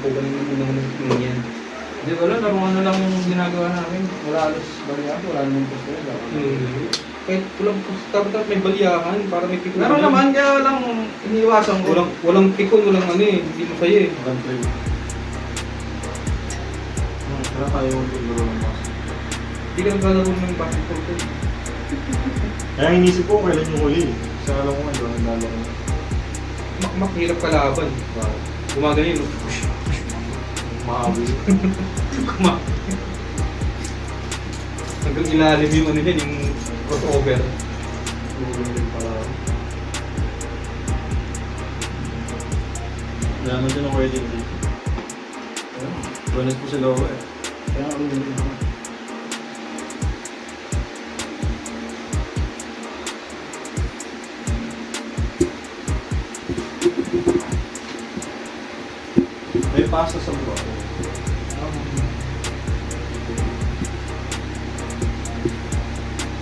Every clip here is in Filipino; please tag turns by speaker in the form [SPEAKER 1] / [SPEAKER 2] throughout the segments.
[SPEAKER 1] po kami ng unang yan. Hindi, wala. Laruan na lang yung ginagawa namin. Wala alas baliyahan. Wala naman po sila. Kahit walang dapat may baliyahan para may pikon. Meron naman, kaya lang iniiwasan ko. Walang pikon, walang ano eh. Hindi masaya eh.
[SPEAKER 2] Walang play. Kaya tayo maglaro ng boss.
[SPEAKER 1] Hindi ka naglalaro ng basketball ko.
[SPEAKER 2] Kaya inisip ko kailan yung huli. Kasi alam ko nga doon ang lalaro.
[SPEAKER 1] Mahirap kalaban. Gumagaling.
[SPEAKER 2] Mahabi.
[SPEAKER 1] Hanggang ilalim yung ano yan, yung crossover.
[SPEAKER 2] Gumagaling pala. Wala naman dyan ang wedding day. Bonus po sila ako eh. Kaya nga ulit ako. May pasta sa buwa ko.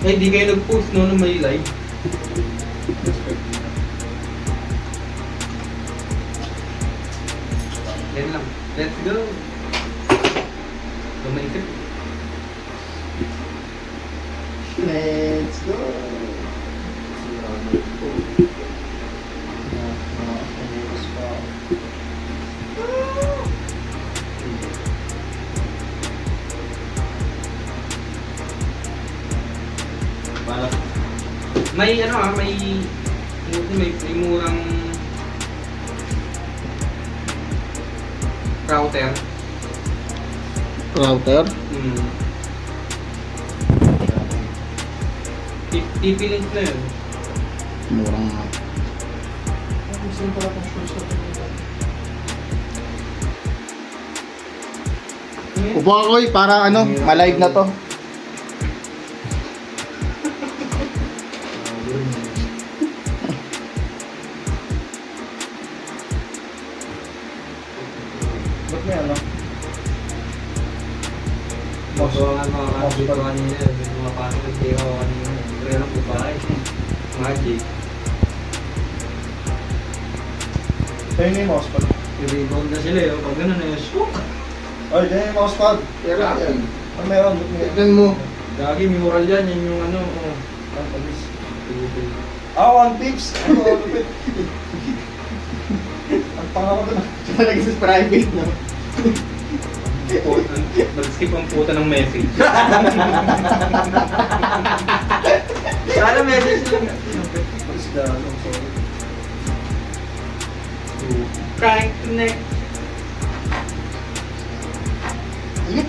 [SPEAKER 1] Eh, hindi kayo nag-post no nung may live.
[SPEAKER 2] Respect.
[SPEAKER 1] Yan lang. Let's go! Lumaisip.
[SPEAKER 3] Let's go!
[SPEAKER 1] May ano may murang router.
[SPEAKER 3] Router?
[SPEAKER 1] TP-Link na yun.
[SPEAKER 3] Murang nga.
[SPEAKER 2] Gusto ko pala kung shorts na
[SPEAKER 3] Upo ako para ano, malive na to.
[SPEAKER 2] ba't may ano?
[SPEAKER 1] Magawa nga mga dito kanina, may mga pasok at kaya ako kanina. Pero lang po ba? Magic.
[SPEAKER 2] Tayo na yung mousepad.
[SPEAKER 1] I-rebound na sila yun. Pag gano'n na yun, swoop!
[SPEAKER 2] Ay, tayo na yung mousepad.
[SPEAKER 3] Pero yan.
[SPEAKER 2] Ano meron? Ba't may
[SPEAKER 3] Tignan mo.
[SPEAKER 1] Gagi, mural yan. Yan yung ano.
[SPEAKER 2] ang palis? One tips! Ano, lupit? Ang tanga ko doon.
[SPEAKER 3] Talaga sa private, no?
[SPEAKER 1] Nag-skip ang puta ng message. Sana message lang.
[SPEAKER 2] Palis dalo, sorry.
[SPEAKER 1] Crank neck.
[SPEAKER 3] Init.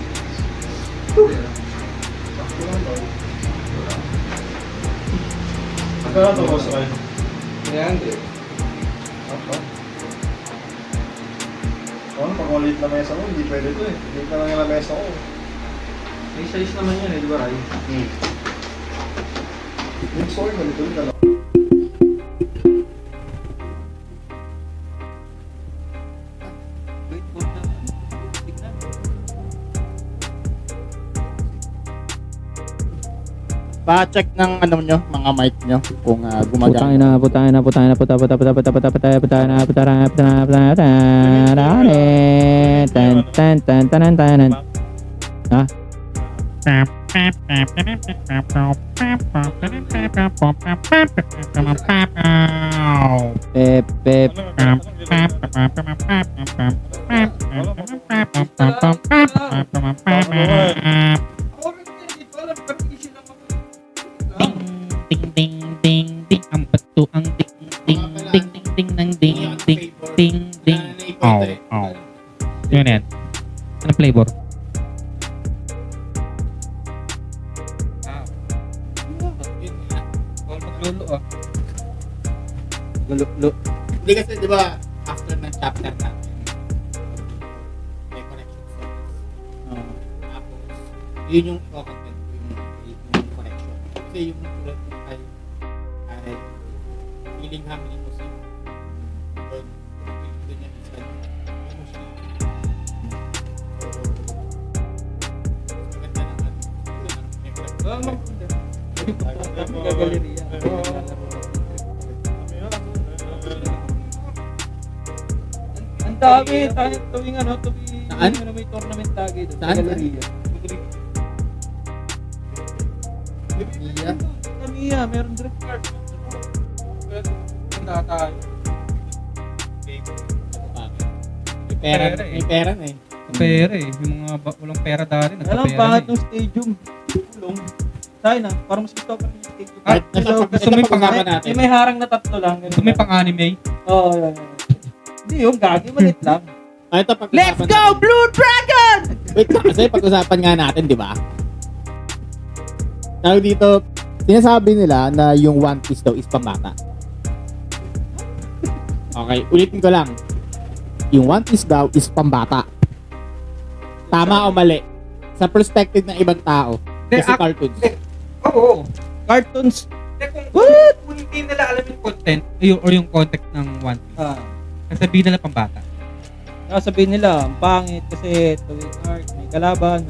[SPEAKER 2] Sakto lang daw. Magkano ito ko sa kayo?
[SPEAKER 1] 300.
[SPEAKER 2] Apa? Ano, pag maliit na mesa ko, hindi pwede ito eh. Liit na lang yung mesa ko.
[SPEAKER 1] May size naman yan eh, di ba Ray?
[SPEAKER 2] Yung story, ganito rin ka lang.
[SPEAKER 1] Wait, wait na. Tignan.
[SPEAKER 3] Pa-check ng ano nyo, mga mic nyo, kung gumagana.
[SPEAKER 4] Putangin na, Ha? Pep, pep. Ding ding ding ding ang bato ang ding ding ding ding ding ng ding ding ding ding. Ow. Yun yan. Anong flavor?
[SPEAKER 1] Maglulu ah. Maglulu.
[SPEAKER 3] Hindi kasi, di ba, after ng chapter natin, may connection service. Tapos, yun yung content ko, yung connection. Kasi yung tulad mo ay feeling hamili mo si doon niya isa yung muslim. So, maganda naman.
[SPEAKER 1] Gagaleriya. dami. Tayo tuwing
[SPEAKER 3] Saan?
[SPEAKER 1] may tournament lagi doon.
[SPEAKER 3] Saan?
[SPEAKER 1] Sa Galleria.
[SPEAKER 3] Iya.
[SPEAKER 1] Tamiya, meron drift card. Handa tayo.
[SPEAKER 3] May pera na eh.
[SPEAKER 4] Pera eh. Yung mga walang pera dati.
[SPEAKER 1] Alam,
[SPEAKER 4] nagkapera
[SPEAKER 1] pangat
[SPEAKER 4] na
[SPEAKER 1] ng stadium. Kulong. Tayo na, parang mas gusto ko rin yung stadium.
[SPEAKER 4] Ah,
[SPEAKER 3] Gusto
[SPEAKER 4] mo yung
[SPEAKER 3] pag-usapan natin.
[SPEAKER 1] May harang na tatlo lang.
[SPEAKER 4] eh. Ito may pang-anime.
[SPEAKER 1] Oo, yan. Hindi yung gagi, malit lang.
[SPEAKER 3] Ito,
[SPEAKER 4] Let's go, Blue Dragon!
[SPEAKER 3] Wait lang, kasi pag-usapan nga natin, di ba? Tawag dito, sinasabi nila na yung One Piece daw is pambata. Okay, ulitin ko lang. Yung One Piece daw is pambata. Tama o mali? Sa perspective ng ibang tao. Kasi cartoons.
[SPEAKER 4] Oo.
[SPEAKER 1] Cartoons.
[SPEAKER 4] Kung hindi nila alam yung content or yung context ng One Piece, sasabihin nila pambata.
[SPEAKER 1] Sabihin nila, ang pangit kasi tuwing art, may kalaban.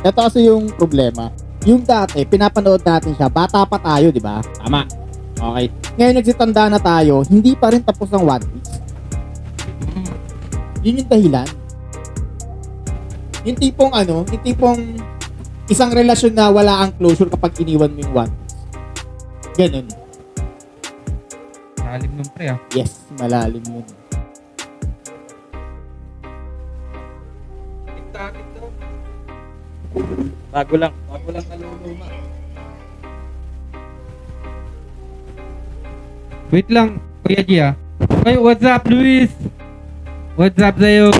[SPEAKER 3] Ito kasi yung problema. Yung dati, pinapanood natin siya, bata pa tayo, di ba? Tama. Okay. Ngayon nagsitanda na tayo, hindi pa rin tapos ang One Piece. Yun yung dahilan. Yung tipong isang relasyon na wala ang closure kapag iniwan mo yung One Piece. Ganun.
[SPEAKER 4] Malalim ng pre ah.
[SPEAKER 3] Yes, malalim yun.
[SPEAKER 1] Bago lang kaluluma.
[SPEAKER 4] Wait lang, Kuya G ah. Hey, what's up, Luis? What's up sa'yo?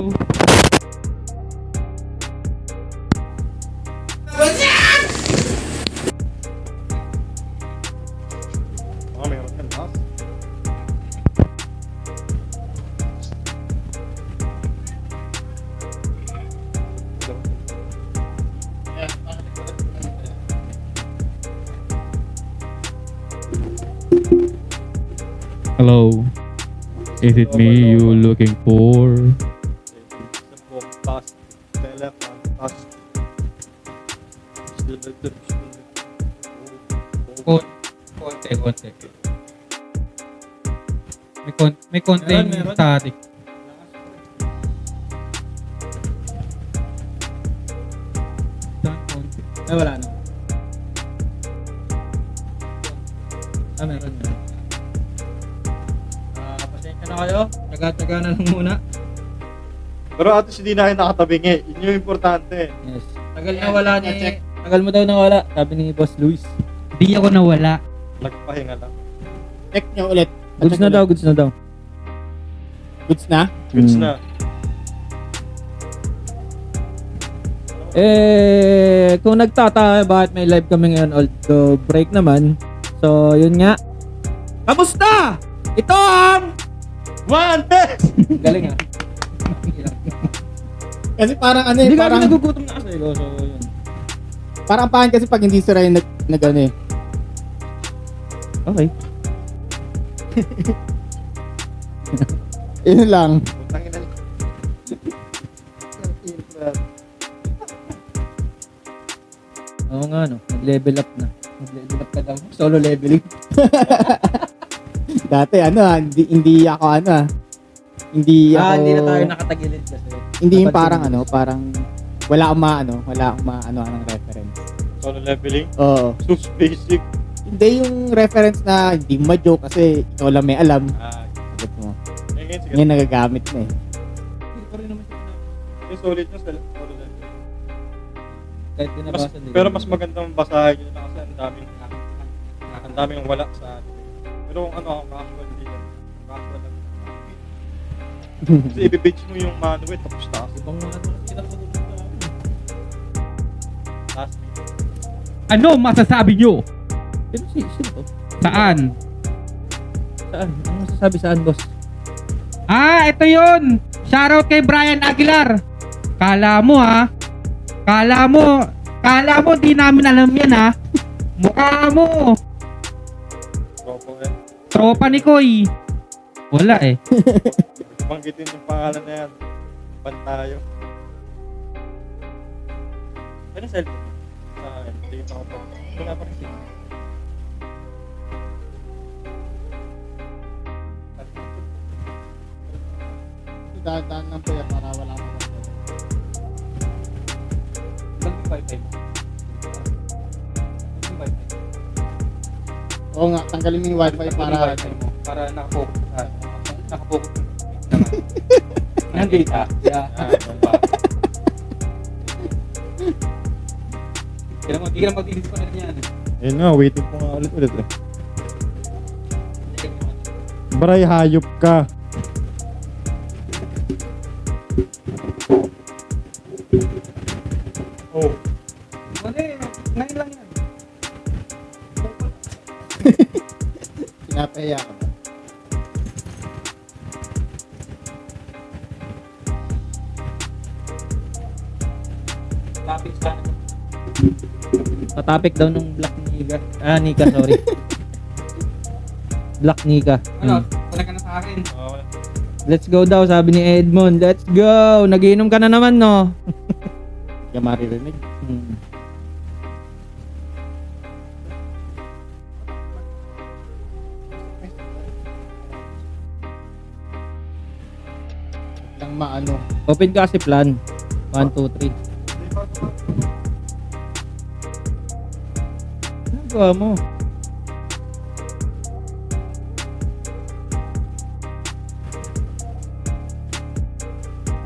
[SPEAKER 2] Meron yan, ha?
[SPEAKER 4] Hello. Is it me you looking for?
[SPEAKER 2] Sa bombast, telephantast.
[SPEAKER 4] Konti. May konting
[SPEAKER 1] Meron.
[SPEAKER 4] static. Konti.
[SPEAKER 1] Wala na. Meron. Pasensya na kayo. Tsaga-tsaga na lang muna.
[SPEAKER 2] Pero at least hindi na kayo nakatabingi. Yun yung importante.
[SPEAKER 1] Yes. Tagal mo daw nawala, sabi ni Boss Luis.
[SPEAKER 4] Di ako nawala.
[SPEAKER 2] Nagpahinga lang.
[SPEAKER 3] Check nyo ulit.
[SPEAKER 1] Goods na daw.
[SPEAKER 3] Goods na?
[SPEAKER 2] Goods na.
[SPEAKER 1] Kung nagtatawa bakit may live kami ngayon, although break naman. So, yun nga. Kamusta? Ito ang...
[SPEAKER 2] One Piece!
[SPEAKER 1] Galing ah.
[SPEAKER 3] Kasi parang
[SPEAKER 1] Hindi
[SPEAKER 3] parang,
[SPEAKER 1] kami nagugutom na kasi. So, yun.
[SPEAKER 3] parang pahan kasi pag hindi sira yung nag ano eh.
[SPEAKER 1] Okay.
[SPEAKER 3] Yun lang.
[SPEAKER 2] Putangin na.
[SPEAKER 1] Oo nga, no. Nag-level up na. Nag-level up ka daw. Solo leveling.
[SPEAKER 3] Dati hindi ako hindi ako
[SPEAKER 1] Hindi na tayo nakatagilid kasi.
[SPEAKER 3] hindi yung
[SPEAKER 1] Napansin mo.
[SPEAKER 3] parang wala akong maano ng reference.
[SPEAKER 2] Solo leveling.
[SPEAKER 3] Oo.
[SPEAKER 2] So basic.
[SPEAKER 3] Hindi yung reference na hindi mo ma-joke kasi ikaw lang may alam. Sagot mo.
[SPEAKER 2] Ngayon, sige.
[SPEAKER 3] Ngayon nagagamit na eh.
[SPEAKER 1] Hindi pa rin naman siya
[SPEAKER 2] Yung solid nyo, solo leveling.
[SPEAKER 1] kahit dinabasa din.
[SPEAKER 2] Pero mas magandang basahin nyo na kasi ang daming wala sa atin. Pero kung casual din yan. Casual lang. Kasi ibibitch mo yung manual tapos taas.
[SPEAKER 1] Ibang mga kinakagulo sa amin.
[SPEAKER 2] Taas.
[SPEAKER 4] Ano masasabi nyo?
[SPEAKER 1] Sino to?
[SPEAKER 4] Saan?
[SPEAKER 1] Saan? Ano masasabi saan, boss?
[SPEAKER 4] Ito yun! Shoutout kay Brian Aguilar! Kala mo di namin alam yan ha? Mukha mo!
[SPEAKER 2] Tropo eh.
[SPEAKER 4] Tropa ni Koy! Wala eh.
[SPEAKER 2] Banggitin yung pangalan na yan. Pantayo.
[SPEAKER 1] Ano cellphone?
[SPEAKER 2] Sa akin. Tingin ako pa.
[SPEAKER 1] Wala pa rin signal.
[SPEAKER 3] Daan lang po yan para wala mo.
[SPEAKER 1] Balik yung wifi mo. Yung wifi.
[SPEAKER 3] Oo nga, tanggalin mo yung wifi
[SPEAKER 1] Yung
[SPEAKER 3] para
[SPEAKER 1] wifi mo. Para nakafocus ka. Nakafocus naman. Ang data. Yeah. Hindi ka na mag-disconnect niyan.
[SPEAKER 2] Ayun nga, waiting ko nga ulit eh. Bray, hayop ka. Oh.
[SPEAKER 1] Hindi, ngayon lang yan.
[SPEAKER 3] pinapahiya ka ba?
[SPEAKER 1] Topics ka na.
[SPEAKER 4] Topic daw nung Black Nika. Nika, sorry. Black Nika.
[SPEAKER 1] Ano? Wala ka na sa akin.
[SPEAKER 2] Okay.
[SPEAKER 4] Let's go daw, sabi ni Edmond. Let's go! Nagiinom ka na naman, no?
[SPEAKER 3] Hindi ka maririnig. Lang maano.
[SPEAKER 4] Open ka kasi plan. 1, 2, 3. Ano gawa mo?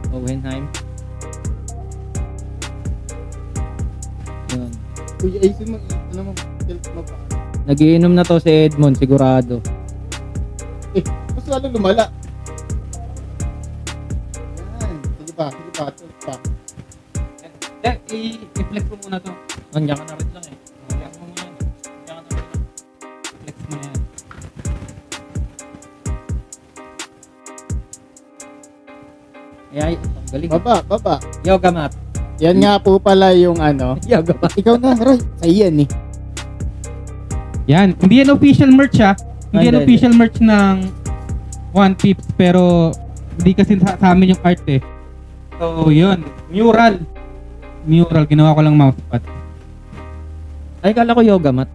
[SPEAKER 4] Hohenheim. Yun.
[SPEAKER 3] Kuya, ayusin mo. Ano mo? Tilt mo pa.
[SPEAKER 4] Nagiinom na to si Edmond, sigurado.
[SPEAKER 3] Mas lalo lumala. Yan. Sige pa. Tilt pa.
[SPEAKER 1] I-flex mo muna to.
[SPEAKER 4] Nandiyan ka na rin lang eh.
[SPEAKER 1] Flex mo muna. Diyan ka na rin lang. Flex mo na yan.
[SPEAKER 4] Ay, ang galing.
[SPEAKER 3] Baba.
[SPEAKER 4] Yoga mat.
[SPEAKER 3] Yan nga po pala yung ano.
[SPEAKER 4] Yoga mat.
[SPEAKER 3] Ikaw na, Roy. Sa'yo yan eh.
[SPEAKER 5] Yan, hindi yan official merch Hindi yan
[SPEAKER 4] Hindi.
[SPEAKER 5] official merch ng One Pips pero hindi kasi sa amin yung art eh. So, yun. Mural, ginawa ko lang mousepad.
[SPEAKER 4] Ay, kala ko yoga mat.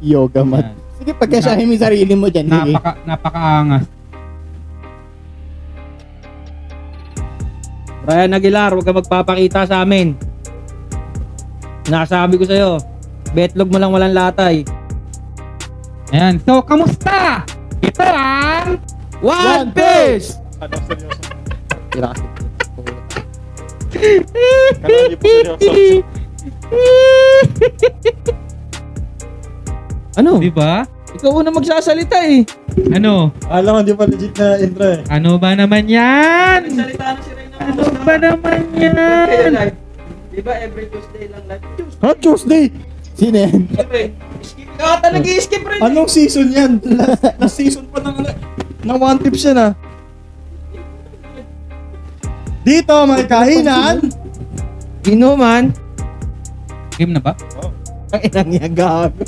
[SPEAKER 3] Yoga mat.
[SPEAKER 4] Yan.
[SPEAKER 3] Sige, pagkasahin mo yung sarili mo dyan. Sige.
[SPEAKER 5] Napakaangas.
[SPEAKER 4] Brian Aguilar, huwag ka magpapakita sa amin. Nasabi ko sa'yo, betlog mo lang walang latay.
[SPEAKER 5] Ayan, so kamusta? Ito ang
[SPEAKER 3] One Piece!
[SPEAKER 2] Ano, seryoso?
[SPEAKER 3] Tira kasi.
[SPEAKER 2] Kala hindi po seryoso.
[SPEAKER 4] Ano?
[SPEAKER 5] di ba?
[SPEAKER 4] Ikaw una magsasalita eh.
[SPEAKER 5] Ano?
[SPEAKER 2] Alam mo, di pa legit na intro eh.
[SPEAKER 5] Ano ba naman yan?
[SPEAKER 1] Salita na si Ray na
[SPEAKER 5] Ano ba naman yan?
[SPEAKER 1] live? Di ba every Tuesday lang live?
[SPEAKER 2] Ha? Tuesday?
[SPEAKER 3] Sino yan?
[SPEAKER 1] Skip ka talaga i-skip rin.
[SPEAKER 2] Anong season yan? Last season pa ng One Tips yan ah. Dito may kahinan.
[SPEAKER 4] Inuman.
[SPEAKER 5] Game na ba?
[SPEAKER 4] Ang inang niya gago.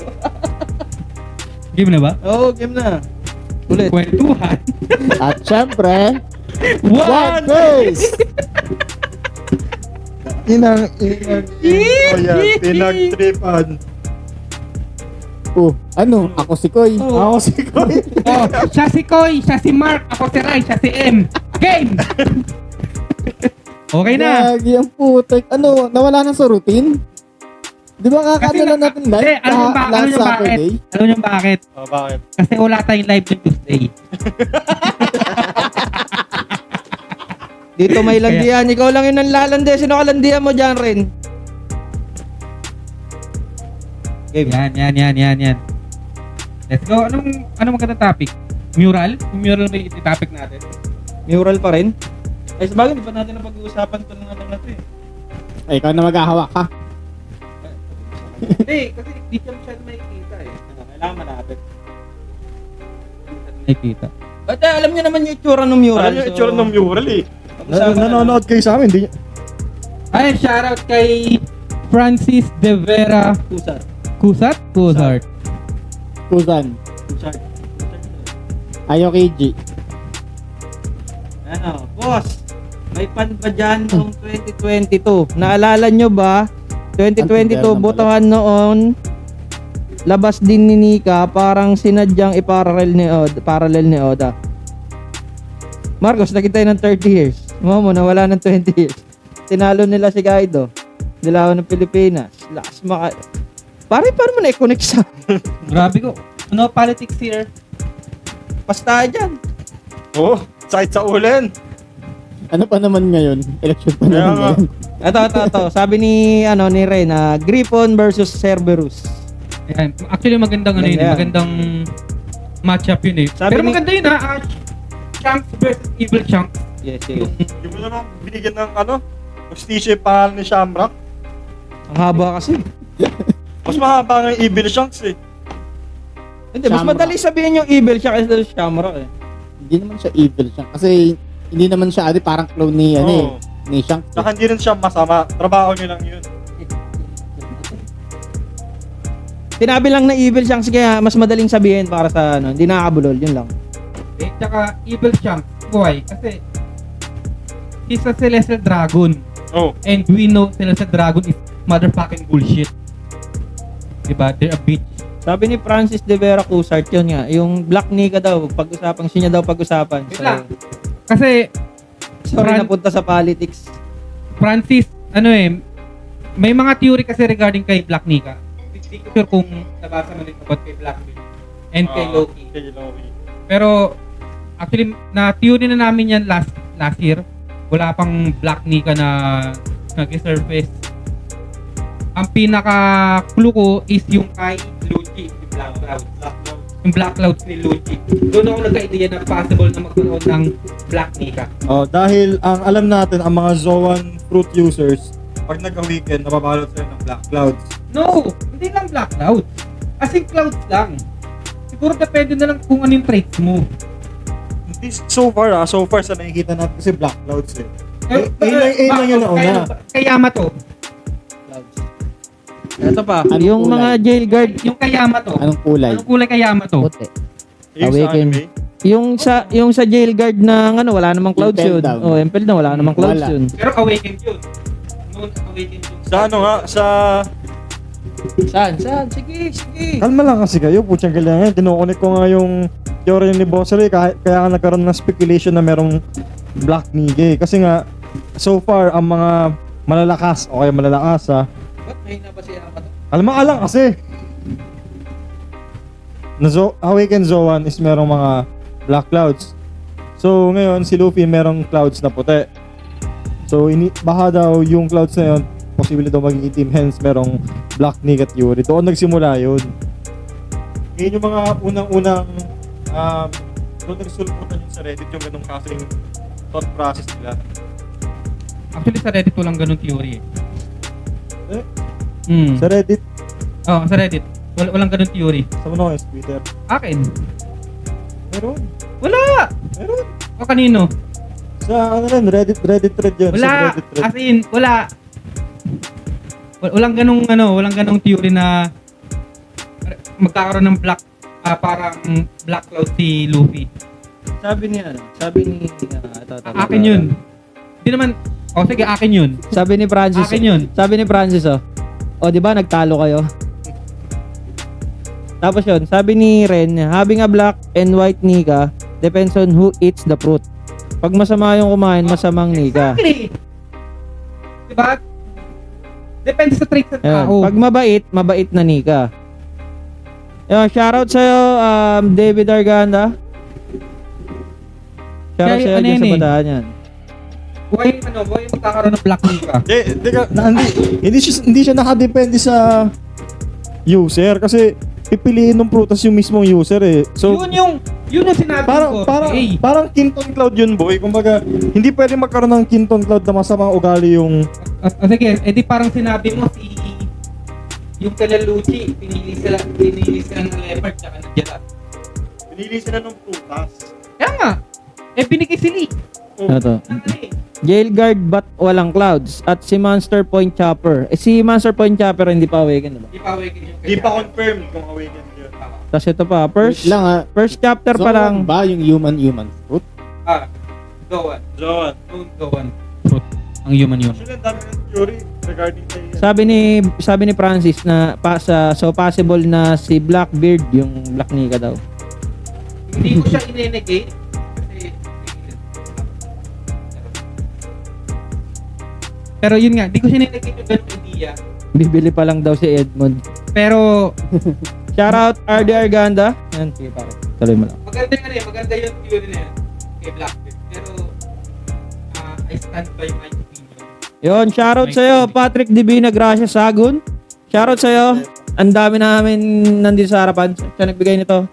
[SPEAKER 5] Game na ba?
[SPEAKER 4] Oo, game na. Ulit.
[SPEAKER 5] Kwentuhan.
[SPEAKER 3] At syempre,
[SPEAKER 5] What?
[SPEAKER 3] One Piece!
[SPEAKER 2] Inang. Oh yan, pinagtripan.
[SPEAKER 3] Oh, ano? Ako si Koy.
[SPEAKER 2] Ako si Koy.
[SPEAKER 5] Oh, siya si Koy, siya si Mark, ako si Rai, siya si M. Game! Okay na.
[SPEAKER 3] Gagi ang putek. Ano, nawala na sa routine? Di ba kakano lang natin live?
[SPEAKER 5] Hindi, alam niyo ba,
[SPEAKER 3] Last
[SPEAKER 5] alam niyo bakit?
[SPEAKER 3] Saturday?
[SPEAKER 5] Alam niyo bakit?
[SPEAKER 2] Oh, bakit?
[SPEAKER 5] Kasi wala tayong live ng Tuesday.
[SPEAKER 4] Dito may landian. Ikaw lang yung nanlalandi. Sino ka landian mo dyan rin? Game.
[SPEAKER 5] Yan. Let's go. Anong maganda topic? Mural? Yung mural ba yung topic natin?
[SPEAKER 4] Mural pa rin?
[SPEAKER 1] Ay, sabagay, di ba natin na pag-uusapan ito ng ano na ito eh?
[SPEAKER 3] Ay, ikaw na maghahawak ha?
[SPEAKER 1] Hindi, kasi di ka masyado makikita eh. Kailangan malapit.
[SPEAKER 5] Nakikita.
[SPEAKER 4] Ba't alam niyo naman yung itsura ng mural?
[SPEAKER 2] Alam niyo yung itsura ng mural eh.
[SPEAKER 1] Pag-usapan na
[SPEAKER 2] Nanonood kayo sa amin, di
[SPEAKER 5] Ay, shoutout kay Francis De Vera
[SPEAKER 1] Kusat.
[SPEAKER 5] Kusat? Kusart.
[SPEAKER 3] Kuzan.
[SPEAKER 1] Kusat.
[SPEAKER 3] Ayaw kay G.
[SPEAKER 4] Ano, boss? May pan ba dyan noong 2022? Naalala nyo ba? 2022,
[SPEAKER 3] Ang
[SPEAKER 4] botohan noon. Labas din ni Nika, parang sinadyang iparallel ni Oda.
[SPEAKER 6] Marcos, nakita ng 30 years. Momo, nawala ng 20 years. Tinalo nila si Kaido. Nilawan ng Pilipinas. Lakas Pare, paano mo na-connect sa...
[SPEAKER 5] Grabe ko. No politics here.
[SPEAKER 6] Basta dyan.
[SPEAKER 2] Oh, sakit sa ulan.
[SPEAKER 3] Ano pa naman ngayon? Election pa
[SPEAKER 2] Kaya
[SPEAKER 3] naman
[SPEAKER 2] nga.
[SPEAKER 3] ngayon.
[SPEAKER 6] Ito. Sabi ni Ren, Griffon versus Cerberus.
[SPEAKER 5] Ayan. Actually, magandang ano yun.
[SPEAKER 6] Ganda yan.
[SPEAKER 5] Magandang matchup yun eh.
[SPEAKER 6] Sabi
[SPEAKER 5] Pero
[SPEAKER 6] ni-
[SPEAKER 5] maganda yun ha. Chunks versus Evil Chunks.
[SPEAKER 6] Yes.
[SPEAKER 2] Hindi mo naman binigyan ng justisya yung pangalan ni Shamrock.
[SPEAKER 6] Ang haba kasi.
[SPEAKER 2] Mas mahaba nga yung Evil Shanks eh.
[SPEAKER 6] Hindi, mas
[SPEAKER 3] Shamrock.
[SPEAKER 6] madali sabihin yung evil siya kaysa sa Shamrock eh.
[SPEAKER 3] Hindi naman siya evil siya. Kasi hindi naman siya parang clone ni,
[SPEAKER 2] Oo.
[SPEAKER 3] ni Shanks.
[SPEAKER 2] Saka hindi rin siya masama. Trabaho niyo lang yun.
[SPEAKER 6] Sinabi lang na evil siya kaya mas madaling sabihin para sa hindi nakakabulol, yun lang.
[SPEAKER 5] Eh, tsaka Evil Chunks. Why? Kasi he's a Celestial Dragon.
[SPEAKER 2] Oh.
[SPEAKER 5] And we know Celestial Dragon is motherfucking bullshit. Diba? They're a bitch.
[SPEAKER 6] Sabi ni Francis de Vera Cusart yun nga, yung Black Nika daw, pag-usapang siya daw pag-usapan.
[SPEAKER 5] Wait lang. Kasi
[SPEAKER 6] sorry
[SPEAKER 5] Fran-
[SPEAKER 6] napunta sa politics.
[SPEAKER 5] Francis, may mga theory kasi regarding kay Black Nika. Hindi ko sure kung nabasa mo nito about kay Blackbeard and kay Loki.
[SPEAKER 2] Kay Loki.
[SPEAKER 5] Pero actually, na-theory na namin yan last year. Wala pang Black Nika na nag-surface. Ang pinaka-clue ko is yung kay Lucci, yung Black Cloud. Yung Black Cloud ni Lucci. Doon ako nagka-idea na possible na magkaroon ng Black Nika.
[SPEAKER 2] Oh, dahil ang alam natin, ang mga Zoan fruit users, pag nagka-weekend, nababalot sila ng Black Clouds.
[SPEAKER 5] No! Hindi lang Black Cloud. As in clouds lang. Siguro depende na lang kung anong traits mo.
[SPEAKER 2] Hindi, so far sa nakikita natin kasi Black Clouds eh. Ayun lang yun nauna.
[SPEAKER 5] Kaya Yamato.
[SPEAKER 6] Ito pa,
[SPEAKER 3] Anong
[SPEAKER 6] yung
[SPEAKER 3] kulay?
[SPEAKER 6] mga jail guard,
[SPEAKER 5] Yung kay Yamato.
[SPEAKER 3] Anong kulay?
[SPEAKER 5] Anong kulay kay Yamato?
[SPEAKER 6] puti.
[SPEAKER 2] Yung sa
[SPEAKER 6] Awaken.
[SPEAKER 2] anime.
[SPEAKER 6] Yung sa jail guard ng wala namang clouds
[SPEAKER 3] Impel
[SPEAKER 6] yun.
[SPEAKER 3] down.
[SPEAKER 6] Oh, Impel down, wala namang clouds
[SPEAKER 3] Wala.
[SPEAKER 6] yun.
[SPEAKER 5] Pero awakened yun. Noon awakened yun.
[SPEAKER 2] Sa ano nga, sa...
[SPEAKER 6] Saan? Sige.
[SPEAKER 2] Kalma lang kasi kayo, putyang kailangan. Kinukunik ko nga yung teorya ni Boss Ray, kaya nga nagkaroon ng speculation na merong Black Nige. Kasi nga, so far, ang mga malalakas,
[SPEAKER 6] Ba't may na ba si Yamato?
[SPEAKER 2] kalma ka lang kasi. Na Awaken Zoan is merong mga Black Clouds. So, ngayon, si Luffy merong clouds na puti. So, baka daw yung clouds na yun, posible daw maging itim, hence merong Black Nick at Yuri. Doon nagsimula yun. Ngayon yung mga unang-unang doon nagsulputan yung sa Reddit yung ganung kasing thought process nila.
[SPEAKER 5] Actually sa Reddit walang ganun theory
[SPEAKER 2] Eh?
[SPEAKER 5] Hmm.
[SPEAKER 2] Sa Reddit,
[SPEAKER 5] Oh, sa Reddit. Walang ganun theory.
[SPEAKER 2] sa mga yung Twitter,
[SPEAKER 5] Akin.
[SPEAKER 2] meron.
[SPEAKER 5] Wala!
[SPEAKER 2] Meron.
[SPEAKER 5] O kanino?
[SPEAKER 2] Sa ano rin, Reddit thread yun. Sa
[SPEAKER 5] Wala!
[SPEAKER 2] Reddit thread.
[SPEAKER 5] As in, wala. Walang ganung theory na magkakaroon ng parang Black Cloud si Luffy.
[SPEAKER 6] Sabi ni
[SPEAKER 5] Akin yun. Hindi naman, sige, akin yun.
[SPEAKER 6] Sabi ni Francis.
[SPEAKER 5] Akin yun.
[SPEAKER 6] Sabi ni Francis, di ba nagtalo kayo? Tapos yun, sabi ni Ren, having a black and white Nika depends on who eats the fruit. Pag masama yung kumain, masamang Nika.
[SPEAKER 5] Exactly! Diba? Depende sa traits ng
[SPEAKER 6] Ayun.
[SPEAKER 5] tao.
[SPEAKER 6] Pag mabait na Nika. Ayun, shoutout sa'yo, David Arganda. Shoutout
[SPEAKER 5] Kaya,
[SPEAKER 6] sa'yo
[SPEAKER 5] ano
[SPEAKER 6] dyan
[SPEAKER 5] yun
[SPEAKER 6] sa
[SPEAKER 5] eh?
[SPEAKER 6] bataan yan.
[SPEAKER 5] Why magkakaroon ng Black Nika?
[SPEAKER 2] Hindi siya nakadepende sa user kasi pipiliin ng prutas yung mismong user eh. So
[SPEAKER 5] yun yung sinabi ko.
[SPEAKER 2] parang Kinton Cloud yun, boy. Kumbaga, hindi pwede magkaroon ng Kinton Cloud na masamang ugali yung
[SPEAKER 5] Sige, edi parang sinabi mo yung kala Lucci, pinili sila ng leopard tsaka ng Gerard.
[SPEAKER 2] pinili sila ng prutas.
[SPEAKER 5] Kaya nga, binigay si Lee.
[SPEAKER 6] Ito.
[SPEAKER 5] Ng ano eh.
[SPEAKER 6] Jail guard but walang clouds. At si Monster Point Chopper. Si Monster Point Chopper hindi pa awaken, diba?
[SPEAKER 5] Di pa awaken yung
[SPEAKER 2] Di pa confirmed kung awaken yun.
[SPEAKER 6] Tapos ito pa,
[SPEAKER 3] Wait lang
[SPEAKER 6] first chapter pa lang.
[SPEAKER 3] ba yung human fruit?
[SPEAKER 5] Gowan.
[SPEAKER 2] John.
[SPEAKER 5] Don't Gowan. Fruit. Ang human yun.
[SPEAKER 2] Actually, ang dami ng theory regarding kay
[SPEAKER 6] Sabi ni Francis na so possible na si Blackbeard yung Black Nika daw.
[SPEAKER 5] Hindi ko siya inenegate. Kasi, Pero yun nga, di ko sinilagay yung ganung idea.
[SPEAKER 6] Bibili pa lang daw si Edmond.
[SPEAKER 5] Pero
[SPEAKER 6] Shoutout RD Arganda. Yan, sige pare. Tuloy mo lang.
[SPEAKER 5] maganda yung theory na yan kay Blackbeard. Pero I stand by my opinion.
[SPEAKER 6] Yun, shoutout sa'yo, Patrick Divina Gracia Sagun. Shoutout sa'yo. Ang dami namin nandito sa harapan. Siya nagbigay nito.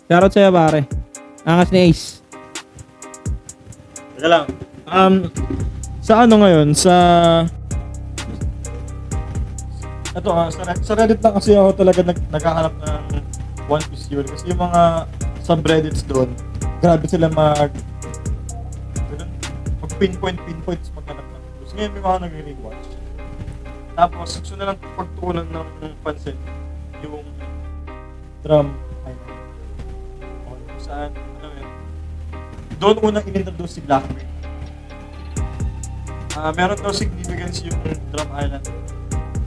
[SPEAKER 6] Shoutout sa'yo, pare. Angas ni Ace.
[SPEAKER 2] Teka lang. Sa ano ngayon? Sa Reddit lang kasi ako talaga naghahanap ng One Piece theory. Kasi yung mga subreddits doon, grabe sila pinpoint maghanap ng clues. Ngayon may mga nagre-rewatch. Tapos gusto na lang pagtuunan ng pansin yung drum island. O kung saan, ano yun. Doon unang inintroduce si Blackbeard. Meron daw significance yung drum island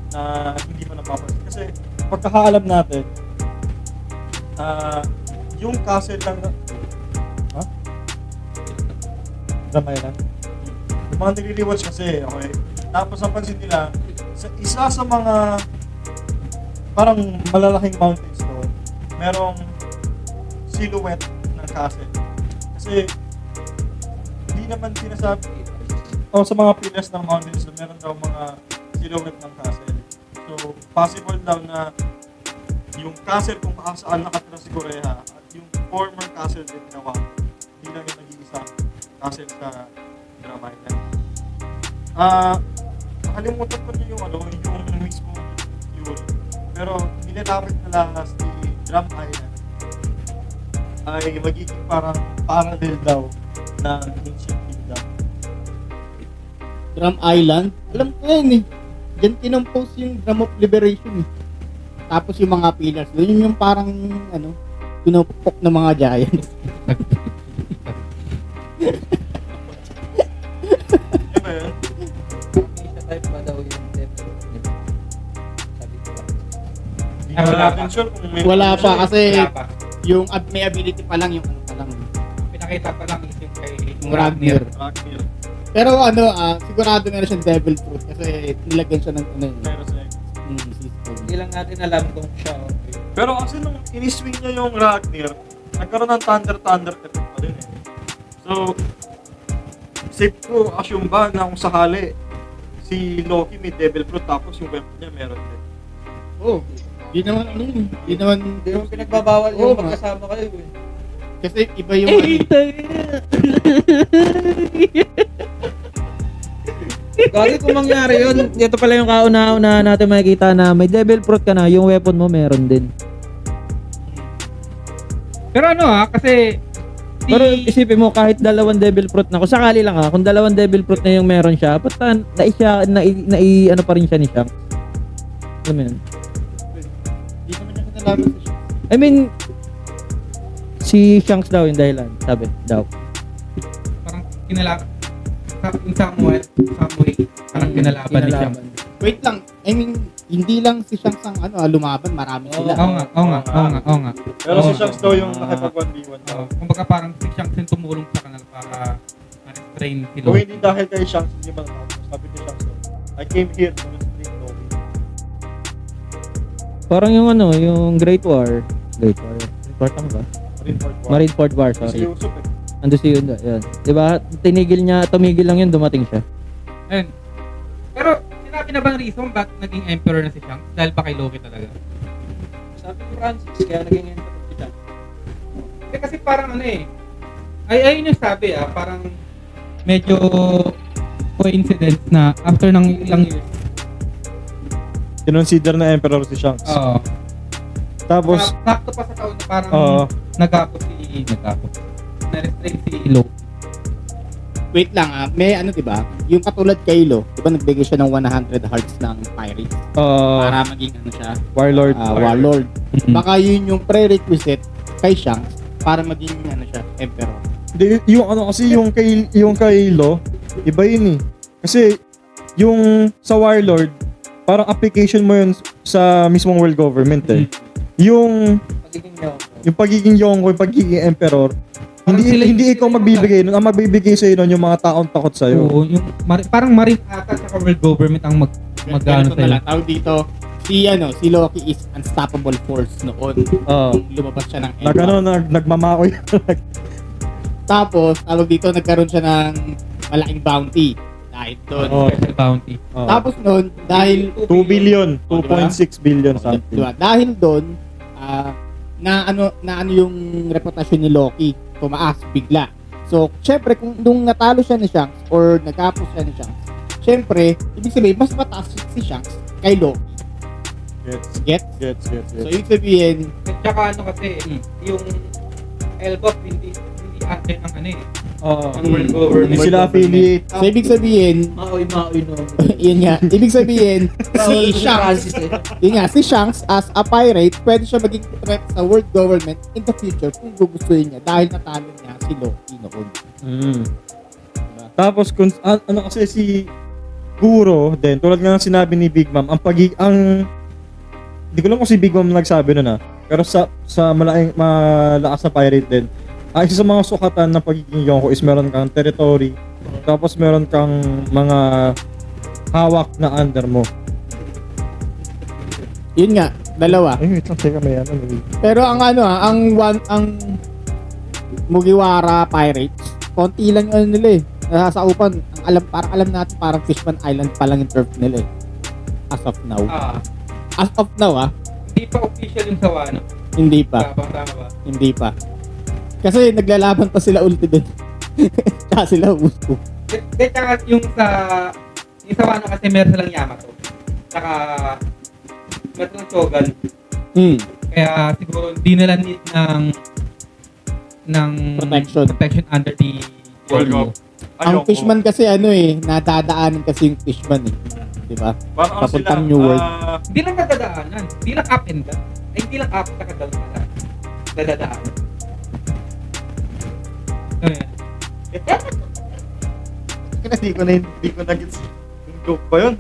[SPEAKER 2] na hindi mo napapansin. Kasi pagkakaalam natin, yung castle lang na... Drum island? Yung mga nagre-rewatch kasi, okay. Tapos napansin nila, isa sa mga parang malalaking mountains doon, merong silhouette ng castle. Kasi hindi naman sinasabi sa mga pillars ng mountains doon, meron daw mga silhouette ng castle. So, possible daw na yung castle kung saan nakatira si Korea at yung former castle din ginawa, hindi lang yung nag-iisang castle sa Drum Island. Nakalimutan ko niyo yung mismo theory. Pero nilalapit na lang si Drum Island ay magiging parang parallel daw ng Ancient Kingdom.
[SPEAKER 3] Drum Island, alam ko yan eh. Diyan kinompose yung Drum of Liberation eh. Tapos yung mga pillars, yun yung parang pinupok ng mga giants.
[SPEAKER 2] Di ba yun?
[SPEAKER 6] Isa type pa daw yung sabi ko.
[SPEAKER 2] Hindi
[SPEAKER 5] Wala
[SPEAKER 2] na
[SPEAKER 5] pa.
[SPEAKER 2] natin sure kung may...
[SPEAKER 3] Wala pa kasi
[SPEAKER 5] Wala pa.
[SPEAKER 3] yung may ability pa lang yung pa lang.
[SPEAKER 5] Pinakita pa lang is yung kay
[SPEAKER 3] Yung Ragnar.
[SPEAKER 2] Rockmill.
[SPEAKER 3] Pero sigurado meron siyang devil fruit kasi nilagyan siya ng
[SPEAKER 2] Pero sa
[SPEAKER 3] system.
[SPEAKER 6] Hindi lang natin alam kung siya okay.
[SPEAKER 2] Pero kasi nung iniswing niya yung Ragnar, nagkaroon ng thunder effect pa din eh. So, safe ko assume ba na kung sakali si Loki may devil fruit tapos yung weapon niya meron din.
[SPEAKER 3] Oh, di naman di naman
[SPEAKER 6] Hindi mo pinagbabawal
[SPEAKER 3] Oo,
[SPEAKER 6] yung magkasama kayo eh.
[SPEAKER 3] kasi iba yung
[SPEAKER 6] Gagi kung mangyari yun, ito pala yung kauna-una natin makikita na may devil fruit ka na, yung weapon mo meron din.
[SPEAKER 5] Pero kasi
[SPEAKER 6] Pero isipin mo, kahit dalawang devil fruit na, kung sakali lang kung dalawang devil fruit na yung meron siya, ba't ano pa rin siya ni Shanks? Alam mo yun?
[SPEAKER 3] di naman niya kinalaman sa siya.
[SPEAKER 6] I mean, si Shanks daw yung dahilan, sabi, daw.
[SPEAKER 5] parang yung Samuel, parang kinalaban ni Siyang.
[SPEAKER 3] Wait lang, I mean, hindi lang si Shanks ang lumaban, marami sila.
[SPEAKER 5] Oo nga.
[SPEAKER 2] Pero si
[SPEAKER 5] Oo.
[SPEAKER 2] Shanks daw yung nakipag-1v1 daw.
[SPEAKER 5] Kumbaga parang si Shanks yung tumulong sa kanila para ma-restrain si
[SPEAKER 2] Kung
[SPEAKER 5] Loki.
[SPEAKER 2] hindi dahil kay Shanks, hindi man ako. Sabi ni Shanks, I came here to restrain Loki.
[SPEAKER 6] Parang yung yung Great War tama ba?
[SPEAKER 2] Marineford War.
[SPEAKER 6] Marineford War,
[SPEAKER 2] Si
[SPEAKER 6] sorry.
[SPEAKER 2] Usopp eh.
[SPEAKER 6] Ando si Yun, yan. Diba? Tumigil lang yun, dumating siya.
[SPEAKER 5] Ayun. Pero sinabi na bang reason bakit naging emperor na si Shanks? Dahil ba kay Loki talaga?
[SPEAKER 6] Sabi ni Francis, kaya naging emperor siya.
[SPEAKER 5] Kasi parang ayun yung sabi parang medyo coincidence na after ng ilang years.
[SPEAKER 2] Kinonsider na emperor si Shanks.
[SPEAKER 5] Oo.
[SPEAKER 2] Tapos,
[SPEAKER 5] Sakto pa sa taon na parang
[SPEAKER 2] Oo.
[SPEAKER 5] nagkapos na-restrain si Loki.
[SPEAKER 3] Wait lang may diba? Yung katulad kay Lo, diba nagbigay siya ng 100 hearts ng pirates para maging siya,
[SPEAKER 2] Warlord.
[SPEAKER 3] warlord.
[SPEAKER 5] Mhm.
[SPEAKER 3] Baka yun yung prerequisite kay Shanks para maging siya, emperor.
[SPEAKER 2] Kasi yung kay Lo, iba yun eh. Kasi yung sa Warlord, parang application mo yun sa mismong world government eh. Yung
[SPEAKER 6] Pagiging niyo.
[SPEAKER 2] pagiging Yonko, yung pagiging emperor, Hindi ikaw magbibigay nun. Ang magbibigay sa'yo nun yung mga taong takot sa'yo.
[SPEAKER 5] Oo, yung parang Marine ata sa world government ang mag-ano
[SPEAKER 3] Ganito na
[SPEAKER 5] sa'yo.
[SPEAKER 3] lang. Tawag dito, si Loki is unstoppable force noon.
[SPEAKER 2] Oo.
[SPEAKER 3] Lumabas siya ng
[SPEAKER 2] Nagmamakoy.
[SPEAKER 3] Tapos, tawag dito, nagkaroon siya ng malaking bounty. Dahil doon.
[SPEAKER 2] Oo.
[SPEAKER 5] Special bounty.
[SPEAKER 3] Tapos noon, dahil
[SPEAKER 2] 2 billion. 2.6 billion something.
[SPEAKER 3] diba? Dahil doon, na ano yung reputasyon ni Loki, tumaas bigla. So, syempre, kung nung natalo siya ni Shanks or nagkapos siya ni Shanks, syempre, ibig sabihin, mas mataas si Shanks kay Loki. Get? So, ibig sabihin,
[SPEAKER 5] At saka ano kasi, yung Elbaf hindi ate ng ano eh. Ng world government.
[SPEAKER 2] Hindi sila affiliate.
[SPEAKER 3] so ibig sabihin,
[SPEAKER 6] Maoy no.
[SPEAKER 3] yun nga, ibig sabihin, si Shanks, yun nga, si Shanks as a pirate, pwede siya maging threat sa world government in the future kung gugustuhin niya dahil natalo niya si Loki noon.
[SPEAKER 2] Tapos kung ano kasi si Guro din, tulad nga ng sinabi ni Big Mom, hindi ko lang kung si Big Mom nagsabi nun pero sa malakas na pirate din, isa sa mga sukatan ng pagiging Yonko is meron kang territory, tapos meron kang mga hawak na under mo.
[SPEAKER 3] Yun nga, dalawa.
[SPEAKER 2] Ay, wait lang, teka, may ano.
[SPEAKER 3] Pero ang ang Mugiwara Pirates, konti lang yung ano nila eh. Nasasaupan, parang alam natin parang Fishman Island pa lang yung turf nila eh. As of now. As of now
[SPEAKER 5] Hindi pa official yung sa Wano.
[SPEAKER 3] hindi pa.
[SPEAKER 5] Tama ba?
[SPEAKER 3] Hindi pa. Kasi naglalaban pa sila ulti din. Tsaka sila Uso.
[SPEAKER 5] Tsaka yung sa Wano kasi meron silang Yamato. Tsaka meron silang Shogun. Kaya siguro hindi nila need ng protection under the
[SPEAKER 1] World Cup.
[SPEAKER 3] Ang Fishman kasi nadadaanan kasi yung Fishman eh. Di ba?
[SPEAKER 1] Parang
[SPEAKER 3] Papuntang New World.
[SPEAKER 5] Hindi lang nadadaanan. Hindi lang up and down. Ay, hindi lang up saka down pala. Nadadaanan.
[SPEAKER 2] Hindi ko na-gets yung joke pa yun.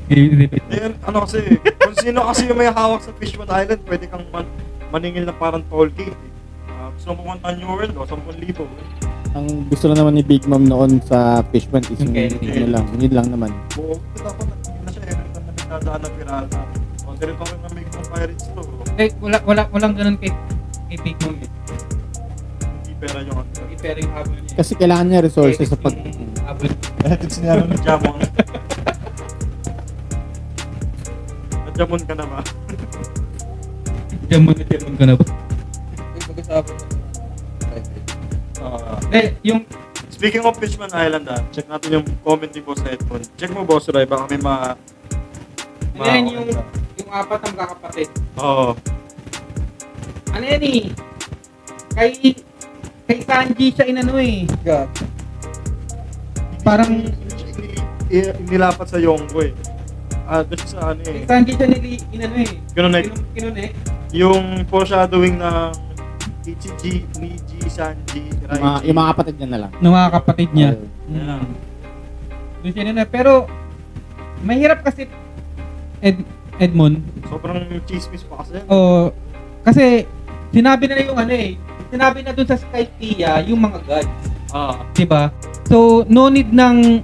[SPEAKER 2] Then, ano kasi, kung sino kasi yung may hawak sa Fishman Island, pwede kang maningil na parang toll gate. Gusto mo pumunta New World, 10,000.
[SPEAKER 3] Ang gusto lang naman ni Big Mom noon sa Fishman is yung
[SPEAKER 5] Okay.
[SPEAKER 3] yun lang naman.
[SPEAKER 2] Oo, dapat nagtigil na siya every time na nagdadaan ng pirata. O, territory na may mga pirates to.
[SPEAKER 5] Eh, walang ganun kay Big Mom eh.
[SPEAKER 2] Hindi pera yung ano.
[SPEAKER 5] Hindi pero yung habol niya.
[SPEAKER 3] Kasi kailangan niya resources sa pag...
[SPEAKER 5] Habol.
[SPEAKER 2] Ito sinara ng Jamon. Jamon ka na ba?
[SPEAKER 5] Jamon ka na ba?
[SPEAKER 1] Pag-usapan na
[SPEAKER 5] Yung
[SPEAKER 2] Speaking of Fishman Island, check natin yung comment ni Boss Edmond. Check mo, Boss Ray, baka may
[SPEAKER 5] yan yung apat ng kakapatid.
[SPEAKER 2] Oo.
[SPEAKER 5] Ano yan eh? Kay Sanji siya inano eh.
[SPEAKER 1] God.
[SPEAKER 5] Parang
[SPEAKER 2] Inilapat sa Yonko eh. Doon sa ano
[SPEAKER 5] kay
[SPEAKER 2] eh.
[SPEAKER 5] Sanji siya inano eh.
[SPEAKER 2] Kinunek.
[SPEAKER 5] Kinunek.
[SPEAKER 2] Yung foreshadowing ng Ichiji, Niji, Sanji, Raichi.
[SPEAKER 3] Yung mga kapatid niya na lang.
[SPEAKER 5] Ng mga kapatid niya.
[SPEAKER 2] Yeah.
[SPEAKER 5] Doon siya inano. Pero mahirap kasi Edmond.
[SPEAKER 2] Sobrang chismis pa kasi.
[SPEAKER 5] Kasi sinabi na yung ano eh. Sinabi na doon sa Skypiea yung mga gods. Diba? So, no need ng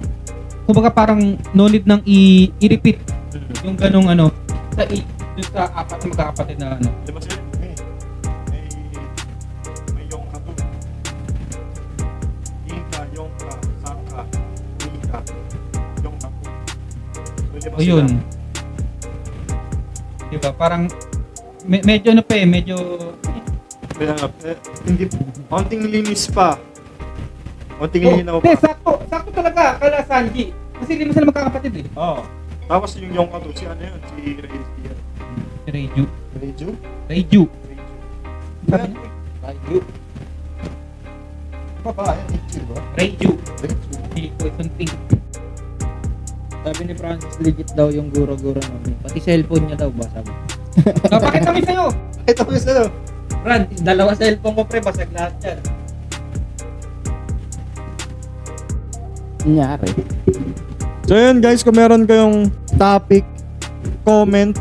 [SPEAKER 5] kumbaga parang no need ng i-repeat yung ganong ano dun sa apat na magkakapatid na ano.
[SPEAKER 2] Di ba sila? May Yonka to. Inka, Yonka, Saka, Nika, Yonka po. So, di ba
[SPEAKER 5] O yun. Diba? Parang medyo ano pa eh, medyo
[SPEAKER 2] hindi, konting linis pa. Konting linaw pa.
[SPEAKER 5] sakto talaga kala Sanji. Kasi hindi mo sila magkakapatid eh.
[SPEAKER 2] Oo. Tapos yung Yonka to, si ano yun? Si Reiji.
[SPEAKER 5] Si Reiju.
[SPEAKER 2] Reiju?
[SPEAKER 5] Reiju.
[SPEAKER 2] Sabi
[SPEAKER 5] niya?
[SPEAKER 1] Reiju.
[SPEAKER 2] Babae, Reiju ba?
[SPEAKER 5] Reiju.
[SPEAKER 2] Reiju.
[SPEAKER 5] Si Poison Pink.
[SPEAKER 6] Sabi ni Francis, legit daw yung guro-guro namin. Pati cellphone niya daw, basag.
[SPEAKER 5] Bakit kami sa'yo?
[SPEAKER 2] Ito ko sa'yo.
[SPEAKER 6] Fran, dalawa cellphone ko pre, basag lahat yan.
[SPEAKER 3] Nangyari.
[SPEAKER 2] So yun guys, kung meron kayong topic, comment,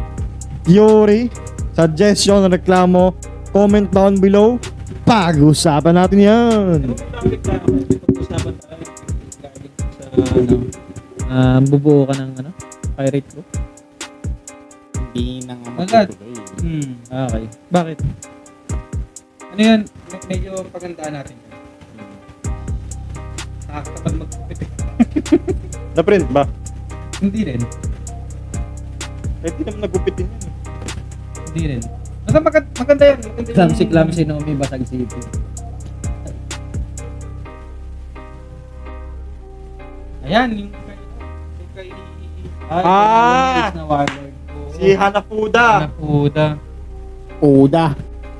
[SPEAKER 2] theory, suggestion, reklamo, comment down below. Pag-usapan natin yan.
[SPEAKER 6] Pag-usapan tayo sa bubuo ka ng pirate group.
[SPEAKER 3] Hindi na nga
[SPEAKER 5] Agad.
[SPEAKER 3] matutuloy.
[SPEAKER 6] Okay. Bakit?
[SPEAKER 5] Ano yan? Medyo pagandaan natin. Nakakapag magpipit.
[SPEAKER 2] Na-print ba?
[SPEAKER 5] Hindi rin.
[SPEAKER 2] Hindi naman nagupit din yan.
[SPEAKER 5] Hindi rin. Basta maganda yan. Maganda yung-
[SPEAKER 6] Clumsy, Nomi, basag sipi.
[SPEAKER 5] Ayan, yung kay
[SPEAKER 6] Na warlord.
[SPEAKER 2] Si Hanafuda.
[SPEAKER 5] Napuda.
[SPEAKER 3] Uda.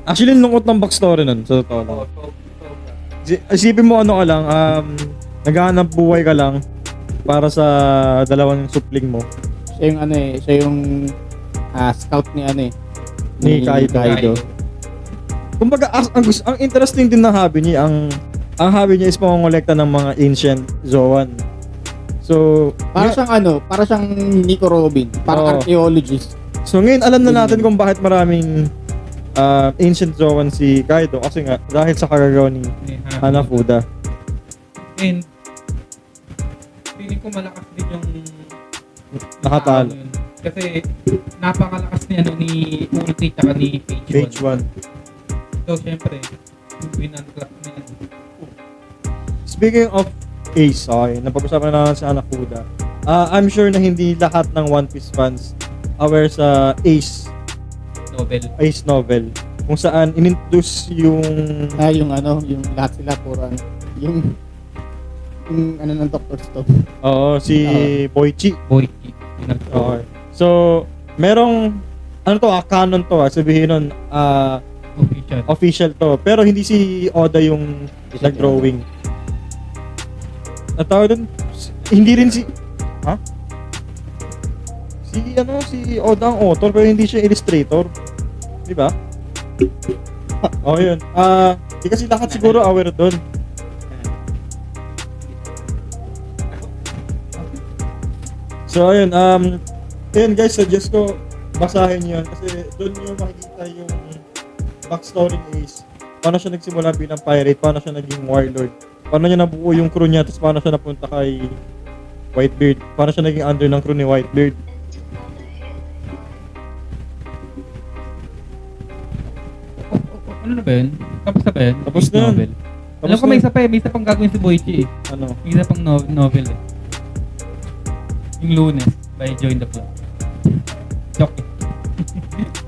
[SPEAKER 2] Actually, lungkot ng backstory nun. Sa totoo lang. Isipin mo ano ka lang, naghahanap buhay ka lang para sa dalawang supling mo.
[SPEAKER 3] Siya yung siya yung scout ni
[SPEAKER 2] Ni Kaido. Kumbaga, ang interesting din ng hobby niya, ang hobby niya is pangongolekta ng mga ancient Zoan. So,
[SPEAKER 3] Para siyang Nico Robin, parang
[SPEAKER 2] Oo.
[SPEAKER 3] archaeologist.
[SPEAKER 2] so ngayon alam na natin kung bakit maraming ancient Zoan si Kaido kasi nga dahil sa kagagawa ni Hanafuda.
[SPEAKER 5] And feeling ko malakas din yung
[SPEAKER 2] Nakatalo.
[SPEAKER 5] yun. Kasi napakalakas ni Ulti tsaka ni
[SPEAKER 2] Page 1.
[SPEAKER 5] So syempre, winunlock na yan.
[SPEAKER 2] Speaking of Ace, okay, napag-usapan na naman si Hanafuda. I'm sure na hindi lahat ng One Piece fans aware sa Ace novel kung saan inintroduce yung
[SPEAKER 3] Yung lahat sila puro yung ng Dr. Stone.
[SPEAKER 2] si Boichi.
[SPEAKER 5] Boyki.
[SPEAKER 2] Okay. So, merong canon to sabihin nun
[SPEAKER 5] Official.
[SPEAKER 2] official to. Pero hindi si Oda yung nag-drawing. At tawag dun, hindi rin si si Oda ang author pero hindi siya illustrator. Di ba? Yun. Di kasi lahat siguro aware doon. So ayun, ayun guys, suggest ko basahin yun kasi doon nyo makikita yung backstory ni Ace. Paano siya nagsimula bilang pirate, paano siya naging warlord, paano niya nabuo yung crew niya, tapos paano siya napunta kay Whitebeard, paano siya naging under ng crew ni Whitebeard.
[SPEAKER 5] Ano na ba yun? Tapos na ba yun?
[SPEAKER 2] Tapos na yun.
[SPEAKER 5] Novel.
[SPEAKER 2] Tapos
[SPEAKER 5] Alam ko
[SPEAKER 2] na
[SPEAKER 5] may
[SPEAKER 2] yun.
[SPEAKER 5] isa pa may isa pang gagawin si Boichi eh.
[SPEAKER 2] Ano?
[SPEAKER 5] May isa pang novel eh. Yung Lunes by Join the Club. Joke eh.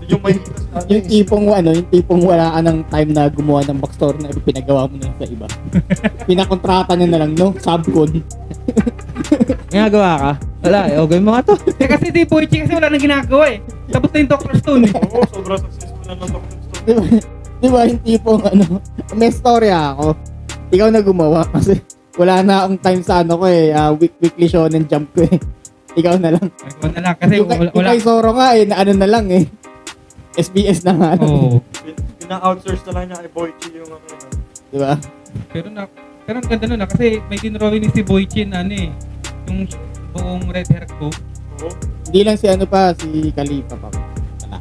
[SPEAKER 2] Yung may
[SPEAKER 3] Yung tipong wala ka ng time na gumawa ng backstory na pinagawa mo na yun sa iba. Pinakontrata niya na lang, no? Subcon.
[SPEAKER 6] Ginagawa ka? Wala, okay mo nga to.
[SPEAKER 5] Eh kasi si Boichi kasi wala nang ginagawa eh. Tapos na yung Dr. Stone eh.
[SPEAKER 2] Oo, sobrang successful na ng Dr. Stone.
[SPEAKER 3] Di ba? Di ba yung tipong may storya ako. Ikaw na gumawa kasi wala na akong time sa weekly shonen jump ko eh. Ikaw na lang.
[SPEAKER 5] Nagawa na lang kasi
[SPEAKER 3] Yung
[SPEAKER 5] wala.
[SPEAKER 3] kay Zoro nga na na lang eh. SBS na nga.
[SPEAKER 5] Oo.
[SPEAKER 2] Pina-outsource na lang niya kay Boichi yung
[SPEAKER 3] Di ba?
[SPEAKER 5] Pero ang ganda nun kasi may dinrawing ni si Boichi na yung buong red hair ko.
[SPEAKER 2] Oo.
[SPEAKER 3] Hindi lang si si Kalipa pa. Wala.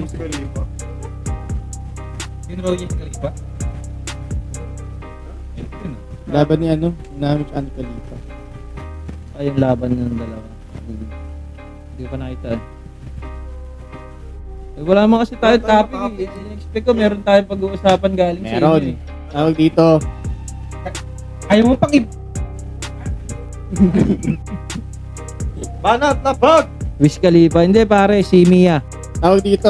[SPEAKER 2] Si Kalipa.
[SPEAKER 5] Dinrawing niya si Kalipa.
[SPEAKER 3] Laban ni namin si Kalipa.
[SPEAKER 6] Ay, yung laban ng dalawa. Hindi ko pa nakita. Wala naman kasi tayo topic eh. Expect ko meron tayong pag-uusapan galing sa
[SPEAKER 3] Meron.
[SPEAKER 6] inyo eh.
[SPEAKER 3] Tawag dito.
[SPEAKER 5] Ayaw mo pang
[SPEAKER 2] Banat na bag!
[SPEAKER 6] Wiz Khalifa. Hindi pare, si Mia.
[SPEAKER 3] Tawag dito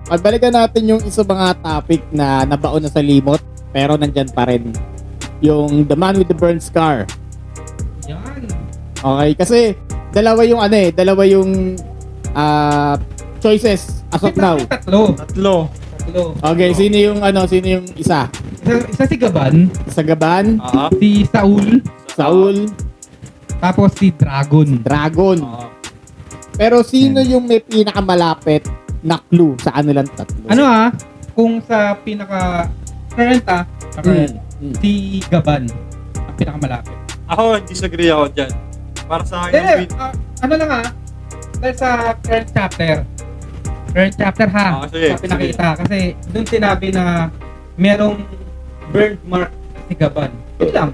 [SPEAKER 3] Pagbalikan natin yung isa mga topic na nabaon na sa limot pero nandyan pa rin. Yung The Man with the Burned Scar.
[SPEAKER 5] yan.
[SPEAKER 3] Okay, kasi dalawa yung choices as of now.
[SPEAKER 5] Tatlo.
[SPEAKER 2] Tatlo.
[SPEAKER 3] Okay, sino yung isa?
[SPEAKER 5] Isa si Gaban,
[SPEAKER 3] Sa Gaban,
[SPEAKER 5] si Saul,
[SPEAKER 3] Saul,
[SPEAKER 5] tapos si Dragon.
[SPEAKER 3] Dragon. Pero sino yung may pinakamalapit na clue sa kanilang tatlo?
[SPEAKER 5] Ano kung sa pinaka current si Gaban ang pinakamalapit.
[SPEAKER 2] Ako, disagree ako dyan. Para sa akin,
[SPEAKER 5] Ano lang dahil sa current chapter, Current chapter ha.
[SPEAKER 2] Sige,
[SPEAKER 5] Sa pinakita. Kasi doon sinabi na merong burn mark si Gaban. Yun lang.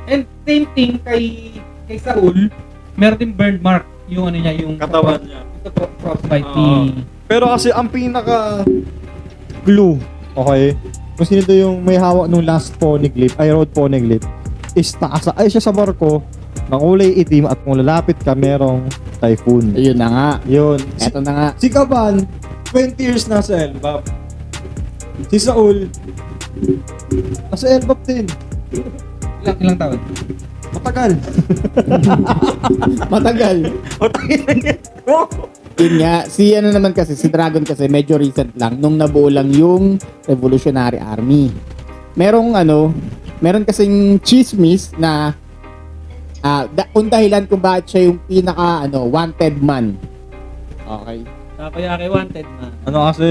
[SPEAKER 5] And same thing kay Saul, meron din burn mark yung ano niya, yung
[SPEAKER 2] Katawan niya.
[SPEAKER 5] Ito po, frostbite
[SPEAKER 2] Oo. Pero kasi ang pinaka clue, okay? Kung sino to yung may hawak nung last poneglyph, ay road poneglyph, is taas ay siya sa barko ng kulay itim at kung lalapit ka merong typhoon.
[SPEAKER 3] Ayun na nga.
[SPEAKER 2] Yun.
[SPEAKER 3] Eto na nga.
[SPEAKER 2] Si Gaban, 20 years na sa Elbap. Si Saul, nasa Elbap din.
[SPEAKER 5] Ilang taon?
[SPEAKER 2] Matagal.
[SPEAKER 3] Matagal. Yun nga, si ano naman kasi, si Dragon kasi medyo recent lang, nung nabuo lang yung Revolutionary Army. Meron kasing chismis na kung dahilan kung bakit siya yung pinaka wanted man. Okay.
[SPEAKER 6] Kaya kay wanted na.
[SPEAKER 2] Ano kasi,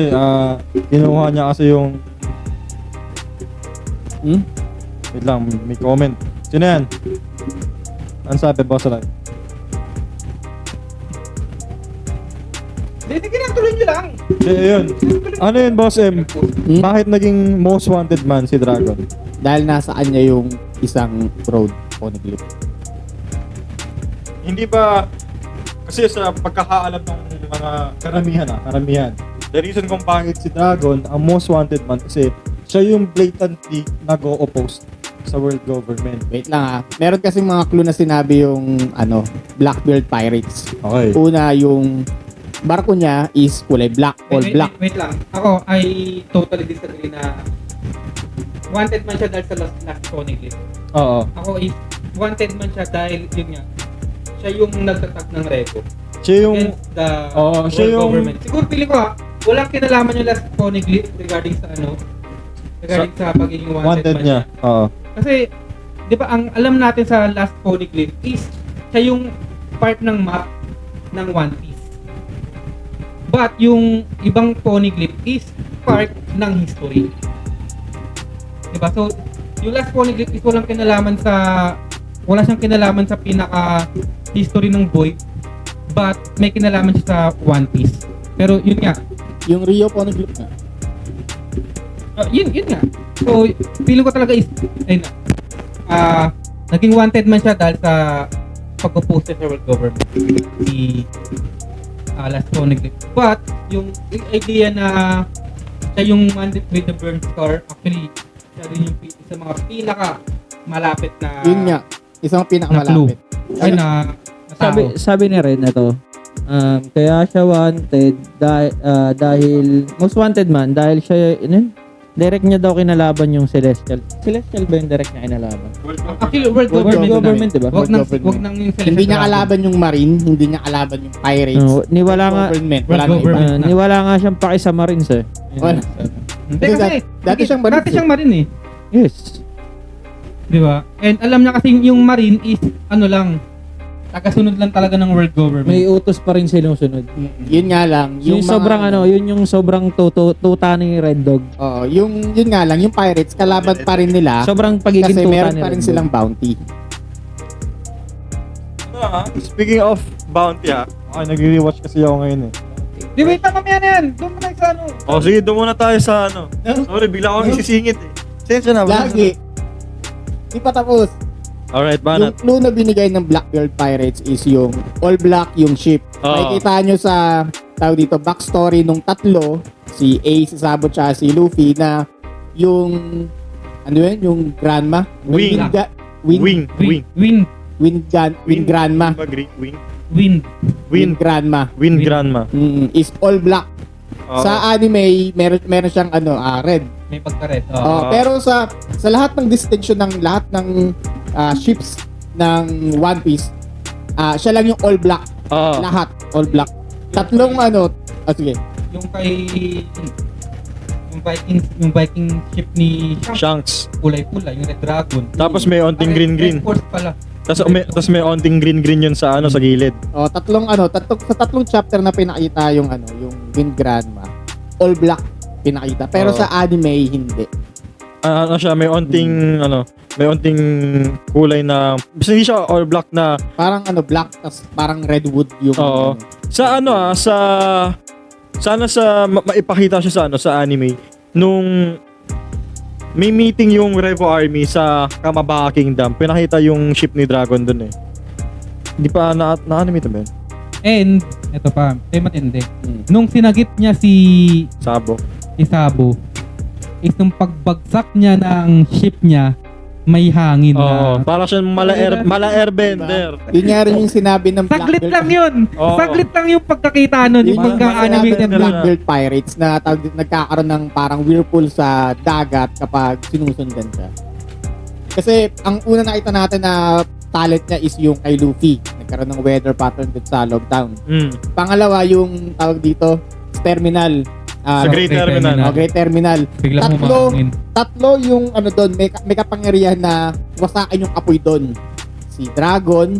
[SPEAKER 2] kinuha niya kasi yung... Wait lang, may comment. Sino yan? Ano sabi, Boss Rai?
[SPEAKER 5] Hindi, ginatuloy nyo lang.
[SPEAKER 2] Yun. Ano yun, Boss M? Bakit naging most wanted man si Dragon?
[SPEAKER 3] Dahil nasa kanya yung isang road poneglyph.
[SPEAKER 2] Hindi ba, kasi sa pagkakaalam ng mga karamihan. The reason kung bakit si Dragon ang most wanted man kasi siya yung blatantly nag-o-oppose sa world government.
[SPEAKER 3] Wait lang Meron kasi mga clue na sinabi yung Blackbeard Pirates.
[SPEAKER 2] Okay.
[SPEAKER 3] Una, yung barko niya is kulay black, all black.
[SPEAKER 5] Wait lang. Ako, I totally disagree na wanted man siya dahil sa last poneglyph.
[SPEAKER 2] Oo.
[SPEAKER 5] Ako is wanted man siya dahil yun nga. Siya yung nagtatag ng repo.
[SPEAKER 2] Siya yung...
[SPEAKER 5] Against the
[SPEAKER 2] Oo, siya
[SPEAKER 5] world
[SPEAKER 2] yung-
[SPEAKER 5] government. Siguro feeling ko walang kinalaman yung last poneglyph regarding sa sa pagiging wanted man
[SPEAKER 2] niya. Oo.
[SPEAKER 5] Kasi, di ba, ang alam natin sa last poneglyph is siya yung part ng map ng One Piece. But yung ibang poneglyph is part ng history. Di ba? So, yung last poneglyph is wala siyang kinalaman sa pinaka history ng Void, but may kinalaman siya sa One Piece. Pero yun nga,
[SPEAKER 3] Yung Rio poneglyph nga.
[SPEAKER 5] yun nga. So, feeling ko talaga is, ayun na. Naging wanted man siya dahil sa pag-oppose sa world government. Si last poneglyph. But, yung idea na siya yung man with the burn scar, actually, siya rin yung sa mga pinaka malapit na...
[SPEAKER 3] Yun nga. Isang pinakamalapit.
[SPEAKER 5] Ay, na tao.
[SPEAKER 6] Sabi ni Ren na to, kaya siya wanted dahil most wanted man dahil siya direct niya daw kinalaban yung Celestial. Celestial ba yung direct niya kinalaban?
[SPEAKER 5] Actually, world
[SPEAKER 3] World
[SPEAKER 5] government.
[SPEAKER 6] government, di ba?
[SPEAKER 5] Wag nang
[SPEAKER 3] Government.
[SPEAKER 5] yung
[SPEAKER 3] Hindi niya kalaban yung Marine, hindi niya kalaban yung Pirates.
[SPEAKER 6] Niwala nga
[SPEAKER 3] Government.
[SPEAKER 5] World
[SPEAKER 3] Wala nang iba.
[SPEAKER 5] government.
[SPEAKER 6] niwala nga siyang paki sa Marines eh.
[SPEAKER 3] Wala.
[SPEAKER 5] Hindi kasi,
[SPEAKER 3] Dati siyang Marine.
[SPEAKER 5] Dati siyang Marine eh.
[SPEAKER 6] Yes.
[SPEAKER 5] Di ba? And alam niya kasi yung Marine is, tagasunod lang talaga ng world government.
[SPEAKER 6] May utos pa rin silang sunod.
[SPEAKER 3] Yun nga lang.
[SPEAKER 6] Yung
[SPEAKER 3] mga-
[SPEAKER 6] sobrang yun yung sobrang tuta ni Red Dog.
[SPEAKER 3] Oo, yun nga lang, yung Pirates, kalaban pa rin nila.
[SPEAKER 6] Sobrang pagiging
[SPEAKER 3] Kasi
[SPEAKER 6] tuta
[SPEAKER 3] meron
[SPEAKER 6] ni
[SPEAKER 3] pa rin
[SPEAKER 6] Red
[SPEAKER 3] silang
[SPEAKER 6] Dog.
[SPEAKER 3] bounty.
[SPEAKER 2] Speaking of bounty nagre-rewatch kasi ako ngayon eh.
[SPEAKER 5] Di wait na mamaya na yan. Doon mo na sa
[SPEAKER 2] O sige, doon muna tayo sa Sorry, bigla akong isisingit eh. Sensya na ba?
[SPEAKER 3] Lagi. Di pa tapos.
[SPEAKER 2] Alright,
[SPEAKER 3] Yung
[SPEAKER 2] banat.
[SPEAKER 3] clue na binigay ng Blackbeard Pirates is yung all black yung ship.
[SPEAKER 2] Oo.
[SPEAKER 3] Makikita nyo sa tawag dito backstory nung tatlo, si Ace, si Sabo, tsaka si Luffy na yung yung grandma.
[SPEAKER 2] Wing.
[SPEAKER 5] Wind
[SPEAKER 3] Grandma.
[SPEAKER 5] Wind.
[SPEAKER 3] Wing Grandma.
[SPEAKER 2] Wind Grandma.
[SPEAKER 3] Is all black.
[SPEAKER 2] Oo.
[SPEAKER 3] Sa anime, meron siyang red.
[SPEAKER 5] May pagka-red.
[SPEAKER 3] Pero sa lahat ng distinction ng lahat ng ships ng One Piece, siya lang yung all black.
[SPEAKER 2] Oo.
[SPEAKER 3] Lahat all black. Tatlong sige.
[SPEAKER 5] Yung kay yung Viking ship ni
[SPEAKER 2] Shanks.
[SPEAKER 5] kulay-pula, yung Red Dragon.
[SPEAKER 2] Tapos may onting green-green.
[SPEAKER 5] Red Force pala.
[SPEAKER 2] Tapos may onting green-green yun sa sa gilid.
[SPEAKER 3] Sa tatlong chapter na pinakita yung yung Wind Grandma, all black pinakita. Pero
[SPEAKER 2] Oo.
[SPEAKER 3] sa anime hindi.
[SPEAKER 2] Siya, may onting may onting kulay na basta hindi siya all black na
[SPEAKER 3] Parang black tas parang redwood yung
[SPEAKER 2] Oo. Sa sana maipakita siya sa sa anime nung may meeting yung Revo Army sa Kamabaka Kingdom. Pinakita yung ship ni Dragon dun eh. Hindi pa na-animate ba yun?
[SPEAKER 5] And, eto pa, matindi. Nung sinagip niya si
[SPEAKER 2] Sabo.
[SPEAKER 5] Isabo, is nung pagbagsak niya ng ship niya, may hangin
[SPEAKER 2] Oo,
[SPEAKER 5] na.
[SPEAKER 2] para siyang mala airbender.
[SPEAKER 3] Yun nga rin yung sinabi ng
[SPEAKER 5] Saglit
[SPEAKER 3] Black
[SPEAKER 5] lang yun!
[SPEAKER 2] Oo.
[SPEAKER 5] Saglit lang yung pagkakita nun, yung
[SPEAKER 3] Yun yung
[SPEAKER 5] pagka-animated
[SPEAKER 3] sinabi ng
[SPEAKER 5] nun.
[SPEAKER 3] Blackbird Pirates na nagkakaroon ng parang whirlpool sa dagat kapag sinusundan siya. Kasi ang una nakita natin na talent niya is yung kay Luffy. Nagkaroon ng weather pattern dito sa Logtown. Pangalawa yung tawag dito, terminal.
[SPEAKER 2] Sa Great Terminal.
[SPEAKER 3] Great Terminal.
[SPEAKER 5] Biglang
[SPEAKER 3] Tatlo.
[SPEAKER 5] humangin.
[SPEAKER 3] Tatlo yung doon, may kapangyarihan na wasakin yung apoy doon. Si Dragon,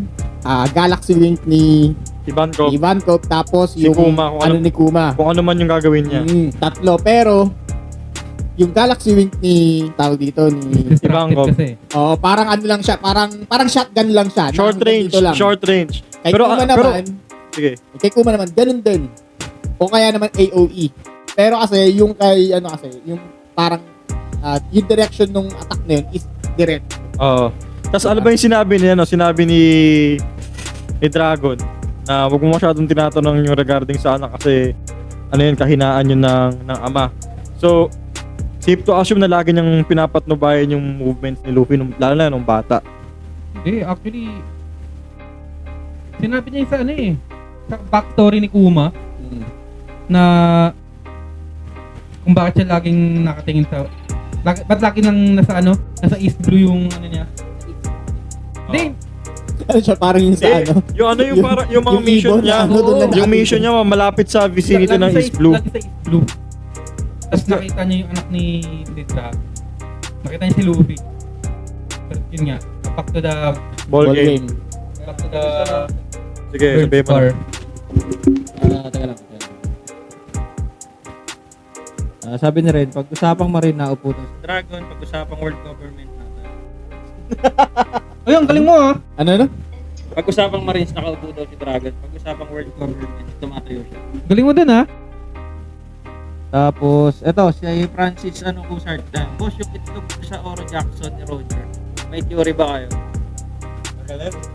[SPEAKER 3] Galaxy Wing ni
[SPEAKER 2] Ivankov.
[SPEAKER 3] Ivankov, tapos
[SPEAKER 2] Si
[SPEAKER 3] yung
[SPEAKER 2] Kuma, kung
[SPEAKER 3] ni Kuma.
[SPEAKER 2] Kung ano man yung gagawin niya.
[SPEAKER 3] Tatlo, pero yung Galaxy Wing ni tawag dito ni
[SPEAKER 2] Ivankov.
[SPEAKER 5] Kasi.
[SPEAKER 3] parang ano lang siya, parang shotgun lang siya.
[SPEAKER 2] Short range.
[SPEAKER 3] Dito lang.
[SPEAKER 2] Short range.
[SPEAKER 3] Kay Kuma naman,
[SPEAKER 2] Sige.
[SPEAKER 3] kay Kuma naman ganun din. O kaya naman AOE. Pero kasi yung kay yung parang yung direction nung attack na yun is direct.
[SPEAKER 2] Oo. Tapos ano ba yung sinabi niya, no? Sinabi ni Dragon na wag mo masyadong tinatanong yung regarding sa anak kasi ano yun, kahinaan yun ng ama. So, safe to assume na lagi niyang pinapatnubayan yung movements ni Luffy lalo na nung bata.
[SPEAKER 5] Hindi, actually, sinabi niya yung sa sa backstory ni Kuma, na kung bakit siya laging nakatingin sa ba't lagi nang nasa East Blue yung niya. Hindi,
[SPEAKER 3] Ano siya, parang yung sa
[SPEAKER 2] Yung yung mga
[SPEAKER 3] yung
[SPEAKER 2] mission
[SPEAKER 3] ibon
[SPEAKER 2] niya,
[SPEAKER 3] na doon na
[SPEAKER 2] yung
[SPEAKER 3] nakatira.
[SPEAKER 2] mission niya malapit sa vicinity
[SPEAKER 5] lagi
[SPEAKER 2] ng
[SPEAKER 5] sa
[SPEAKER 2] East Blue.
[SPEAKER 5] Lagi sa East Blue. Tapos nakita niya yung anak ni Sidra. Nakita niya si Luffy. Pero yun nga, back to the
[SPEAKER 2] Ball game.
[SPEAKER 5] back to the
[SPEAKER 2] Sige,
[SPEAKER 5] third
[SPEAKER 2] sabihin mo
[SPEAKER 5] star.
[SPEAKER 2] na.
[SPEAKER 6] Teka lang. Sabi ni Red, pag-usapang Marine na upo to.
[SPEAKER 1] Dragon, pag-usapang world government natin.
[SPEAKER 5] Ay, ang galing mo ah!
[SPEAKER 3] Ano?
[SPEAKER 1] Pag-usapang Marines, nakaupo daw si Dragon. Pag-usapang world government, tumatayo siya.
[SPEAKER 5] Galing mo dun ah!
[SPEAKER 6] Tapos, eto,
[SPEAKER 1] Si Francis, Usart na. Boss, yung itlog sa Oro Jackson ni Roger. May theory ba kayo?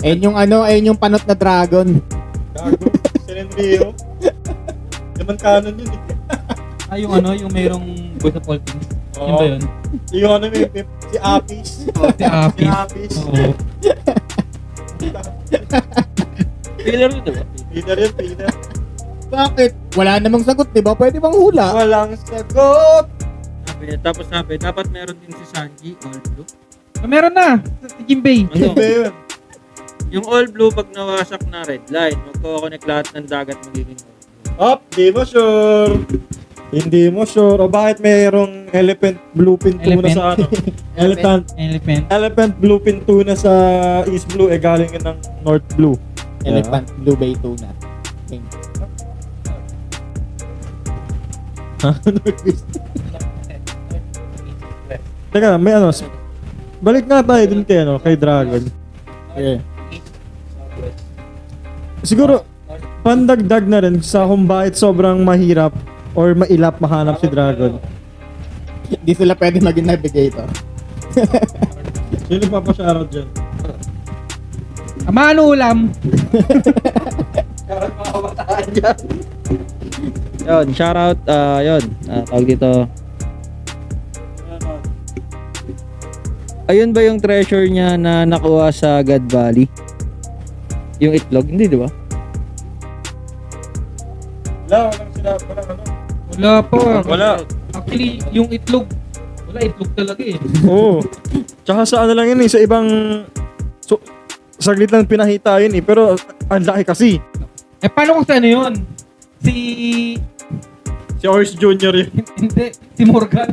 [SPEAKER 3] Ayun yung panot na dragon.
[SPEAKER 2] Gago, Senenrio. Naman canon yun eh.
[SPEAKER 5] Yung yung mayroong voice of all things. Yun
[SPEAKER 2] Oo.
[SPEAKER 5] ba yun?
[SPEAKER 2] Yung si Apis.
[SPEAKER 5] Si Apis.
[SPEAKER 2] Si Apis.
[SPEAKER 5] Oo.
[SPEAKER 1] Filler yun, diba?
[SPEAKER 2] Peter yun, Peter.
[SPEAKER 3] Bakit? Wala namang sagot, di ba? Pwede bang hula?
[SPEAKER 2] Walang sagot.
[SPEAKER 1] Sabi niya. Tapos sabi, dapat meron din si Sanji, all blue.
[SPEAKER 5] Meron na! Si Jimbei.
[SPEAKER 2] Ano ba yun?
[SPEAKER 1] Yung all blue, pag nawasak na red line, magkoconnect lahat ng dagat magiging all blue.
[SPEAKER 2] Di mo sure. Hindi mo sure. O bakit mayroong elephant bluepin tuna
[SPEAKER 5] Elephant?
[SPEAKER 2] sa
[SPEAKER 5] Elephant.
[SPEAKER 2] elephant bluepin tuna sa East Blue galing yun ng North Blue.
[SPEAKER 3] Elephant Blue Bay Tuna. Okay.
[SPEAKER 2] Teka, may balik nga tayo dun kay Dragon.
[SPEAKER 3] Okay.
[SPEAKER 2] Siguro, pandagdag na rin sa kung bakit sobrang mahirap or mailap mahanap si Dragon.
[SPEAKER 3] Hindi sila pwede maging navigator.
[SPEAKER 2] Sino papashoutout dyan?
[SPEAKER 5] Ama, ano ulam?
[SPEAKER 6] yun, shoutout, tawag dito. Ayun ba yung treasure niya na nakuha sa God Valley? Yung itlog? Hindi, di ba?
[SPEAKER 2] Walang sila, walang
[SPEAKER 5] Wala pa.
[SPEAKER 2] Wala.
[SPEAKER 5] Actually, yung itlog, wala, itlog talaga eh.
[SPEAKER 2] Oo. Tsaka sa lang yun sa ibang saglit lang pinahita yun pero ang laki kasi.
[SPEAKER 5] Paano kung sa yun? Si
[SPEAKER 2] Si Jr. yun.
[SPEAKER 5] Hindi, si Morgan.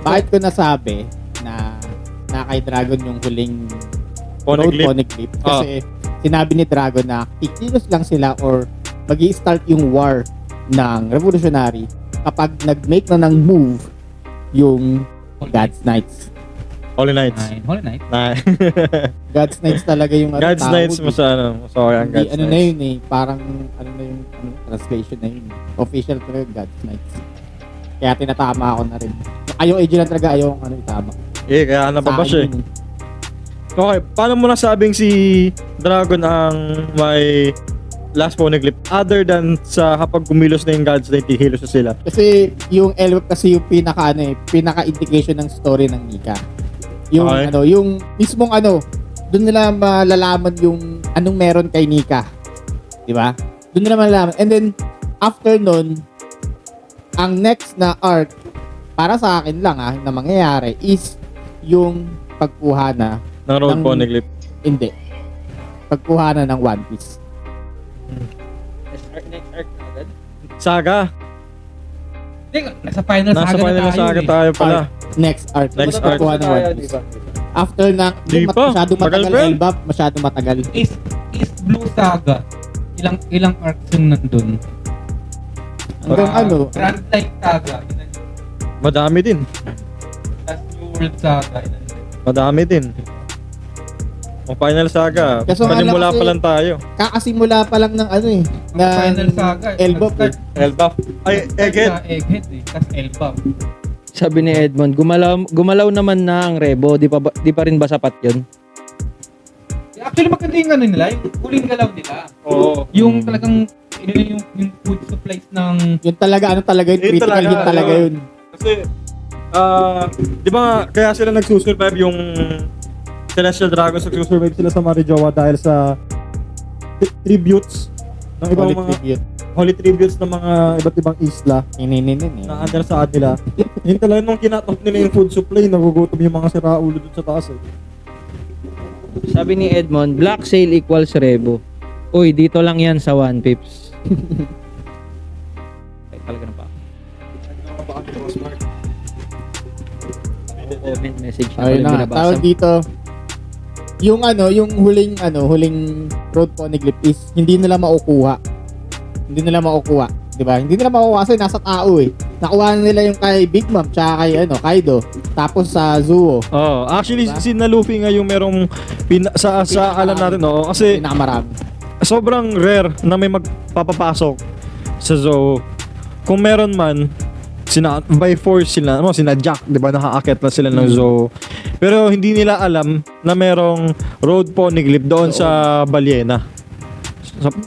[SPEAKER 3] Bakit ko nasabi na kay Dragon yung huling
[SPEAKER 2] Poneglyph.
[SPEAKER 3] Poneglyph? Kasi sinabi ni Dragon na kikilos lang sila or magi-start yung war ng Revolutionary kapag nag-make na ng move yung God's Knights.
[SPEAKER 2] Holy Knights.
[SPEAKER 4] Holy Knight.
[SPEAKER 2] Nine.
[SPEAKER 3] God's Knights talaga yung
[SPEAKER 2] God's
[SPEAKER 3] tawag
[SPEAKER 2] Knights
[SPEAKER 3] eh.
[SPEAKER 2] mo sa ano. Sorry, ang
[SPEAKER 3] Hindi,
[SPEAKER 2] God's
[SPEAKER 3] ano na
[SPEAKER 2] Knights.
[SPEAKER 3] yun eh, parang ano na yung translation na yun. Official talaga yung God's Knights. Kaya tinatama ako na rin. Ayaw original talaga, ayaw ang ano itama.
[SPEAKER 2] Kaya nababa
[SPEAKER 3] Sa
[SPEAKER 2] siya eh.
[SPEAKER 3] akin yun
[SPEAKER 2] Okay, paano mo nasabing si Dragon ang may last poneglyph other than sa kapag kumilos na yung God's Knight, hihilos na sila?
[SPEAKER 3] Kasi yung Elweb kasi yung pinaka ano eh, pinaka indication ng story ng Nika. Yung
[SPEAKER 2] Okay.
[SPEAKER 3] ano, yung mismong ano, doon nila malalaman yung anong meron kay Nika. 'Di ba? Doon nila malalaman. And then after nun, ang next na arc para sa akin lang na mangyayari is yung pagkuha na
[SPEAKER 2] Ng road
[SPEAKER 3] Ng-
[SPEAKER 2] poneglyph.
[SPEAKER 3] hindi. Pagkuha na ng One Piece.
[SPEAKER 2] Saga.
[SPEAKER 5] Hindi, nasa final
[SPEAKER 2] Nasa
[SPEAKER 5] saga
[SPEAKER 2] final
[SPEAKER 5] na
[SPEAKER 2] na
[SPEAKER 5] tayo
[SPEAKER 2] saga
[SPEAKER 5] eh.
[SPEAKER 2] tayo pala.
[SPEAKER 3] Next arc.
[SPEAKER 2] Next arc.
[SPEAKER 3] Pagkuha ng One Piece. After na,
[SPEAKER 2] Di pa.
[SPEAKER 3] masyado
[SPEAKER 2] Tagal
[SPEAKER 3] matagal
[SPEAKER 2] pa yan.
[SPEAKER 3] Elbap, masyado matagal.
[SPEAKER 5] Is Blue Saga. Ilang arcs yung nandun?
[SPEAKER 3] Hanggang ano,
[SPEAKER 5] Grand Light Saga. Yun ang-
[SPEAKER 2] Madami din.
[SPEAKER 5] Tas New World Saga. Yun ang-
[SPEAKER 2] Madami din. Ang final saga.
[SPEAKER 3] Kaso nga
[SPEAKER 2] Panimula
[SPEAKER 3] lang kasi-
[SPEAKER 2] pa lang tayo.
[SPEAKER 3] kakasimula pa lang ng ano eh.
[SPEAKER 5] Ang
[SPEAKER 3] ng
[SPEAKER 5] final saga.
[SPEAKER 3] Elbap eh.
[SPEAKER 2] Elbaf. Ay, Egghead.
[SPEAKER 5] Sa Egghead eh. Tas Elbap.
[SPEAKER 6] Sabi ni Edmond, gumalaw naman na ang Rebo, di pa rin ba sapat 'yun?
[SPEAKER 5] Actually, maganda yung ano nila. Yung huling galaw nila.
[SPEAKER 2] Oo.
[SPEAKER 5] Yung talagang yung food supplies ng
[SPEAKER 3] Yun talaga, ano talaga yun,
[SPEAKER 2] Yun
[SPEAKER 3] critical
[SPEAKER 2] talaga,
[SPEAKER 3] hit talaga
[SPEAKER 2] ano.
[SPEAKER 3] yun.
[SPEAKER 2] Kasi, di ba kaya sila nagsusurvive yung Celestial Dragons, nagsusurvive sila sa Marijoa dahil sa tributes ng ibang
[SPEAKER 3] Holy
[SPEAKER 2] mga
[SPEAKER 3] tribute.
[SPEAKER 2] holy tributes ng mga iba't ibang isla
[SPEAKER 3] Ininin.
[SPEAKER 2] na andyan sa kanila. Yun talaga nung kinatok nila yung food supply, nagugutom yung mga siraulo dun sa taas eh.
[SPEAKER 6] Sabi ni Edmond, Black Sail equals Rebo. Uy, dito lang yan sa 1 pips. Ay, talaga na pa. Comment message na
[SPEAKER 3] Ayun
[SPEAKER 6] walang
[SPEAKER 3] na,
[SPEAKER 6] binabasa.
[SPEAKER 3] tawag dito. Yung ano, yung huling road poneglyph is hindi nila makukuha. Hindi nila makukuha, 'di ba? Hindi nila makukuha kasi nasa tao eh. Nakuha na nila yung kay Big Mom tsaka kay Kaido. Tapos sa Zuo,
[SPEAKER 2] Oh, actually
[SPEAKER 3] Diba?
[SPEAKER 2] si Naluffy nga yung merong sa alam natin kasi
[SPEAKER 3] pinakamarami.
[SPEAKER 2] sobrang rare na may magpapapasok sa Zou. Kung meron man, by force sila, sina Jack, di ba, nakaakyat na sila ng Zou. Pero hindi nila alam na merong road poneglyph doon sa Balyena.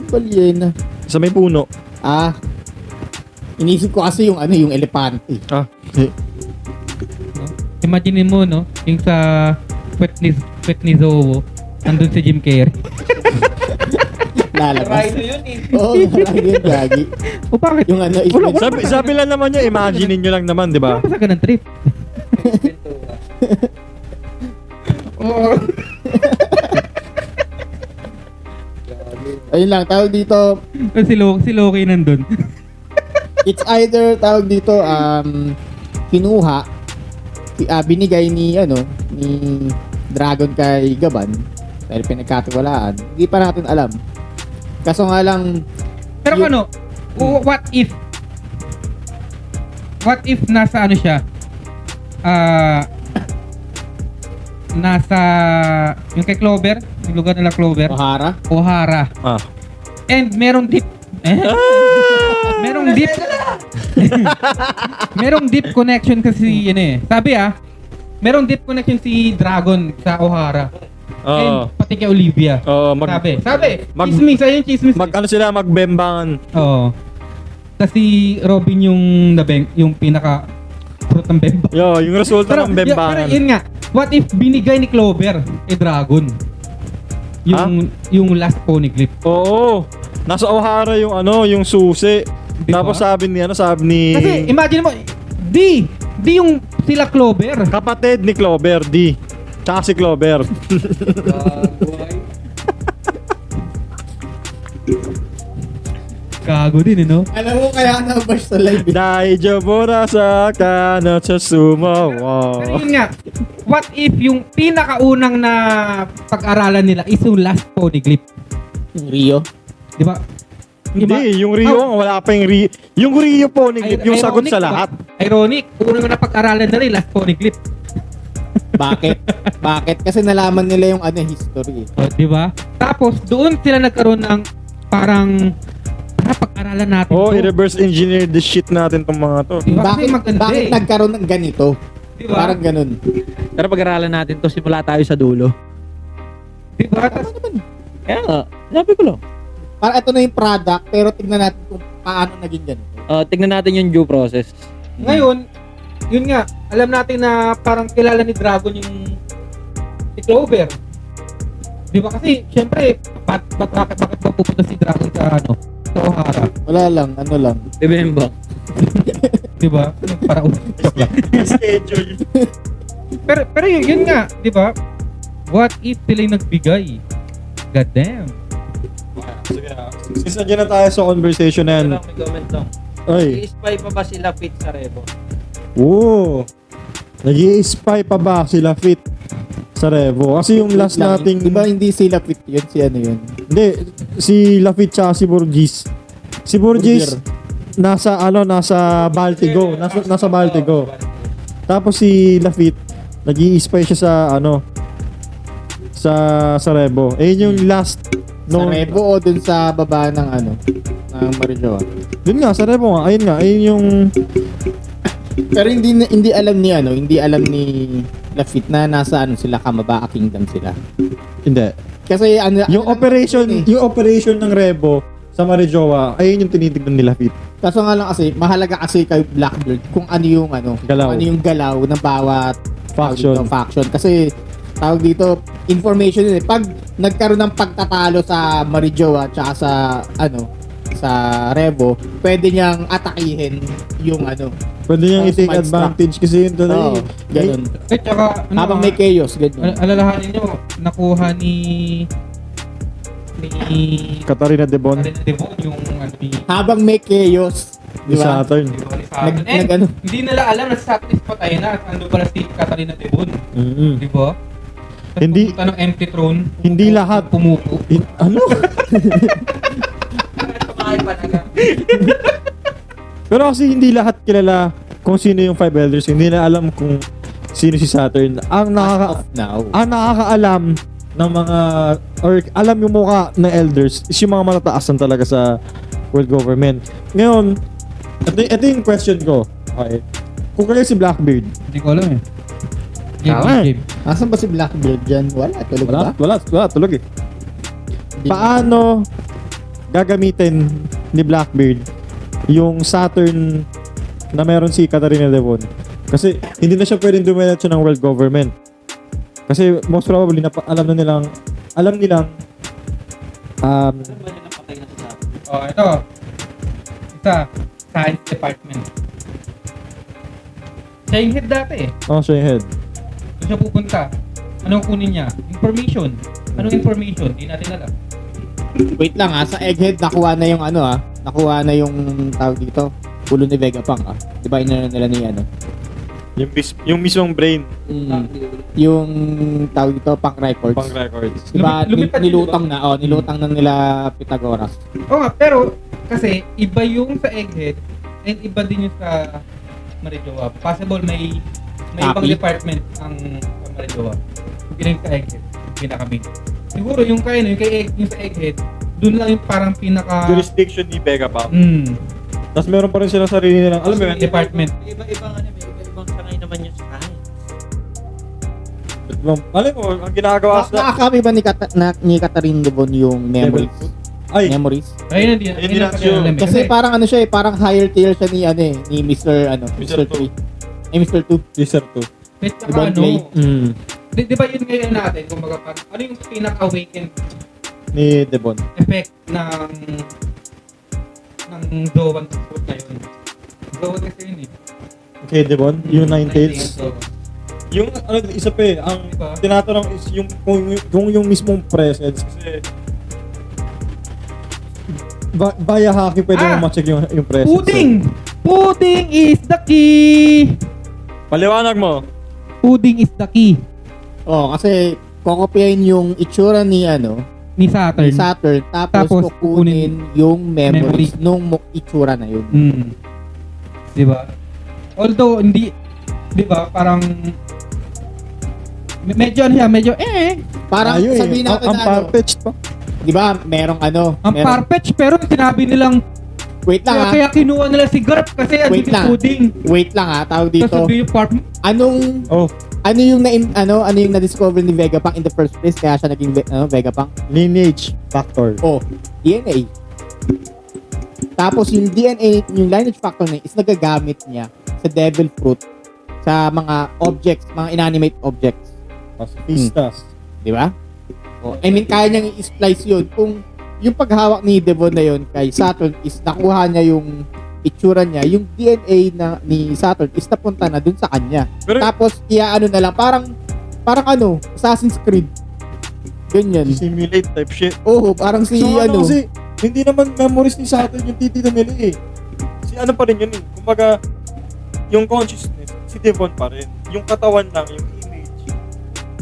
[SPEAKER 3] Balyena.
[SPEAKER 2] Sa may puno.
[SPEAKER 3] Inisip ko kasi yung elepante.
[SPEAKER 5] imagine mo, no? Yung sa pwet ni Zowo, andun si Jim Carrey.
[SPEAKER 3] Lalabas.
[SPEAKER 5] yun eh.
[SPEAKER 3] Oo, marami yun, gagi.
[SPEAKER 5] O bakit?
[SPEAKER 3] Yung is
[SPEAKER 2] Sabi lang naman niya, imagine nyo lang naman, di ba?
[SPEAKER 5] Sa ganang trip.
[SPEAKER 3] ayun lang, tawag dito,
[SPEAKER 5] Si Loki nandun.
[SPEAKER 3] it's either tawag dito kinuha binigay ni Dragon kay Gaban dahil pinagkatiwalaan. Hindi pa natin alam. Kaso nga lang
[SPEAKER 5] Pero
[SPEAKER 3] Yung-
[SPEAKER 5] what if nasa ano siya? Nasa yung kay Clover, yung lugar nila Clover, Ohara.
[SPEAKER 2] Ah.
[SPEAKER 5] And merong deep merong deep merong deep connection kasi sabi merong deep connection si Dragon sa Ohara. And pati kay Olivia. Sabi. Chismis, ayun chismis.
[SPEAKER 2] Sila magbembangan.
[SPEAKER 5] Oo. Kasi Robin yung yung pinaka fruit ng bemba.
[SPEAKER 2] Yung resulta ng bembangan.
[SPEAKER 5] Pero yun nga, what if binigay ni Clover kay Dragon? Yung last poneglyph.
[SPEAKER 2] Oo. Nasa Ohara yung susi.
[SPEAKER 5] Diba?
[SPEAKER 2] Tapos sabi ni
[SPEAKER 5] Kasi imagine mo, di yung sila Clover.
[SPEAKER 2] kapatid ni Clover, D. Tsaka si Clover.
[SPEAKER 5] Gago din, no?
[SPEAKER 3] alam mo kaya na-bash sa live.
[SPEAKER 2] Daijobora sa kano sa sumo.
[SPEAKER 5] Pero yun nga, what if yung pinakaunang na pag-aralan nila is yung last poneglyph?
[SPEAKER 3] Rio.
[SPEAKER 5] Di ba?
[SPEAKER 2] Hindi, yung Rio, wala pa yung Rio. Yung Rio poneglyph, yung sagot
[SPEAKER 5] Ironic,
[SPEAKER 2] sa
[SPEAKER 5] diba?
[SPEAKER 2] lahat.
[SPEAKER 5] Ironic, unang na pag-aralan nila yung last poneglyph.
[SPEAKER 3] Bakit? Bakit? Kasi nalaman nila yung history.
[SPEAKER 5] O, di ba? Tapos, doon sila nagkaroon ng parang pag-aralan natin
[SPEAKER 2] Oh,
[SPEAKER 5] to.
[SPEAKER 2] i-reverse engineer the shit natin tong mga to.
[SPEAKER 5] Di ba? Kasi
[SPEAKER 3] Bakit,
[SPEAKER 5] maganda
[SPEAKER 3] bakit
[SPEAKER 5] eh.
[SPEAKER 3] nagkaroon ng ganito?
[SPEAKER 5] Di ba?
[SPEAKER 3] Parang ganun.
[SPEAKER 6] Pero pag-aralan natin to, simula tayo sa dulo.
[SPEAKER 5] Di ba? Tas,
[SPEAKER 6] Kaya nga, sabi ko lang.
[SPEAKER 3] Parang ito na yung product, pero tignan natin kung paano naging ganito.
[SPEAKER 6] Tignan natin yung due process.
[SPEAKER 5] ngayon, yun nga, alam natin na parang kilala ni Dragon yung si Clover. Di ba? Kasi, syempre, bakit pupunta si Dragon sa sa Ohara?
[SPEAKER 3] Wala lang, ano lang.
[SPEAKER 6] Bebemba.
[SPEAKER 5] Di ba? Para joke lang.
[SPEAKER 2] Schedule.
[SPEAKER 5] Pero yun nga, di ba? What if sila yung nagbigay? God damn.
[SPEAKER 2] Sige na. Since nandiyan na tayo sa conversation na yan.
[SPEAKER 6] May comment lang.
[SPEAKER 2] Ay.
[SPEAKER 6] I-spy pa ba sila fit sa Revo?
[SPEAKER 2] Oo. Nag-i-spy pa ba sila fit sa Revo? Kasi yung last
[SPEAKER 3] Lang,
[SPEAKER 2] nating...
[SPEAKER 3] Di ba hindi sila fit yun? Si ano yun?
[SPEAKER 2] Hindi. Si Lafit tsaka si Burgess. Si Burgess, nasa Baltigo. Nasa Baltigo. Tapos si Lafit, nag-i-spy siya sa Revo. Eh yun yung last
[SPEAKER 3] Sa Revo o dun sa baba ng ng Marijoa?
[SPEAKER 2] Dun nga, sa Revo nga. Ayun yung...
[SPEAKER 3] Pero hindi alam ni Lafit na nasa sila Kamabaa Kingdom sila.
[SPEAKER 2] Hindi.
[SPEAKER 3] Kasi
[SPEAKER 2] Yung operation ng Revo sa Marijoa, ayun yung tinitignan nila Fit.
[SPEAKER 3] Kaso nga lang kasi mahalaga kasi kay Blackbird kung ano yung
[SPEAKER 2] Galaw.
[SPEAKER 3] kung ano yung galaw ng bawat
[SPEAKER 2] Faction.
[SPEAKER 3] faction. Kasi tawag dito information yun eh. Pag nagkaroon ng pagtatalo sa Marijoa tsaka sa Revo, pwede niyang atakihin yung
[SPEAKER 2] Pwede niyang
[SPEAKER 3] Oh,
[SPEAKER 2] i-take
[SPEAKER 3] smite
[SPEAKER 2] advantage kasi yun doon
[SPEAKER 3] Oo, ganun.
[SPEAKER 5] Eh, tsaka,
[SPEAKER 3] Habang may chaos, ganun.
[SPEAKER 5] alalahanin nyo, nakuha ni
[SPEAKER 2] Katarina Debon
[SPEAKER 5] Karina Devon yung ni
[SPEAKER 3] Habang may chaos,
[SPEAKER 2] ni
[SPEAKER 3] di ba?
[SPEAKER 2] Saturn.
[SPEAKER 5] di ba, ni Saturn.
[SPEAKER 3] Nag- nag-ano?
[SPEAKER 5] Hindi nila alam na sa Saturn is patay na. Ando pala si Katarina Devon.
[SPEAKER 2] Mm-mm.
[SPEAKER 5] Di ba? Tapos
[SPEAKER 2] Hindi-
[SPEAKER 5] pumunta ng empty throne.
[SPEAKER 2] Hindi lahat.
[SPEAKER 5] Pumupo.
[SPEAKER 2] Ano? Pero kasi hindi lahat kilala kung sino yung Five Elders. Hindi na alam kung sino si Saturn. Ang
[SPEAKER 3] Now.
[SPEAKER 2] nakakaalam ng mga or alam yung mukha ng elders is yung mga matataasan talaga sa world government. Ngayon, ito yung question ko. Okay. Kung kayo si Blackbeard,
[SPEAKER 5] Hindi ko alam eh.
[SPEAKER 2] Tama eh.
[SPEAKER 3] Asan ba si Blackbeard dyan? Wala, tulog ba?
[SPEAKER 2] wala, tulog eh. Paano gagamitin ni Blackbeard yung Saturn na meron si Katarina Devon? Kasi hindi na siya pwedeng dumiretso ng world government. Kasi most probably alam nilang
[SPEAKER 5] Oh, ito. Isa. Science Department. Siya yung head dati eh.
[SPEAKER 2] siya yung head.
[SPEAKER 5] Doon siya pupunta. Anong kunin niya? Information. Anong information? Hindi natin alam.
[SPEAKER 3] Wait lang sa Egghead nakuha na yung nakuha na yung tawag dito, ulo ni Vegapunk Di ba inano nila ni
[SPEAKER 2] Yung mismong brain
[SPEAKER 3] yung tawag dito, Punk Records.
[SPEAKER 2] pang records.
[SPEAKER 3] Di ba
[SPEAKER 5] Lumipad yun,
[SPEAKER 3] nilutang na nila Pythagoras.
[SPEAKER 5] Oo nga, pero kasi iba yung sa Egghead and iba din yung sa Marijoa. Possible may ibang
[SPEAKER 3] Copy?
[SPEAKER 5] department ang Marijoa. Yung sa Egghead, pinaka-main. Siguro yung yung sa Egghead, dun lang yung parang pinaka
[SPEAKER 2] Jurisdiction ni Vegapunk.
[SPEAKER 5] mm,
[SPEAKER 2] Tapos meron pa rin sila sarili nilang, alam mo yun?
[SPEAKER 5] department.
[SPEAKER 6] Iba-ibang iba-ibang sangay naman yung science.
[SPEAKER 2] Alam mo, ang ginagawa sa...
[SPEAKER 3] Nakakami ba ni Catherine Devon yung memories?
[SPEAKER 2] Ay,
[SPEAKER 3] Memories?
[SPEAKER 5] Ayun, hindi
[SPEAKER 2] Hindi
[SPEAKER 5] na
[SPEAKER 2] na sure.
[SPEAKER 5] alam eh.
[SPEAKER 3] Kasi parang siya parang higher tier siya ni Mr.
[SPEAKER 2] Mr.
[SPEAKER 3] Mr. 3. Mr. 2.
[SPEAKER 2] teaser 2.
[SPEAKER 5] Wait, tsaka
[SPEAKER 3] ibang play.
[SPEAKER 5] Di ba yun ngayon natin, kung ano yung pinaka-awakened
[SPEAKER 2] Ni Devon.
[SPEAKER 5] effect ng Zoan support na yun. Zoan kasi yun eh.
[SPEAKER 2] Okay, Devon. Yung Ninetales.
[SPEAKER 5] Zoan.
[SPEAKER 2] Yung, isa pa eh, ang
[SPEAKER 5] Diba?
[SPEAKER 2] tinatanong is kung yung mismong presence. Kasi, via hacking pwede mo ma-check yung presence.
[SPEAKER 5] Pudding! Pudding is the key!
[SPEAKER 2] Paliwanag mo.
[SPEAKER 5] Pudding is the key
[SPEAKER 3] Kasi kokopyahin yung itsura ni
[SPEAKER 5] ni Saturn.
[SPEAKER 3] Saturn tapos kukunin yung memories nung itsura na yun.
[SPEAKER 5] Di ba? Although hindi, di ba, parang Medyo ano siya, medyo
[SPEAKER 3] Parang
[SPEAKER 2] Tayo eh.
[SPEAKER 3] sabihin natin
[SPEAKER 2] Ang
[SPEAKER 3] na ano,
[SPEAKER 2] far-fetched pa.
[SPEAKER 3] di ba, merong ano,
[SPEAKER 5] ang
[SPEAKER 3] merong,
[SPEAKER 5] far-fetched pero sinabi nilang
[SPEAKER 3] wait lang
[SPEAKER 5] kaya kinuha nila si Garp kasi
[SPEAKER 3] Wait
[SPEAKER 5] andito
[SPEAKER 3] lang.
[SPEAKER 5] pudding.
[SPEAKER 3] wait lang tawag
[SPEAKER 5] Tapos
[SPEAKER 3] dito,
[SPEAKER 5] sabi yung part,
[SPEAKER 3] anong,
[SPEAKER 2] Oh,
[SPEAKER 3] ano yung na-discover ni Vegapunk in the first place kaya siya naging Vegapunk?
[SPEAKER 2] lineage factor.
[SPEAKER 3] Oh, DNA. Tapos yung DNA, yung lineage factor na yun is nagagamit niya sa devil fruit sa mga objects, mga inanimate objects.
[SPEAKER 2] Pacifistas.
[SPEAKER 3] Di ba? Oh, I mean, kaya niyang i-splice yun. Kung yung paghawak ni Devon na yun kay Saturn is nakuha niya yung itsura niya, yung DNA ni Saturn is napunta na dun sa kanya.
[SPEAKER 2] Pero
[SPEAKER 3] Tapos, iaano na lang, parang ano, Assassin's Creed. Ganyan.
[SPEAKER 2] simulate type shit.
[SPEAKER 3] Oo, parang si
[SPEAKER 2] So
[SPEAKER 3] ano.
[SPEAKER 2] kasi, hindi naman memories ni Saturn yung titito nila eh. Si ano pa rin yun eh. Kumbaga, yung consciousness, si Devon pa rin. Yung katawan lang, yung image,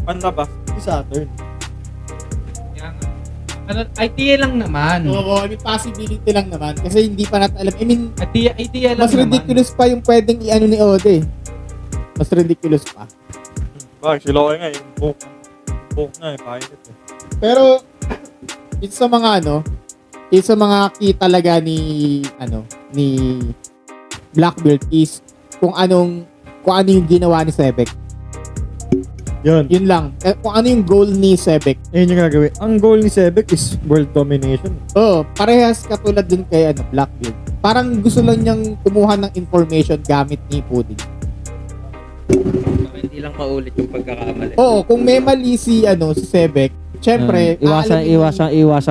[SPEAKER 2] panlabas, si Saturn.
[SPEAKER 5] ano, idea lang naman.
[SPEAKER 3] Oo, I mean, possibility lang naman. Kasi hindi pa natin alam. I mean,
[SPEAKER 5] Idea lang
[SPEAKER 3] mas
[SPEAKER 5] naman.
[SPEAKER 3] ridiculous pa yung pwedeng i-ano ni Ode. Mas ridiculous pa.
[SPEAKER 2] Bakit? Sila ko nga yung book na eh, pilot eh.
[SPEAKER 3] Pero, it's sa mga ano, it's sa mga key talaga ni Blackbeard is kung ano yung ginawa ni Sebek.
[SPEAKER 2] Yun.
[SPEAKER 3] Yun lang. Kung ano yung goal ni Sebek.
[SPEAKER 2] Ayun yung gagawin. Ang goal ni Sebek is world domination.
[SPEAKER 3] Oo, parehas katulad dun kay Blackbeard. Parang gusto lang niyang kumuha ng information gamit ni Pudding.
[SPEAKER 7] Hindi lang maulit yung pagkakamali.
[SPEAKER 3] Oo, kung may mali si Sebek, syempre,
[SPEAKER 6] Iwasan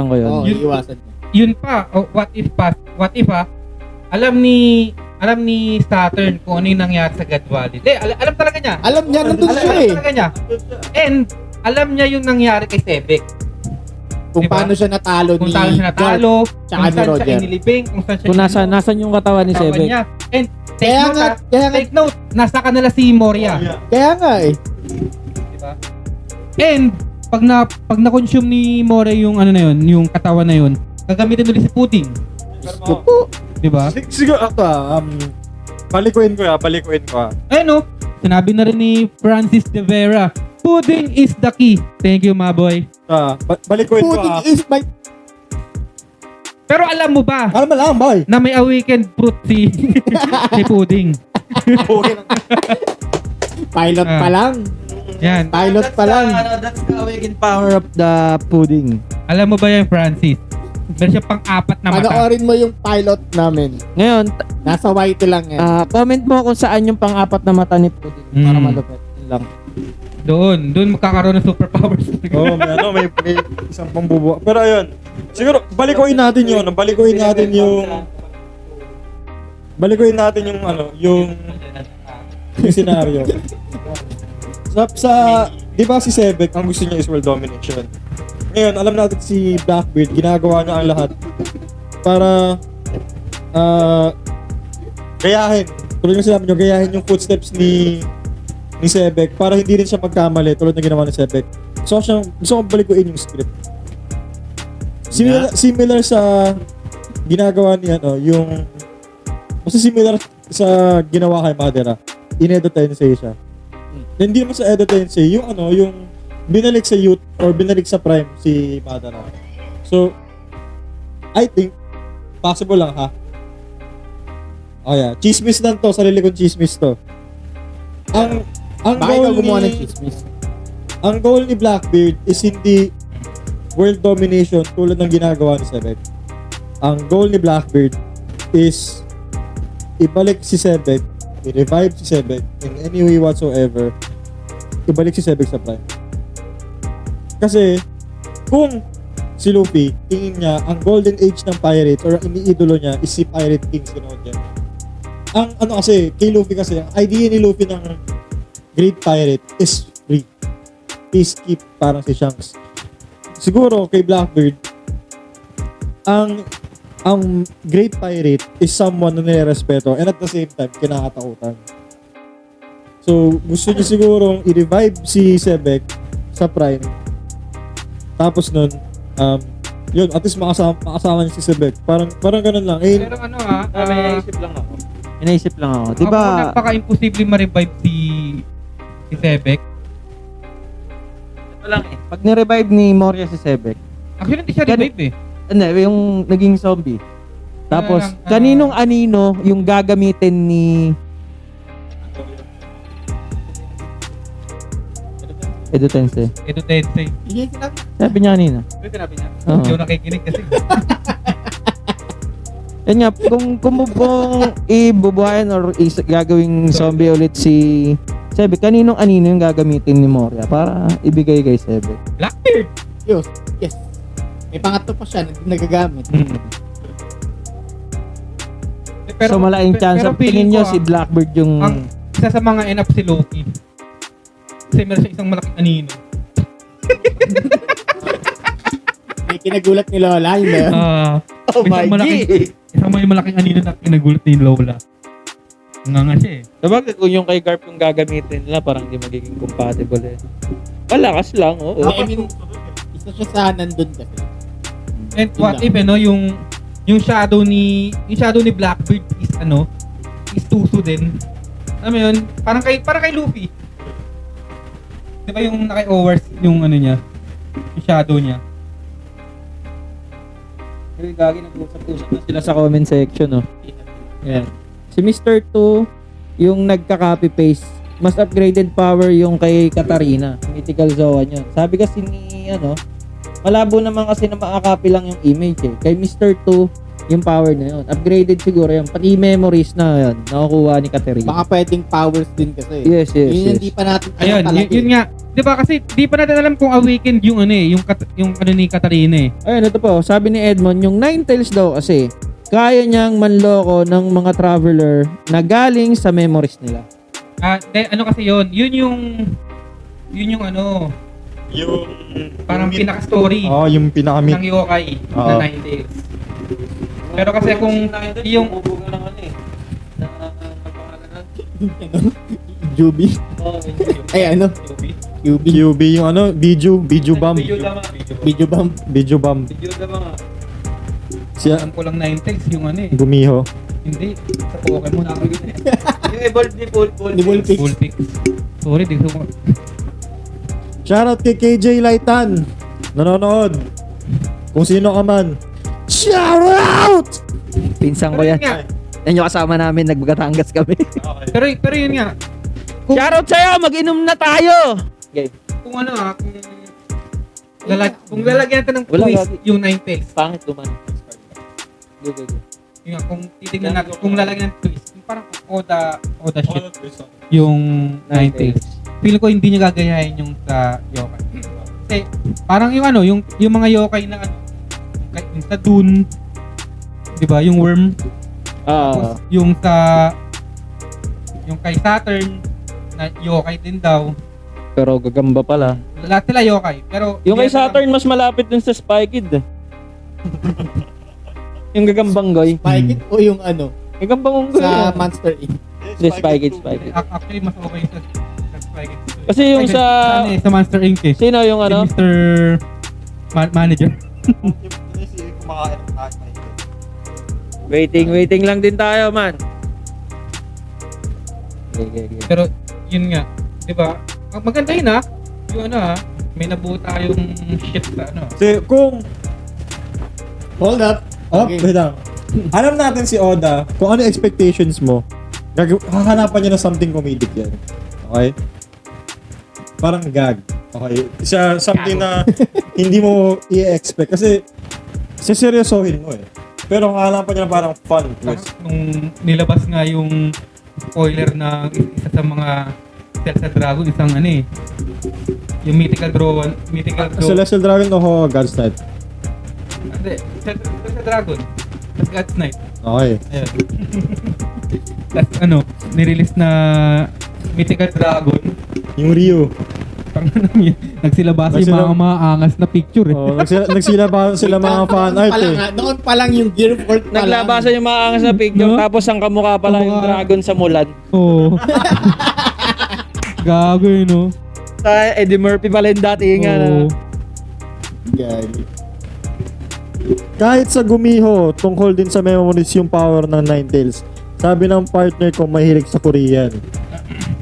[SPEAKER 6] ko yun.
[SPEAKER 3] Oo,
[SPEAKER 5] Yun-
[SPEAKER 3] iwasan niya.
[SPEAKER 5] Yun pa, what if alam ni Saturn kung ano yung nangyari sa God Valley. Alam talaga niya.
[SPEAKER 3] Alam niya, nandun siya eh.
[SPEAKER 5] Alam talaga niya. And alam niya yung nangyari kay Sebek.
[SPEAKER 3] Kung
[SPEAKER 5] Diba?
[SPEAKER 3] paano siya natalo
[SPEAKER 5] Kung
[SPEAKER 3] ni
[SPEAKER 5] saan siya natalo,
[SPEAKER 3] tsaka
[SPEAKER 5] kung
[SPEAKER 3] ni
[SPEAKER 5] saan siya
[SPEAKER 3] Roger.
[SPEAKER 5] inilibing, kung saan siya
[SPEAKER 6] Kung nasan yung katawan ni
[SPEAKER 5] katawan
[SPEAKER 6] Sebek.
[SPEAKER 5] niya. And
[SPEAKER 3] Kaya
[SPEAKER 5] take note, nasa kanila si Moria.
[SPEAKER 3] Kaya nga eh.
[SPEAKER 5] Diba? And pag na-consume ni Moria yung ano na yun, yung katawan na yun, gagamitin ulit si Pudding. Diba?
[SPEAKER 2] Siguro ako palikuin ko ah.
[SPEAKER 5] Ayun o, sinabi na rin ni Francis De Vera, pudding is the key. Thank you, my boy.
[SPEAKER 2] Balikuin ko
[SPEAKER 3] Pudding
[SPEAKER 2] ah.
[SPEAKER 3] is my...
[SPEAKER 5] Pero alam mo ba
[SPEAKER 2] Alam mo lang, boy.
[SPEAKER 5] na may awakened fruit si Pudding?
[SPEAKER 3] Pilot pa lang.
[SPEAKER 5] Yan.
[SPEAKER 3] Pilot pa lang.
[SPEAKER 6] That's the awakened power of the pudding.
[SPEAKER 5] Alam mo ba yan, Francis? Meron siya pang-apat na mata.
[SPEAKER 3] Panoorin mo yung pilot namin.
[SPEAKER 6] Ngayon,
[SPEAKER 3] Nasa white lang yan.
[SPEAKER 6] comment mo kung saan yung pang-apat na mata ni pudding para
[SPEAKER 5] Mm.
[SPEAKER 6] malupit. Yun lang.
[SPEAKER 5] Doon magkakaroon ng superpowers.
[SPEAKER 2] Oo, may isang pambubuo. Pero ayun, siguro balikuin natin yung scenario. Sa 'di ba si Sebek ang gusto niya is world domination. Ngayon, alam natin si Blackbeard, ginagawa niya ang lahat para gayahin. Tulad ng sinabi niyo, gayahin yung footsteps ni Sebek para hindi rin siya magkamali tulad ng ginawa ni Sebek. So gusto kong balikuin yung script. Similar sa ginagawa ni yung basta similar sa ginawa kay Madara in Edo Tensei siya. Hindi naman sa Edo Tensei yung binalik sa youth or binalik sa prime si Madara. So I think possible lang ha. Oh yeah, chismis lang to, sarili kong chismis to. Ang
[SPEAKER 3] Bakit ka
[SPEAKER 2] goal
[SPEAKER 3] gumawa ng
[SPEAKER 2] ni
[SPEAKER 3] chismis?
[SPEAKER 2] ang goal ni Blackbeard is hindi world domination tulad ng ginagawa ni Sebek. Ang goal ni Blackbeard is ibalik si Sebek, i-revive si Sebek in any way whatsoever, ibalik si Sebek sa prime. Kasi kung si Luffy, tingin niya ang golden age ng pirates or ang iniidolo niya is si Pirate King si Roger. Ang kasi, kay Luffy kasi, ang idea ni Luffy ng Great Pirate is free. Peacekeep, parang si Shanks. Siguro kay Blackbeard, ang Great Pirate is someone na nire-respeto and at the same time, kinakatakutan. So, gusto niya sigurong i-revive si Sebek sa Prime. Tapos nun, yun, at least makasama niya si Sebek. Parang ganun lang.
[SPEAKER 5] Pero ano
[SPEAKER 7] May isip lang ako.
[SPEAKER 6] Inaisip lang ako.
[SPEAKER 5] Di ba? Napaka-imposible ma-revive si Sebek.
[SPEAKER 6] pa lang eh. Pag ni-revive ni Moria si Sebek,
[SPEAKER 5] Actually, hindi siya revive eh.
[SPEAKER 6] hindi, yung naging zombie. Tapos,
[SPEAKER 5] Ano lang,
[SPEAKER 6] kaninong anino yung gagamitin ni Edo Tensei?
[SPEAKER 5] Edo Tensei.
[SPEAKER 3] Hindi sinabi.
[SPEAKER 6] Sabi niya kanina.
[SPEAKER 5] Ano sinabi niya?
[SPEAKER 6] Oo.
[SPEAKER 5] Hindi ako nakikinig kasi.
[SPEAKER 6] Yan nga, kung ibubuhayan or gagawing zombie ulit si Sebek, kaninong anino yung gagamitin ni Moria para ibigay kay Sebek?
[SPEAKER 5] Blackbeard!
[SPEAKER 3] Yes. May pangatlo pa siya na nagagamit.
[SPEAKER 6] So malaking chance
[SPEAKER 5] pero
[SPEAKER 6] of tingin
[SPEAKER 5] feeling
[SPEAKER 6] nyo
[SPEAKER 5] ko,
[SPEAKER 6] si Blackbird yung
[SPEAKER 5] ang isa sa mga enough si Loki. Kasi meron siya isang malaking anino.
[SPEAKER 3] May kinagulat ni Lola, yun ba yun?
[SPEAKER 6] Oh
[SPEAKER 5] isang isang may malaking anino na pinagulat ni Lola. Nga siya eh.
[SPEAKER 7] Sabagay kung yung kay Garp yung gagamitin nila, parang hindi magiging compatible eh. Malakas lang, oo.
[SPEAKER 3] I mean, isa siya sa nandun kasi.
[SPEAKER 5] And
[SPEAKER 3] Yun
[SPEAKER 5] what
[SPEAKER 3] lang.
[SPEAKER 5] if yung shadow ni Blackbeard is Tuso din. Alam mo yun, parang kay Luffy. 'Di ba yung naka-overs yung niya, yung shadow niya.
[SPEAKER 6] Uy, gagi, nag-usap-usap na sila sa comment section, no? Yan. Si Mr. 2, yung nagka-copy-paste, mas upgraded power yung kay Katarina. Mythical Zoan yun. Sabi kasi ni, malabo naman kasi na makakopy lang yung image eh. Kay Mr. 2, yung power na yun. Upgraded siguro yun. Pati memories na yun, nakukuha ni Katarina.
[SPEAKER 3] Baka pwedeng powers din kasi.
[SPEAKER 6] Yes.
[SPEAKER 3] Yun hindi pa natin
[SPEAKER 5] Ayun, yun nga. 'Di ba kasi di pa natin alam kung awakened yung yung ni Katarina eh.
[SPEAKER 6] Ayun, ito po. Sabi ni Edmond, yung Ninetales daw kasi, kaya niyang manloko ng mga traveler na galing sa memories nila.
[SPEAKER 5] Kasi yun? Yun yung parang pinaka-story
[SPEAKER 2] Yung pinaka-meet.
[SPEAKER 5] ng yokai
[SPEAKER 2] Oo.
[SPEAKER 5] na Ninetales. Pero kasi kung yung
[SPEAKER 3] Juby. Ay, QB.
[SPEAKER 2] QB, yung Biju Bomb.
[SPEAKER 3] Video bomb.
[SPEAKER 2] Biju Bomb. Siya,
[SPEAKER 5] alam ko lang Ninetales yung
[SPEAKER 2] Gumiho.
[SPEAKER 5] hindi sa Pokemon ako yun eh.
[SPEAKER 7] Yung evolve ni
[SPEAKER 3] Ni Bullpix.
[SPEAKER 5] Bullpix. Sorry, di ko
[SPEAKER 2] Shoutout kay KJ Laitan. Nanonood. Kung sino ka man. Shoutout!
[SPEAKER 6] Pinsang ko yan. Yan yung kasama namin, nagbatangas kami.
[SPEAKER 5] Pero yun nga.
[SPEAKER 6] Shoutout sa'yo, mag-inom na tayo!
[SPEAKER 5] Kung kung lalagyan natin ng
[SPEAKER 6] Wala,
[SPEAKER 5] twist
[SPEAKER 6] gagi.
[SPEAKER 5] yung Ninetales.
[SPEAKER 7] Pangit duman.
[SPEAKER 5] Yun nga, kung titignan natin, kung lalagyan ng twist, yung parang Oda shit yung Ninetales. Feel ko hindi niya gagayahin yung sa yokai. Kasi parang yung mga yokai na yung sa Dune, 'di ba? Yung worm. Tapos yung kay Saturn na yokai din daw.
[SPEAKER 6] Pero gagamba pala.
[SPEAKER 5] Lahat sila yokai, pero
[SPEAKER 6] Yung kay Saturn, mas malapit dun sa Spy Kid. Yung gagambang goy.
[SPEAKER 3] Spike it o yung
[SPEAKER 6] Gagambang goy.
[SPEAKER 3] sa Monster Inc.
[SPEAKER 6] Hindi, Spy Kid.
[SPEAKER 5] Actually mas okay sa Spy Kids.
[SPEAKER 6] Kasi yung sa...
[SPEAKER 5] sa Monster Inc. eh.
[SPEAKER 6] Sino yung
[SPEAKER 5] Si Mr. Manager.
[SPEAKER 6] Waiting lang din tayo, man. Okay.
[SPEAKER 5] Pero yun nga, 'di ba? Maganda yun yung may nabuo tayong shit sa
[SPEAKER 2] Kasi kung...
[SPEAKER 3] Hold up. Okay.
[SPEAKER 2] Wait lang. Alam natin si Oda, kung ano expectations mo, hahanapan niya ng something comedic yan. Okay? Parang gag. Okay? Something na hindi mo i-expect. Kasi, seryosohin mo eh. Pero hahanapan niya na parang fun twist.
[SPEAKER 5] Nung nilabas nga yung spoiler na isa sa mga Celestial Dragon, isang yung Mythical Dragon.
[SPEAKER 2] Celestial Dragon o God's Knight?
[SPEAKER 5] Hindi, Celestial Dragon. Tapos God's Knight.
[SPEAKER 2] Okay.
[SPEAKER 5] Ayan. Tapos nirelease na Mythical Dragon.
[SPEAKER 2] Yung Ryu.
[SPEAKER 5] Nagsilabasa yung mga maangas na picture eh.
[SPEAKER 2] Oh, nagsilabas sila mga fan art eh.
[SPEAKER 3] Noon pa lang yung Gear of War pa lang.
[SPEAKER 6] Naglabasan yung maangas na picture,
[SPEAKER 5] No?
[SPEAKER 6] tapos ang kamukha pala yung
[SPEAKER 5] Kamukha.
[SPEAKER 6] dragon sa Mulan.
[SPEAKER 5] Oo. Gago no?
[SPEAKER 6] Sa Eddie Murphy pala yung datingan.
[SPEAKER 5] Oo.
[SPEAKER 3] Gagi.
[SPEAKER 2] Kahit sa Gumiho, tungkol din sa memories yung power ng Ninetales. Sabi ng partner ko mahilig sa Korean.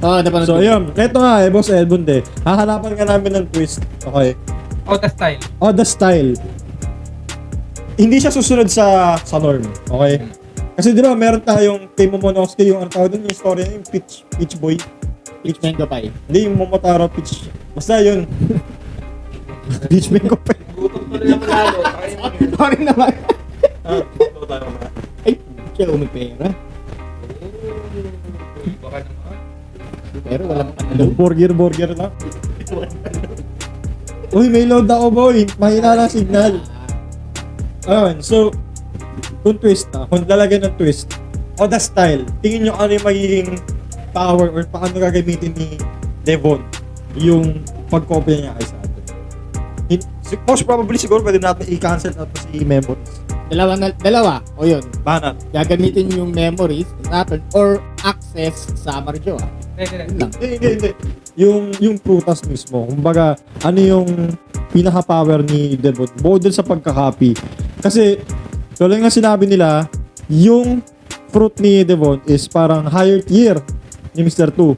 [SPEAKER 3] Oo, napanood
[SPEAKER 2] So,
[SPEAKER 3] ko.
[SPEAKER 2] ayun. Ito nga Boss Edmund hahanapan ka namin ng twist. Okay?
[SPEAKER 5] Oh, the style.
[SPEAKER 2] The style. Hindi siya susunod sa norm. Okay? Kasi di ba, meron tayong kay Momonosuke yung ano tawag doon, yung story niya, yung Peach Boy.
[SPEAKER 3] Peach Mango Pie.
[SPEAKER 2] Hindi, yung Momotaro Peach. Basta yun. Peach Mango Pie.
[SPEAKER 3] Sorry naman. Ay, siya may pera.
[SPEAKER 5] Baka naman.
[SPEAKER 3] Pero walang panalo.
[SPEAKER 2] Burger lang. Uy, may load ako boy. Mahina lang signal. Ayun, so, kung twist na, kung lalagyan ng twist, the style, tingin nyo ano yung magiging power or paano gagamitin ni Devon yung pagkopya niya kay sa atin. Most probably siguro pwede natin i-cancel natin si Memories.
[SPEAKER 3] Dalawa. O yun.
[SPEAKER 2] Banat.
[SPEAKER 3] Gagamitin yung memories natin or access sa Marjo. Yun lang.
[SPEAKER 2] Hindi. Yung prutas mismo. Kumbaga, ano yung pinaka-power ni Devon? Bukod dun sa pagka-copy. Kasi, tulad nga sinabi nila, yung fruit ni Devon is parang higher tier ni Mr. 2.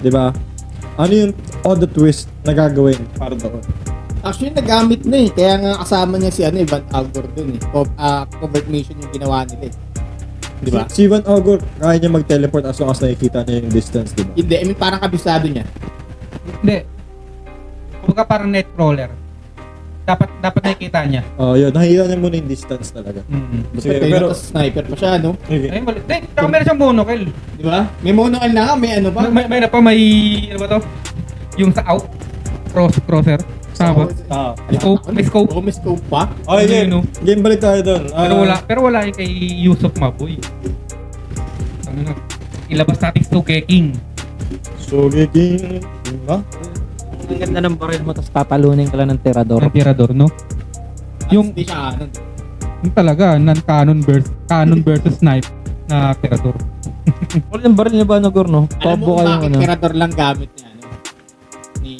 [SPEAKER 2] Diba? Ano yung the twist na gagawin para doon?
[SPEAKER 3] Actually, nagamit na eh. Kaya nga kasama niya si Van Algor dun eh. Covert mission yung ginawa nila eh. Di ba?
[SPEAKER 2] Si Van Augur, kaya niya mag-teleport as long as nakikita niya yung distance, diba?
[SPEAKER 3] Hindi, I mean, parang kabisado niya.
[SPEAKER 5] Hindi. Kumbaga parang net crawler. Dapat nakikita niya.
[SPEAKER 2] Yun. Nakikita niya muna yung distance talaga.
[SPEAKER 5] Mm-hmm.
[SPEAKER 2] Sige,
[SPEAKER 3] Pero
[SPEAKER 2] pero...
[SPEAKER 3] sniper pa siya, no?
[SPEAKER 2] Okay.
[SPEAKER 5] Ay, mali. Hindi, tsaka meron siyang monocle.
[SPEAKER 3] Di ba? May monocle na nga, may ano ba?
[SPEAKER 5] May na pa, may, ano ba to? Yung sa out. Crosser. Tama ba? May scope.
[SPEAKER 3] Oh, may scope pa?
[SPEAKER 2] Okay,
[SPEAKER 5] Ano
[SPEAKER 2] game.
[SPEAKER 5] yun, no?
[SPEAKER 2] Game, balik tayo doon.
[SPEAKER 5] Pero wala yung kay Yusuf Maboy. Ano na? Ilabas natin Sugeking.
[SPEAKER 2] Sugeking. Ha?
[SPEAKER 6] Ang ganda ng baril mo, tapos tatalunin ka lang ng tirador.
[SPEAKER 5] Ng tirador, no? Yung-
[SPEAKER 3] Hindi siya ano.
[SPEAKER 5] Yung talaga, canon versus knife na tirador.
[SPEAKER 6] Wala yung baril niya ba, Nagor, no?
[SPEAKER 3] Alam mo
[SPEAKER 6] Combo
[SPEAKER 3] kung
[SPEAKER 6] kayo,
[SPEAKER 3] bakit
[SPEAKER 6] ano?
[SPEAKER 3] tirador lang gamit niya, ano? Ni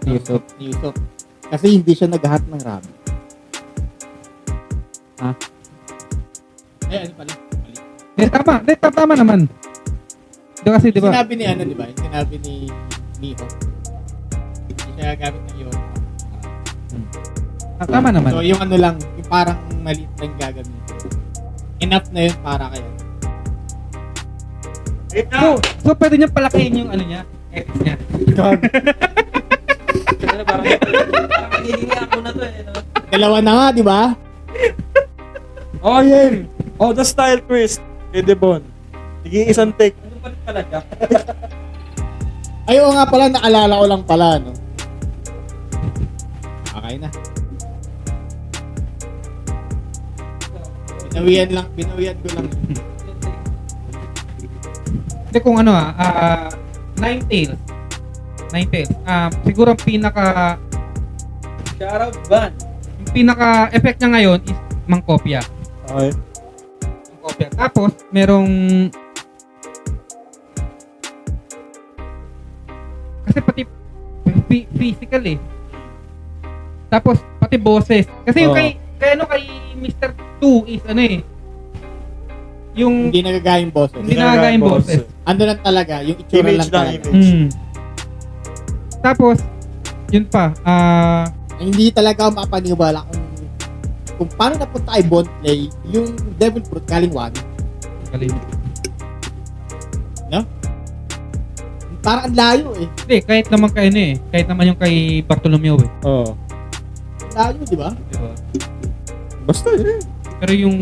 [SPEAKER 6] Yusuf.
[SPEAKER 3] Kasi hindi siya naghahat ng rabbit.
[SPEAKER 6] Ha?
[SPEAKER 3] Ay, ano pala? Mali.
[SPEAKER 5] Tama naman. Kasi, di ba?
[SPEAKER 3] Sinabi ni ano, di ba? Yung sinabi ni Miho. Hindi siya gamit ng yun.
[SPEAKER 5] Tama naman.
[SPEAKER 3] So, yung ano lang, yung parang maliit lang gagamitin. Enough na yun para kayo.
[SPEAKER 5] So pwede niya palakihin yung ano niya, epics niya.
[SPEAKER 6] Parang magiging ako na to eh, no?
[SPEAKER 3] Dalawa na nga, di ba?
[SPEAKER 2] Game. The style twist. Kay Devon. Sige, isang take.
[SPEAKER 6] Ano pa rin pala siya?
[SPEAKER 3] Ay, oo nga pala, naalala ko lang pala, no? Okay na. Binawian ko lang.
[SPEAKER 5] Hindi kung ano Ninetales. Siguro ang pinaka
[SPEAKER 6] Shoutout Van.
[SPEAKER 5] yung pinaka effect niya ngayon is mangkopya.
[SPEAKER 2] Okay.
[SPEAKER 5] Mangkopya. Tapos merong kasi pati physical eh. Tapos pati boses. Kasi yung kay Mr. 2 is ano eh. Yung
[SPEAKER 3] Hindi nagagayang boses.
[SPEAKER 5] hindi nakagayang boses.
[SPEAKER 3] Ando lang talaga, yung itsura
[SPEAKER 2] Image
[SPEAKER 3] lang
[SPEAKER 2] lang,
[SPEAKER 3] talaga.
[SPEAKER 2] image.
[SPEAKER 5] Tapos yun pa,
[SPEAKER 3] Hindi talaga ako mapaniwala kung paano napunta kay Bondplay yung Devil Fruit galing one.
[SPEAKER 5] galing.
[SPEAKER 3] No? Parang ang layo eh.
[SPEAKER 5] Hindi, kahit naman kay ano eh. Kahit naman yung kay Bartolomeo eh.
[SPEAKER 2] Oo.
[SPEAKER 3] Ang layo, di ba?
[SPEAKER 5] Diba?
[SPEAKER 2] Basta yun.
[SPEAKER 5] Pero yung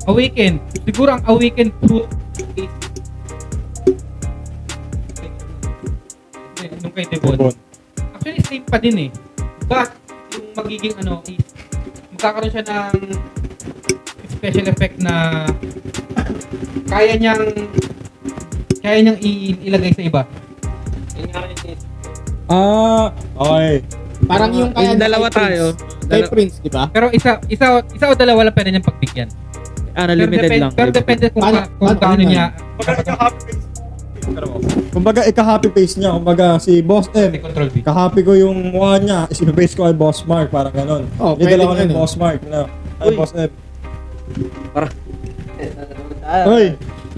[SPEAKER 5] Awaken, siguro ang Awaken fruit is nung kay Devon.
[SPEAKER 2] Devon.
[SPEAKER 5] Actually, same pa din eh. But, yung magiging ano is magkakaroon siya ng special effect na kaya niyang ilagay sa iba.
[SPEAKER 2] Okay.
[SPEAKER 3] Parang yung kaya
[SPEAKER 6] Yung dalawa
[SPEAKER 3] kay Prince.
[SPEAKER 6] tayo.
[SPEAKER 3] Kay Prince, di ba?
[SPEAKER 5] Pero isa o dalawa lang pwede niyang pagbigyan.
[SPEAKER 6] Ano, limited lang.
[SPEAKER 5] Pero depende kung
[SPEAKER 3] Paano
[SPEAKER 5] gaano
[SPEAKER 3] yun?
[SPEAKER 5] niya
[SPEAKER 2] Kumbaga, ika-copy paste niya. Kumbaga, si Boss M,
[SPEAKER 5] control V.
[SPEAKER 2] ka-copy ko yung mukha niya, is-paste ko kay Boss Mark, parang ganon.
[SPEAKER 3] Oh,
[SPEAKER 2] Hindi dala ko
[SPEAKER 3] pwede
[SPEAKER 2] ng
[SPEAKER 3] ganun.
[SPEAKER 2] Boss Mark. Ay,
[SPEAKER 6] Uy.
[SPEAKER 2] Boss M.
[SPEAKER 6] Para.
[SPEAKER 2] Hoy,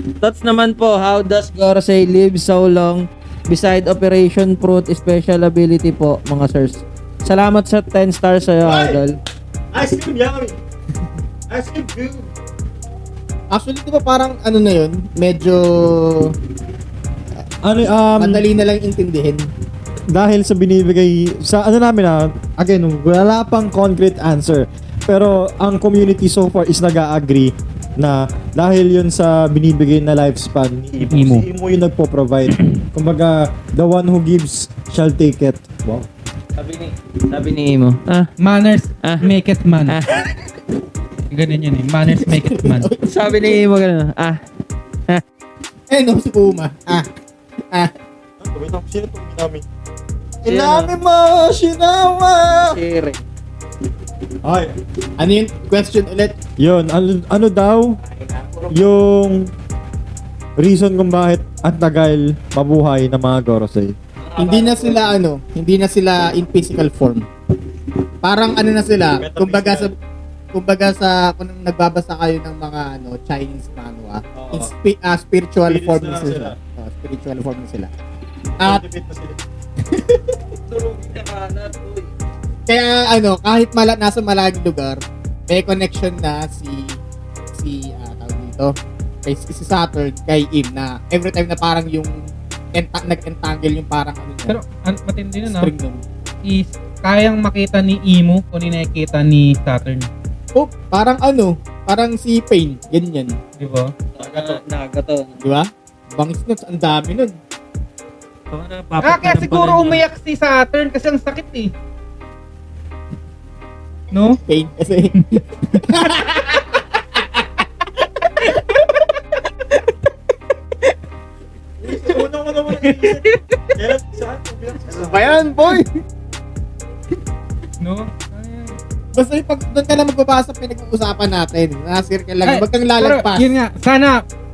[SPEAKER 6] Thoughts naman po, how does Gorosei live so long beside Operation Fruit special ability po, mga sirs? Salamat sa 10 stars sa'yo, Idol.
[SPEAKER 2] Ice cream yummy! Ice cream good!
[SPEAKER 3] Actually, di ba parang ano na yun? Medyo
[SPEAKER 2] Ano,
[SPEAKER 3] madali na lang intindihin.
[SPEAKER 2] dahil sa binibigay, sa ano namin again, wala pang concrete answer. Pero ang community so far is nag-agree na dahil yun sa binibigay na lifespan ni
[SPEAKER 4] Imo.
[SPEAKER 2] si Imo yung nagpo-provide. Kumbaga, the one who gives shall take it. Wow.
[SPEAKER 6] Sabi ni Imo.
[SPEAKER 5] Manners make it man.
[SPEAKER 6] Ah.
[SPEAKER 5] Ganun yun eh. Manners make it man.
[SPEAKER 6] Sabi ni Imo gano'n.
[SPEAKER 3] No, si Puma.
[SPEAKER 2] Sino itong ginamit?
[SPEAKER 6] Sino?
[SPEAKER 2] mo! Shinawa!
[SPEAKER 6] Shire.
[SPEAKER 2] Ay,
[SPEAKER 3] Ano yung question ulit?
[SPEAKER 2] yun. Ano daw yung reason kung bakit ang tagal mabuhay ng mga Gorosei?
[SPEAKER 3] Hindi na sila in physical form. Parang ano na sila, kumbaga sa kung nagbabasa kayo ng mga Chinese manhwa, spiritual form na sila. Spiritual form na sila. At kaya kahit nasa malaking lugar, may connection na si tawag dito, kay si Saturn kay Im na every time na parang yung nag-entangle yung parang
[SPEAKER 5] Pero matindi nun
[SPEAKER 3] spring nun.
[SPEAKER 5] is kayang makita ni Imo kung nakikita ni Saturn.
[SPEAKER 3] Oh, parang si Pain, ganyan.
[SPEAKER 5] Di ba?
[SPEAKER 6] Nagato.
[SPEAKER 3] Di ba? Bangis nun, ang dami nun.
[SPEAKER 5] Kaya siguro umiyak si Saturn kasi ang sakit eh. No?
[SPEAKER 3] Pain kasi. Ano ba yan, boy?
[SPEAKER 5] No?
[SPEAKER 3] Basta yung pag doon ka na magbabasa pinag-uusapan natin. Nasirkel lang.
[SPEAKER 5] Ay,
[SPEAKER 3] Wag kang lalagpas.
[SPEAKER 5] Pero, yun nga, sana,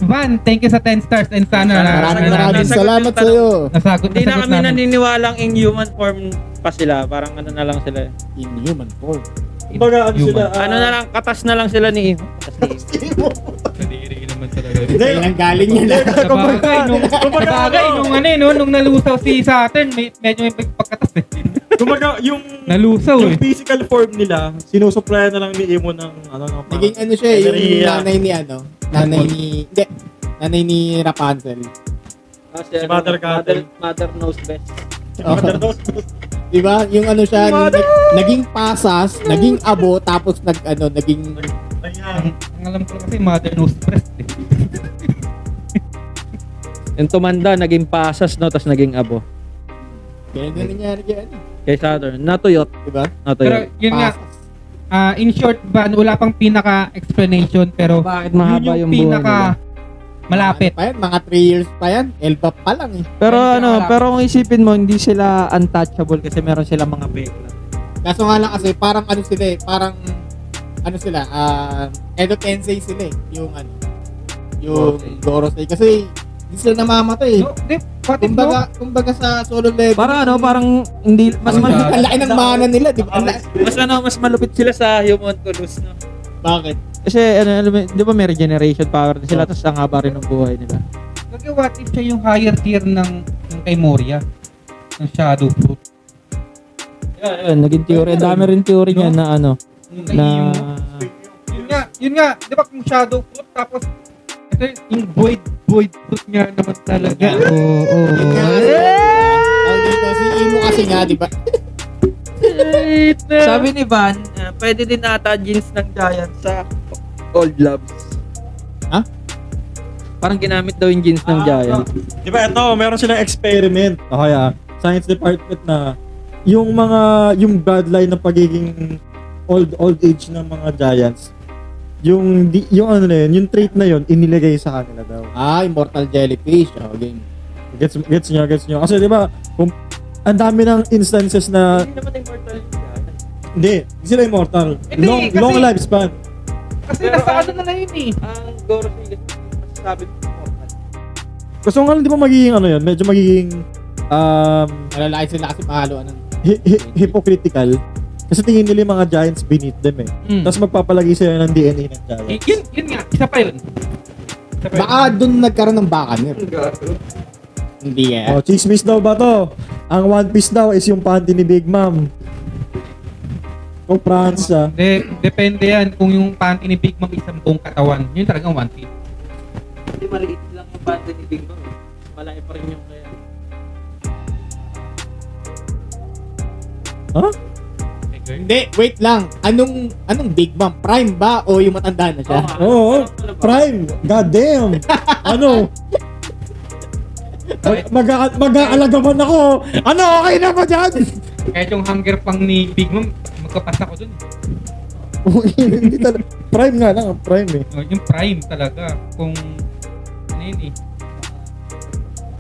[SPEAKER 5] Van, thank you sa 10 stars and sana
[SPEAKER 3] Maraming salamat sa iyo.
[SPEAKER 5] nasagot
[SPEAKER 7] Hindi na
[SPEAKER 5] nasagot
[SPEAKER 7] kami
[SPEAKER 5] namin.
[SPEAKER 7] naniniwalang in human form pa sila. Parang ano na lang sila.
[SPEAKER 3] In human form.
[SPEAKER 2] Kumbaga,
[SPEAKER 7] Ano na lang, katas na lang sila ni Imo.
[SPEAKER 5] Kadiri naman talaga.
[SPEAKER 3] Kaya nang galing yan.
[SPEAKER 5] Sabagay, nung nalusaw si Saturn, medyo may pagkatas eh.
[SPEAKER 2] Kumbaga, yung
[SPEAKER 5] Nalusaw eh.
[SPEAKER 2] physical form nila, sinusupply na lang ni Imo ng
[SPEAKER 3] Naging siya, yung nanay ni Rapunzel.
[SPEAKER 7] Si
[SPEAKER 2] Mother Cattle.
[SPEAKER 7] Mother knows best.
[SPEAKER 3] Diba? Yung siya, naging pasas, naging abo, tapos naging
[SPEAKER 5] Ang alam ko kasi mother knows breast eh.
[SPEAKER 6] Yung tumanda, naging pasas, no? Tapos naging abo.
[SPEAKER 3] ganun na nangyari kaya.
[SPEAKER 6] Kay Saturn. Natuyot.
[SPEAKER 3] Diba?
[SPEAKER 5] Pero
[SPEAKER 6] Natuyot.
[SPEAKER 5] yun nga,
[SPEAKER 3] Pasas.
[SPEAKER 5] in short, Van, wala pang pinaka-explanation pero
[SPEAKER 6] Bakit mahaba
[SPEAKER 5] yun
[SPEAKER 6] yung
[SPEAKER 5] yung
[SPEAKER 6] buhay
[SPEAKER 5] pinaka malapit.
[SPEAKER 3] Pa yan, mga 3 years pa yan. Elba pa lang eh.
[SPEAKER 6] Pero
[SPEAKER 5] Malapit.
[SPEAKER 6] pero kung isipin mo, hindi sila untouchable kasi meron silang mga bekla.
[SPEAKER 3] Kaso nga lang kasi, parang sila eh, parang Edo Tensei sila eh. Yung Gorosei. Kasi hindi sila namamatay eh.
[SPEAKER 5] No, di, what if no?
[SPEAKER 3] Kumbaga sa solo level.
[SPEAKER 6] Parang hindi mas
[SPEAKER 3] Ang laki ng mana nila, di ba?
[SPEAKER 6] mas malupit sila sa homunculus, no.
[SPEAKER 3] Bakit?
[SPEAKER 6] Kasi di ba may regeneration power din sila tapos ang haba rin ng buhay nila.
[SPEAKER 5] Kasi what if siya yung higher tier ng kay Moria? Ng Shadow Fruit?
[SPEAKER 6] Ayun, naging theory. Ang dami rin theory niya na
[SPEAKER 5] Kay
[SPEAKER 6] na
[SPEAKER 5] Imo. Yun nga, di ba kung Shadow Fruit tapos ito yung void fruit niya naman talaga. Oo.
[SPEAKER 3] Tawag dito, si Imo kasi nga, di ba?
[SPEAKER 6] sabi ni Van, pwede din ata jeans ng Giant sa Old Loves.
[SPEAKER 3] Ha?
[SPEAKER 6] Parang ginamit daw yung jeans ng Giant.
[SPEAKER 2] Di ba ito, meron silang experiment. O kaya, science department na yung bloodline ng pagiging old age ng mga giants, yung yung trait na yun, inilagay sa kanila daw.
[SPEAKER 3] Immortal jellyfish. Okay.
[SPEAKER 2] Gets nyo? Kasi di ba, ang dami ng instances na
[SPEAKER 7] Hindi naman immortal yung Giant.
[SPEAKER 2] hindi sila immortal.
[SPEAKER 5] Hindi, kasi-
[SPEAKER 2] Long lifespan.
[SPEAKER 5] Kasi
[SPEAKER 7] Pero
[SPEAKER 5] nasa ano na yun eh.
[SPEAKER 7] Ang Gorosei kasi masasabi ko immortal.
[SPEAKER 2] Gusto nga lang, di ba magiging yun, medyo magiging
[SPEAKER 3] Malalaki sila kasi mahalo ng
[SPEAKER 2] hypocritical. Kasi tingin nila yung mga giants beneath them eh.
[SPEAKER 5] Mm.
[SPEAKER 2] Tapos magpapalagay sila ng DNA ng giants.
[SPEAKER 5] Yun nga, isa pa yun.
[SPEAKER 3] Baka doon nagkaroon ng Buccaneer. Hindi eh.
[SPEAKER 2] Oh, chismis daw ba to? Ang One Piece daw is yung panty ni Big Mom. O France ah.
[SPEAKER 5] Depende yan kung yung panty ni Big Mom isang buong katawan. Yun talagang one piece.
[SPEAKER 6] Hindi maliit lang yung panty ni Big Mom. Malaki pa rin yung kaya.
[SPEAKER 2] Huh?
[SPEAKER 3] Hindi, wait lang. Anong Big Mom? Prime ba o yung matanda na siya?
[SPEAKER 2] Oo, Prime. God damn. Ano? Mag-aalagaman ako. Ano, okay na ba dyan?
[SPEAKER 5] Kahit yung hunger pang ni Big Mom, magkapasa ko dun.
[SPEAKER 2] Hindi talaga. Prime nga lang, Prime eh.
[SPEAKER 5] Yung prime talaga. Kung ano yun eh.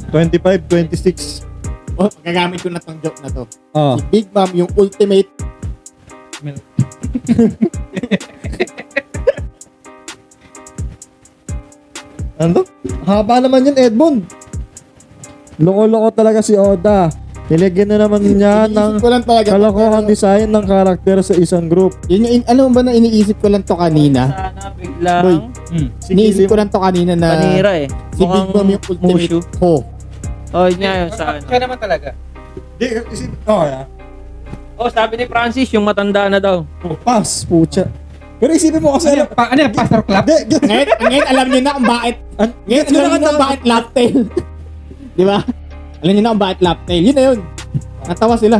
[SPEAKER 2] 25, 26.
[SPEAKER 3] Oh, gagamit ko na tong joke na to.
[SPEAKER 2] Ah.
[SPEAKER 3] Si Big Mom yung ultimate.
[SPEAKER 2] Ano? Haba naman yun, Edmond. Loko-loko talaga si Oda. Nilagyan na naman niya ng
[SPEAKER 3] Iniisip ko lang talaga.
[SPEAKER 2] kalokohan design ng karakter sa isang group.
[SPEAKER 3] Yun yung, alam mo ba na iniisip ko lang to kanina?
[SPEAKER 6] Sana biglang
[SPEAKER 3] Boy,
[SPEAKER 5] Hmm.
[SPEAKER 3] iniisip ko lang to kanina na
[SPEAKER 6] panira eh.
[SPEAKER 3] si Big Mom yung ultimate
[SPEAKER 6] Mushu.
[SPEAKER 3] ho.
[SPEAKER 6] Oh, yun nga yun sa ano.
[SPEAKER 5] Siya naman talaga.
[SPEAKER 2] Yeah.
[SPEAKER 6] Oh, sabi ni Francis, yung matanda na daw.
[SPEAKER 2] Pass, pucha. Pero isipin mo kasi,
[SPEAKER 5] Ano yan? Pastor Club?
[SPEAKER 3] Ngayon alam niyo na kung bakit. Ngayon alam niyo na kung bakit laptail. Di ba? Alam niyo na kung bakit laptail. Yun na yun. Natawa sila.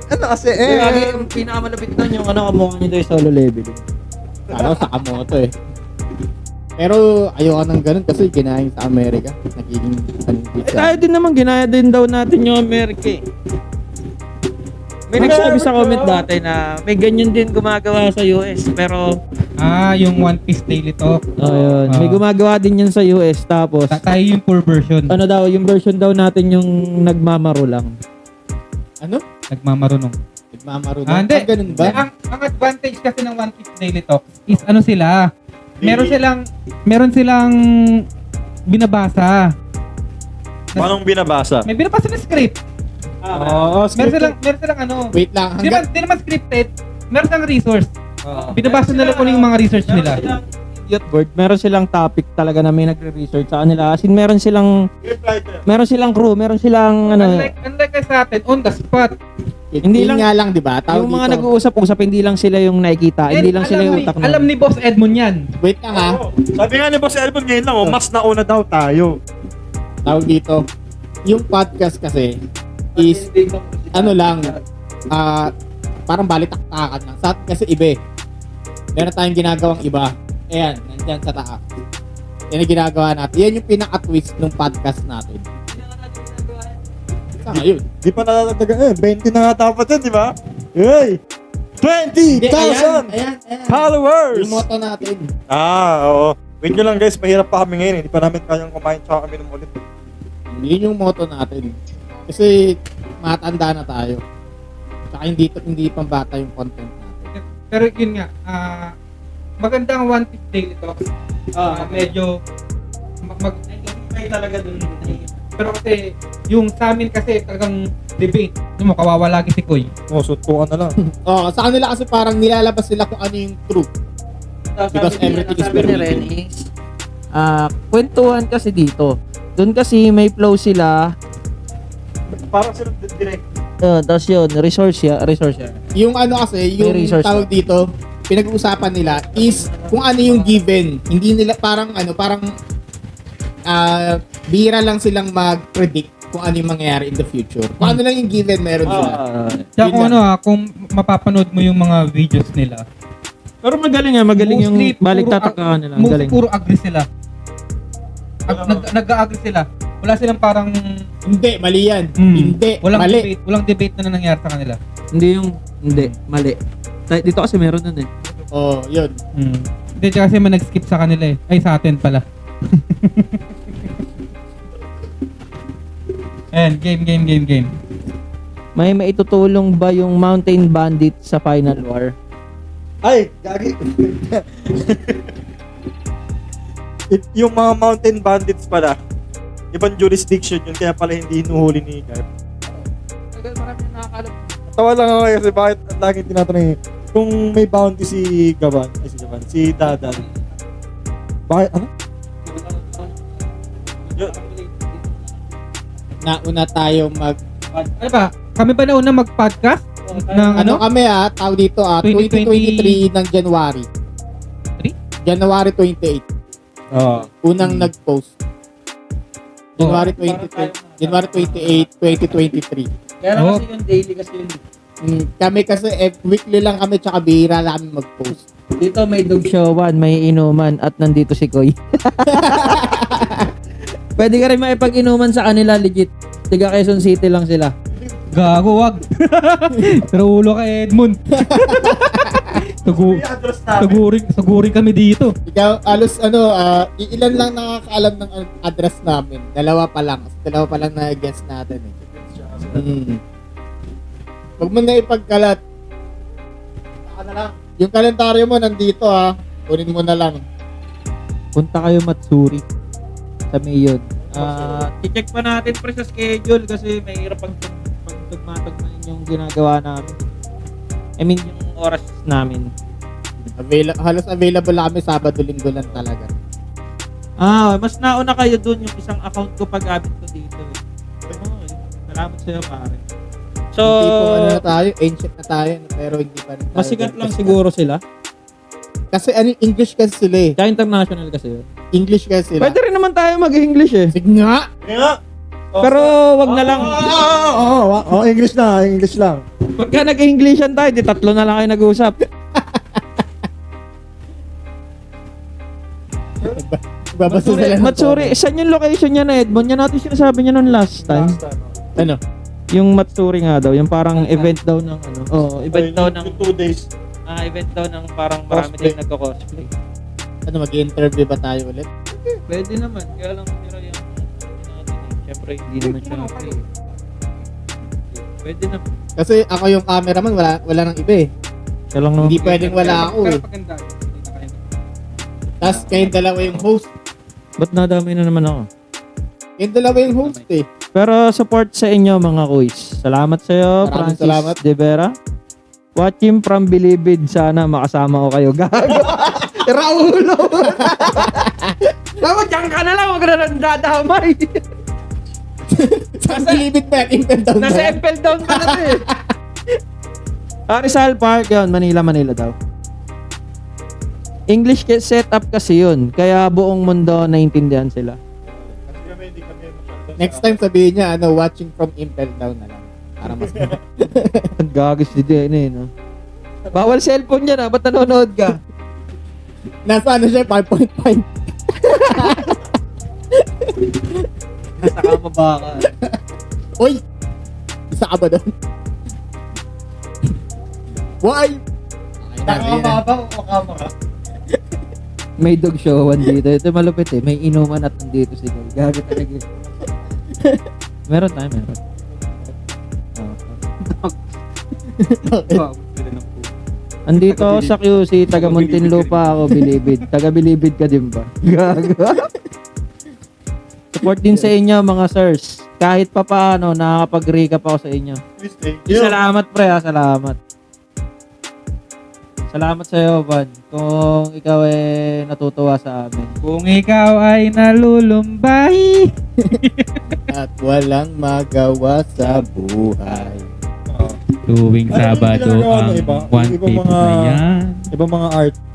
[SPEAKER 2] ano kasi
[SPEAKER 6] Yung pinakamalapit doon, yung ano, kamukha niyo daw yung solo leveling.
[SPEAKER 3] Kala ko sa Kamoto eh. Pero ayoko nang ganun kasi ginahin sa Amerika. Nagiging
[SPEAKER 6] Tayo din naman, ginaya din daw natin yung Amerika eh. May nagsabi sa comment dati na may ganyan din gumagawa sa US, pero
[SPEAKER 5] Yung One Piece Daily Talk.
[SPEAKER 6] ayun, may gumagawa din yan sa US, tapos
[SPEAKER 5] Tayo yung full version.
[SPEAKER 6] ano daw, yung version daw natin yung nagmamaro lang.
[SPEAKER 3] Ano?
[SPEAKER 5] Nagmamarunong.
[SPEAKER 3] Nagmamaro
[SPEAKER 5] Ah,
[SPEAKER 3] na.
[SPEAKER 5] hindi.
[SPEAKER 3] Ganun ba?
[SPEAKER 5] Ang advantage kasi ng One Piece Daily Talk is ano sila, meron silang binabasa.
[SPEAKER 2] Anong binabasa?
[SPEAKER 5] May binabasa na script.
[SPEAKER 2] Oo,
[SPEAKER 5] Meron silang ano.
[SPEAKER 3] Wait lang.
[SPEAKER 5] Di naman scripted. Meron silang resource. Binabasa nila kung yung mga research nila.
[SPEAKER 6] Youth board, meron silang topic talaga na may nagre-research sa kanila. As in, meron silang crew, meron silang ano,
[SPEAKER 5] Unlike kay sa atin, on the spot.
[SPEAKER 6] Hindi
[SPEAKER 3] Hindi
[SPEAKER 6] lang-
[SPEAKER 3] nga lang, di ba? Tawag
[SPEAKER 6] yung mga
[SPEAKER 3] dito.
[SPEAKER 6] nag-uusap-usap, hindi lang sila yung nakikita, hindi lang sila yung utak
[SPEAKER 5] Alam
[SPEAKER 6] nun.
[SPEAKER 5] ni Boss Edmond yan.
[SPEAKER 3] Wait lang ha.
[SPEAKER 2] Sabi nga ni Boss Elbon ngayon lang, mas nauna daw tayo.
[SPEAKER 3] Tawag dito. Yung podcast kasi is ano lang, parang balitaktakan lang. Sa atin kasi iba eh. Meron tayong ginagawang iba. Ayan, nandyan sa taas. Yan ang ginagawa natin. Yan yung pinaka-twist ng podcast natin. Sa ngayon.
[SPEAKER 2] Di pa natatagagan 20 na nga dapat yan, di ba? Hey! 20,000
[SPEAKER 3] Ayan.
[SPEAKER 2] followers!
[SPEAKER 3] Yung motto natin.
[SPEAKER 2] Oo. Wait nyo lang guys, mahirap pa kami ngayon. Hindi pa namin kayang kumain tsaka kami ulit.
[SPEAKER 3] Yun yung motto natin. Kasi matanda na tayo. Tsaka hindi pang bata yung content natin.
[SPEAKER 5] Pero yun nga, maganda ang One Piece Daily Talk. Medyo may talaga dun. Pero kasi yung sa amin kasi talagang debate. Yung mo, kawawa lagi si Koy.
[SPEAKER 2] Suntukan na lang.
[SPEAKER 3] Sa kanila kasi parang nilalabas sila kung ano yung truth. Because everything is
[SPEAKER 6] Sabi ni Ren
[SPEAKER 3] permitted.
[SPEAKER 6] is, kwentuhan kasi dito. Doon kasi may flow sila,
[SPEAKER 2] Parang sila direct.
[SPEAKER 6] tapos yun, resource yan.
[SPEAKER 3] Yung ano kasi, yung
[SPEAKER 6] May resource
[SPEAKER 3] tawag dito, pinag-uusapan nila is kung ano yung given. Hindi nila parang bira lang silang mag-predict kung ano yung mangyayari in the future. Kung ano lang yung given, meron sila.
[SPEAKER 5] Tsaka
[SPEAKER 3] Yun
[SPEAKER 5] kung
[SPEAKER 3] lang.
[SPEAKER 5] kung mapapanood mo yung mga videos nila,
[SPEAKER 6] Pero magaling yung
[SPEAKER 5] mostly,
[SPEAKER 6] balik
[SPEAKER 5] puro
[SPEAKER 6] tatakahan nila.
[SPEAKER 5] mostly
[SPEAKER 6] Galing.
[SPEAKER 5] puro agree sila. Nag-agree sila. Wala silang parang
[SPEAKER 3] Hindi, mali yan.
[SPEAKER 5] Hmm.
[SPEAKER 3] Hindi, mali.
[SPEAKER 5] Walang debate na nangyari sa kanila.
[SPEAKER 6] Hindi, mali. Dito kasi meron nun eh.
[SPEAKER 3] Oh, yun.
[SPEAKER 5] Hindi kasi man nag-skip sa kanila eh. Ay, sa atin pala. Ayan, game.
[SPEAKER 6] May maitutulong ba yung Mountain Bandit sa Final War?
[SPEAKER 2] Ay, gagi. Yung mga mountain bandits pala, ibang jurisdiction yun, kaya pala hindi hinuhuli ni Garp.
[SPEAKER 6] Marami na nakakalam.
[SPEAKER 2] tawa lang ako kasi bakit lagi tinatanong kung may bounty si Gaban, si Dadan. Bakit, ano?
[SPEAKER 3] Nauna tayo
[SPEAKER 5] Ano ba? Kami ba nauna mag-podcast? Ng ano?
[SPEAKER 3] kami tawag dito 2023 ng January. January 28. Unang nag-post. January 28, 2023.
[SPEAKER 6] Kaya lang kasi yung daily kasi yun.
[SPEAKER 3] Kami kasi weekly lang kami tsaka bihira lang kami mag-post.
[SPEAKER 6] Dito may dog showan, may inuman at nandito si Koy. Pwede ka rin maipag-inuman sa kanila, legit. Tiga Quezon City lang sila.
[SPEAKER 5] Gago, wag. Pero ulo ka, Edmund. Sagurin kami dito.
[SPEAKER 3] Ikaw, alos ilan lang nakakaalam ng address namin. Dalawa pa lang na-guess natin eh. Huwag mo na ipagkalat. Saka na lang. Yung kalendaryo mo nandito kunin mo na lang.
[SPEAKER 6] Punta kayo Matsuri sa Mayon. I-check pa natin pre sa schedule kasi mahirap pag tugma-tugmain yung ginagawa namin. I mean, yung oras namin.
[SPEAKER 3] Halos available lang kami Sabado, Linggo lang talaga.
[SPEAKER 6] Mas nauna kayo dun yung isang account ko pag-abit ko dito. Salamat sa'yo pare. So,
[SPEAKER 3] Hindi po na tayo, ancient na tayo, pero hindi pa rin tayo.
[SPEAKER 6] masikat lang siguro sila.
[SPEAKER 3] Kasi English kasi sila eh.
[SPEAKER 6] Kaya international kasi yun.
[SPEAKER 3] English kasi sila.
[SPEAKER 6] Pwede rin naman tayo mag-English eh.
[SPEAKER 3] Sige nga!
[SPEAKER 6] Pero wag na lang.
[SPEAKER 2] English lang.
[SPEAKER 6] Pagka nag-Englishan tayo, di tatlo na lang kayo nag-uusap.
[SPEAKER 3] Babasa sila ng
[SPEAKER 6] Matsuri, saan yung location niya na Edmond? Yan natin sinasabi niya noon last time.
[SPEAKER 3] Ano?
[SPEAKER 6] Yung Matsuri nga daw, yung parang event daw ng ano. Oo, event daw ng
[SPEAKER 2] 2 days.
[SPEAKER 6] event daw ng parang marami din nagko-cosplay.
[SPEAKER 3] Ano, mag-interview ba tayo ulit?
[SPEAKER 6] Pwede naman, kaya lang tira yung natin eh. Siyempre, hindi naman siya free. Pwede naman.
[SPEAKER 3] Kasi ako yung cameraman, wala nang iba eh.
[SPEAKER 6] Kaya lang no.
[SPEAKER 3] Hindi pwedeng wala ako eh.
[SPEAKER 5] Paganda.
[SPEAKER 3] Tapos kayong dalawa yung host.
[SPEAKER 6] Ba't nadami na naman ako?
[SPEAKER 3] Kayong dalawa yung host eh.
[SPEAKER 6] Pero support sa inyo mga kuys. Salamat sa iyo,
[SPEAKER 3] Maraming
[SPEAKER 6] Francis
[SPEAKER 3] salamat.
[SPEAKER 6] De Vera. Watching from Bilibid. Sana makasama ko kayo. Gago. Raulo. Gago, diyan ka na lang. Huwag ka na lang dadamay.
[SPEAKER 3] Sa Bilibid ba? Impel down
[SPEAKER 6] Nasa
[SPEAKER 3] ba?
[SPEAKER 6] Empel Down pa na eh. Rizal Park yun. Manila daw. English setup kasi yun. Kaya buong mundo naintindihan sila.
[SPEAKER 3] Next time sabihin niya, watching from Impel down na lang. Para mas
[SPEAKER 6] Ang gagis ni Denny, no? Bawal cellphone yan, Ba't nanonood ka?
[SPEAKER 3] Nasa siya, 5.5.
[SPEAKER 6] Nasa kama ba ka?
[SPEAKER 3] Uy! Isa ka ba doon? Why?
[SPEAKER 2] Nakakababa o kamera?
[SPEAKER 6] May dog showan dito. Ito malupit eh. May inuman at nandito si Goy. Gago talaga. Meron tayo, meron. Andito ako sa QC, taga Muntinlupa ako, Bilibid. Taga Bilibid ka din ba? Gago. Support din sa inyo mga sirs. Kahit pa paano, nakakapag-recap ako sa inyo. Salamat pre salamat. Salamat sa iyo, Van. Kung ikaw natutuwa sa amin.
[SPEAKER 5] Kung ikaw ay nalulumbay.
[SPEAKER 3] At walang magawa sa buhay.
[SPEAKER 4] Tuwing Sabado
[SPEAKER 2] ginagawa
[SPEAKER 4] ang
[SPEAKER 2] ng iba?
[SPEAKER 4] 1
[SPEAKER 2] Ibang
[SPEAKER 4] tip
[SPEAKER 2] mga-
[SPEAKER 4] na yan.
[SPEAKER 2] Ibang mga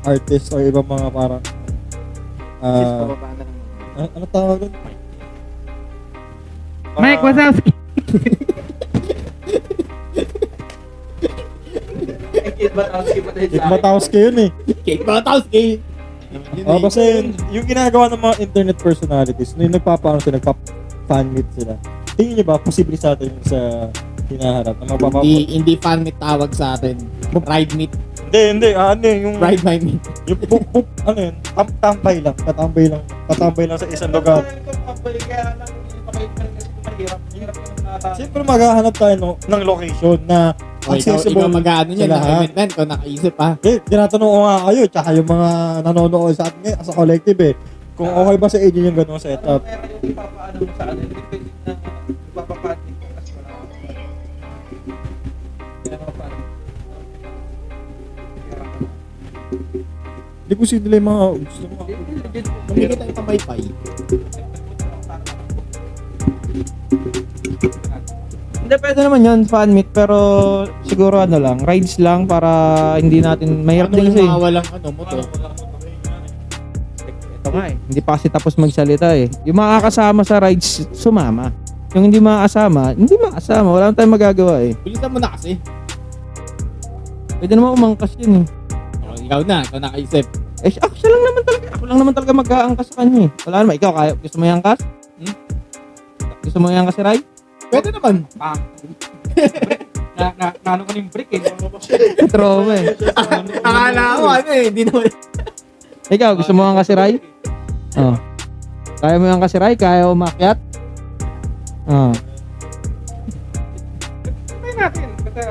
[SPEAKER 2] artist o ibang mga parang ano tawag doon?
[SPEAKER 5] Mike Wazowski.
[SPEAKER 2] Matauske yun eh.
[SPEAKER 3] Cake Batowski!
[SPEAKER 2] Basta yung ginagawa ng mga internet personalities, yung nagpa-fan meet sila. Tingin niyo ba, posible sa atin yung sa hinaharap? Na
[SPEAKER 3] Hindi fan meet tawag sa atin. Ride meet.
[SPEAKER 2] Hindi, ano yung...
[SPEAKER 3] Ride my meet.
[SPEAKER 2] Yung ano yun, tambay lang. Patambay lang sa isang lugar. Siyempre maghahanap tayo ng location na
[SPEAKER 3] O ikaw mag-ano niya,
[SPEAKER 2] sa lahat.
[SPEAKER 3] na-event man, ikaw nakaisip ha.
[SPEAKER 2] Tinatanong ko nga kayo, tsaka yung mga nanonood sa atin ngayon, sa collective kung okay ba sa inyo yung ganung setup.
[SPEAKER 1] Pero yung ipapaano mo sa ano, hindi pwede na ipapapatik ko kasi wala.
[SPEAKER 2] Hindi ko sila yung mga gusto mo.
[SPEAKER 3] Hindi tayo pamaypay.
[SPEAKER 6] Hindi, pwede naman yun, fan meet, pero siguro ano lang, rides lang para hindi natin, mahirap
[SPEAKER 3] Ano
[SPEAKER 6] din
[SPEAKER 3] yung
[SPEAKER 6] kasi.
[SPEAKER 3] mga walang motor?
[SPEAKER 6] Ito nga eh, hindi pa kasi tapos magsalita eh. Yung mga kasama sa rides, sumama. Yung hindi makakasama, hindi makasama. Wala tayong magagawa eh.
[SPEAKER 3] Bilisan mo na kasi.
[SPEAKER 6] Pwede naman umangkas yun eh.
[SPEAKER 3] Oh, ikaw nakaisip.
[SPEAKER 6] Eh, ako lang naman talaga mag-aangkas sa kanya eh. Wala naman, ikaw, gusto mo yung angkas?
[SPEAKER 3] Hmm?
[SPEAKER 6] Gusto mo yung angkas si Rai?
[SPEAKER 3] Pwede naman.
[SPEAKER 5] Naano ko yung brick eh.
[SPEAKER 6] Trauma eh.
[SPEAKER 3] Akala ko hindi naman.
[SPEAKER 6] Ikaw, gusto mo angkas si Rai? Oh. Kaya mo yung angkas si Rai? Kaya umakyat? Oh.
[SPEAKER 5] Try natin. Kasi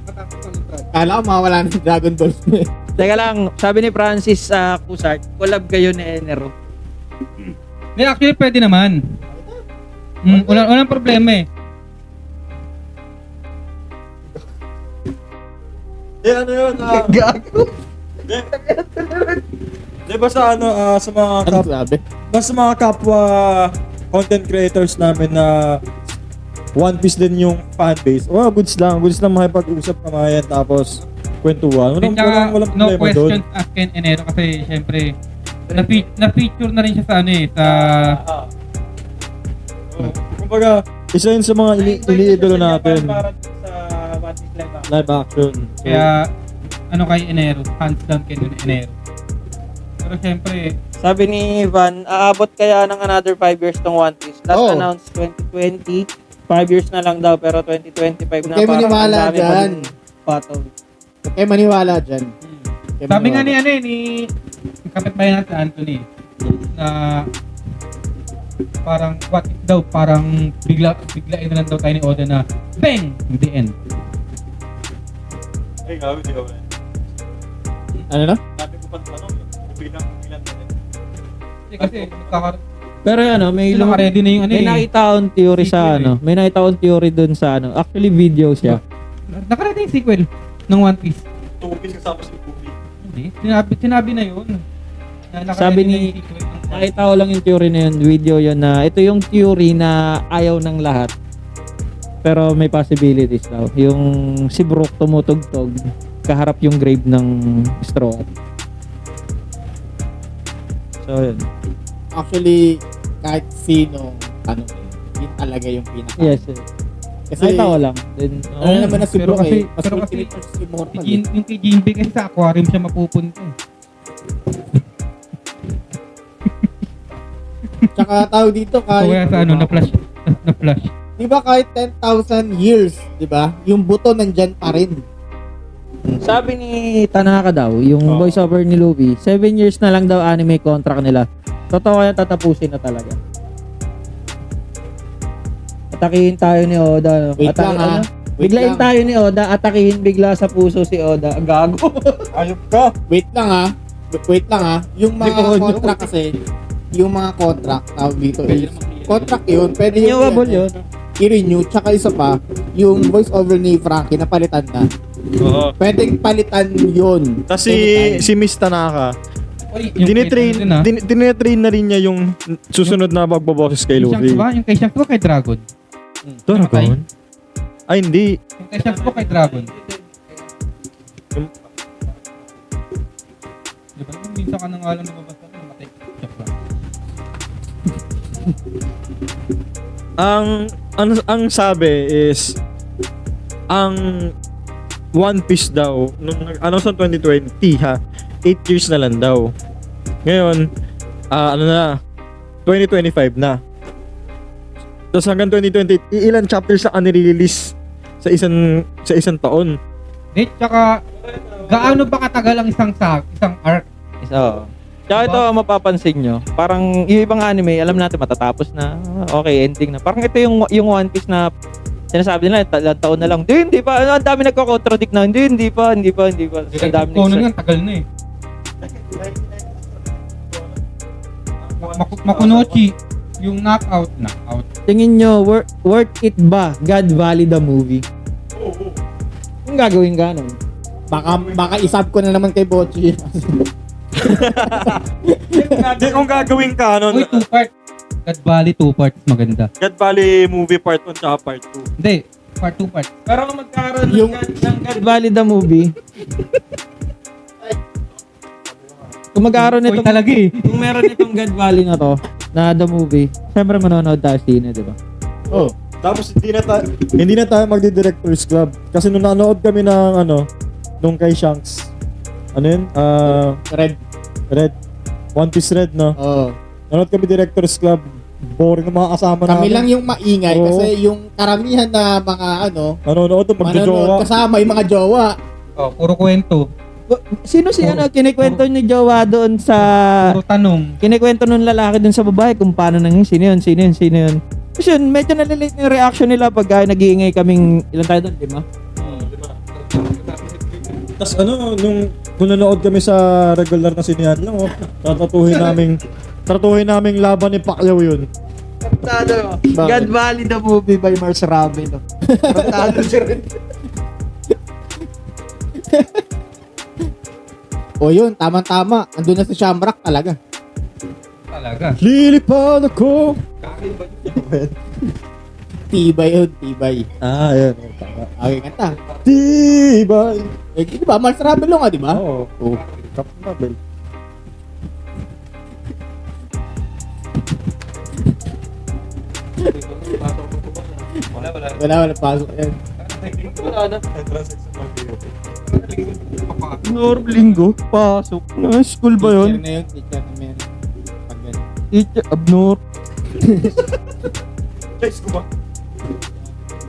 [SPEAKER 5] matapos ng intro.
[SPEAKER 3] Akala ko mawala ng Dragon Balls mo eh.
[SPEAKER 6] Teka lang, sabi ni Francis Cusart, collab kayo ni Enero.
[SPEAKER 5] Hindi, actually pwede naman. Walang problema eh.
[SPEAKER 2] Ano yun?
[SPEAKER 6] Gago.
[SPEAKER 2] Di ba sa sa mga
[SPEAKER 3] Ano sabi?
[SPEAKER 2] basta mga kapwa content creators namin na One Piece din yung fanbase. Oh, goods lang makipag-usap kamayan tapos kwentuhan. Walang
[SPEAKER 5] No
[SPEAKER 2] problema doon.
[SPEAKER 5] questions asked in Enero kasi syempre na-feature na rin siya sa ano eh, sa
[SPEAKER 2] Kumbaga, isa yun sa mga iniidolo natin. Live action. So,
[SPEAKER 5] kaya ano kay Enero, hands down kay Enero. Pero syempre,
[SPEAKER 6] Sabi ni Ivan, aabot kaya ng another 5 years tong One Piece. Last
[SPEAKER 3] Oh.
[SPEAKER 6] announced 2020, 5 years na lang daw pero 2025 na
[SPEAKER 3] Huwag kayo
[SPEAKER 6] parang
[SPEAKER 3] maniwala
[SPEAKER 6] ang dami pa
[SPEAKER 3] dyan.
[SPEAKER 6] din patong.
[SPEAKER 3] Kaya maniwala dyan. Kaya
[SPEAKER 5] sabi nga
[SPEAKER 3] maniwala.
[SPEAKER 5] ni kapitbahay natin Anthony na parang what if daw parang biglain na lang daw tayo ni Oda na bang in the end.
[SPEAKER 2] Ay, gabi, di ka ba?
[SPEAKER 3] Ano na?
[SPEAKER 2] Sabi ko pa tanong, bilang na rin.
[SPEAKER 5] Kasi
[SPEAKER 6] Pero ano, may
[SPEAKER 5] ready na yung ano
[SPEAKER 6] may
[SPEAKER 5] eh.
[SPEAKER 6] nakita akong theory sa
[SPEAKER 5] Sequel
[SPEAKER 6] ano. May nakita akong theory dun sa ano. Actually video siya.
[SPEAKER 5] Naka-ready yung sequel ng One Piece.
[SPEAKER 2] Tupis kasama si Kubi.
[SPEAKER 5] Hindi. Sinabi na yun. Na naka-ready
[SPEAKER 6] Sabi
[SPEAKER 5] na
[SPEAKER 6] ni-
[SPEAKER 5] yung sequel ng One Piece.
[SPEAKER 6] Nakita ko lang yung theory na yun, video yun na ito yung theory na ayaw ng lahat. Pero may possibilities daw. Yung si Brook tumutugtog, kaharap yung grave ng Straw Hat. So yun.
[SPEAKER 3] Actually, kahit sino, ano yun talaga yung pinaka.
[SPEAKER 6] Yes.
[SPEAKER 3] Kasi,
[SPEAKER 6] Nakita ko lang. Then,
[SPEAKER 3] ano naman na si
[SPEAKER 5] Pero
[SPEAKER 3] Brook
[SPEAKER 5] kasi-
[SPEAKER 3] eh. Mas
[SPEAKER 5] pero kasi-
[SPEAKER 3] ultimate versus immortal eh.
[SPEAKER 5] Yung kay Jinbe kasi sa aquarium siya mapupunta eh.
[SPEAKER 3] Tsaka tawag dito
[SPEAKER 5] So kaya
[SPEAKER 3] kahit,
[SPEAKER 5] sa ano, na-flash.
[SPEAKER 3] di ba kahit 10,000 years, di ba? Yung buto nandyan pa rin.
[SPEAKER 6] sabi ni Tanaka daw, yung voiceover ni Luffy, 7 years na lang daw anime contract nila. Totoo kaya tatapusin na talaga. Atakihin tayo ni Oda. No?
[SPEAKER 3] Wait lang, ha? Wait
[SPEAKER 6] Biglain
[SPEAKER 3] lang.
[SPEAKER 6] tayo ni Oda, atakihin bigla sa puso si Oda. Gago.
[SPEAKER 2] Ayop ka!
[SPEAKER 3] Wait lang ha. Wait lang ha. Yung mga
[SPEAKER 6] Demonyo.
[SPEAKER 3] contract kasi, yung mga contract, tawag dito is, contract yun, pwede yung
[SPEAKER 6] Renewable yun.
[SPEAKER 3] i-renew, tsaka isa pa, yung voice over ni Frankie, napalitan na.
[SPEAKER 2] Oo.
[SPEAKER 3] Pwedeng palitan yun.
[SPEAKER 2] Tapos
[SPEAKER 3] Anytime.
[SPEAKER 2] si Miss Tanaka,
[SPEAKER 5] Yung
[SPEAKER 2] dinitrain na rin niya yung susunod na magbaboses kay Luffy.
[SPEAKER 5] Yung kay Shanks ba kay Dragon?
[SPEAKER 2] Dragon? Ay, hindi.
[SPEAKER 5] Yung kay Shanks ba kay Dragon? Di ba? Yung minsan ka nang alam na mabasa na matay. Shanks lang.
[SPEAKER 2] Ang sabi is ang One Piece daw nung nag-announce ng 2020 ha, 8 years na lang daw. Ngayon, ano na, 2025 na. Tapos hanggang 2020, ilan chapters na nire-release sa isang taon.
[SPEAKER 5] Di, tsaka gaano ba katagal ang isang arc?
[SPEAKER 6] So, tsaka ito mapapansin nyo, parang yung ibang anime, alam natin matatapos na, okay, ending na. Parang ito yung One Piece na sinasabi nila, taon na lang. Hindi pa. Ang dami nagko-contradict na. Hindi pa. Ang dami
[SPEAKER 5] Kung ano yan, tagal na eh. Makunochi, yung knockout.
[SPEAKER 6] Tingin nyo, worth it ba? God Valley the movie? Kung gagawin ka nun.
[SPEAKER 3] Baka isab ko na naman kay Bochi.
[SPEAKER 2] Hindi, kung gagawin canon,
[SPEAKER 5] Uy, 2-part. God Valley 2 parts maganda.
[SPEAKER 2] God Valley movie part 1 tsaka part 2.
[SPEAKER 5] Hindi, part 2 part.
[SPEAKER 6] Pero kung magkaroon
[SPEAKER 3] Yung-
[SPEAKER 6] ng God Valley the movie, kung magkaroon
[SPEAKER 5] Uy,
[SPEAKER 6] nito,
[SPEAKER 5] talaga eh.
[SPEAKER 6] kung meron itong God Valley na to, na the movie, syempre manonood tayo sa sine, di ba?
[SPEAKER 2] Oh, tapos hindi na tayo magdi-directors club kasi nung nanood kami ng nung kay Shanks. Ano yun? Red. One Piece Red, no?
[SPEAKER 3] Oh.
[SPEAKER 2] Nanood kami directors club. Boring ng mga kasama
[SPEAKER 3] Kami
[SPEAKER 2] namin.
[SPEAKER 3] lang yung maingay
[SPEAKER 2] Oo.
[SPEAKER 3] kasi yung karamihan na mga
[SPEAKER 2] Nanonood doon, magjojowa.
[SPEAKER 3] kasama yung mga jowa.
[SPEAKER 5] Oh, puro kwento.
[SPEAKER 6] Sino si kinikwento ni Jowa doon sa...
[SPEAKER 5] Puro tanong.
[SPEAKER 6] Kinikwento nung lalaki dun sa babae kung paano nang sino yun. Kasi yun, medyo nalilate yung reaction nila pag nag-iingay kaming, ilan tayo doon, 5?
[SPEAKER 2] Tapos nung nanonood kami sa regular na sinihan lang, tratuhin naming laban ni Pacquiao yun.
[SPEAKER 6] God Valley the movie by Mars Raven. Tarantado si Ren.
[SPEAKER 3] O yun, tama-tama. Andun na si Shamrock talaga.
[SPEAKER 5] Talaga.
[SPEAKER 2] Lilipad ako!
[SPEAKER 3] Tibay yun, tibay.
[SPEAKER 2] Yun. Tama.
[SPEAKER 3] Okay, kanta.
[SPEAKER 2] Tibay!
[SPEAKER 3] Di ba? Mars Ravelo nga, di ba?
[SPEAKER 2] Oo. Captain Marvel.
[SPEAKER 3] Wala pasok yan.
[SPEAKER 6] Linggo, pasok. School ba
[SPEAKER 3] Teacher
[SPEAKER 6] yun?
[SPEAKER 3] na yun, teacher na meron. Pag ganun.
[SPEAKER 6] Teacher, abnor.
[SPEAKER 2] Guys, ko ba?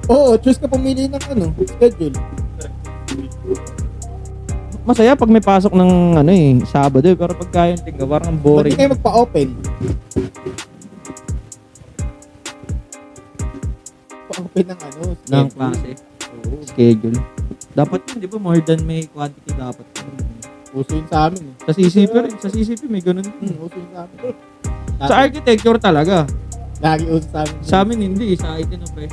[SPEAKER 3] Oo, choose ka pumili ng schedule.
[SPEAKER 6] Masaya pag may pasok ng Sabado pero pagka yung tingga parang
[SPEAKER 3] Ba't
[SPEAKER 6] boring.
[SPEAKER 3] di kayo magpa-open? Pa-open ng
[SPEAKER 6] Ng
[SPEAKER 3] schedule.
[SPEAKER 6] klase. Schedule. Dapat yun, di ba? More than may quantity dapat.
[SPEAKER 3] Uso yun sa amin.
[SPEAKER 6] Sa CCP rin. Sa CCP may ganun.
[SPEAKER 3] Uso yun sa amin.
[SPEAKER 6] Sa architecture talaga.
[SPEAKER 3] Lagi uso sa amin.
[SPEAKER 6] Sa amin hindi. Sa IT na pre.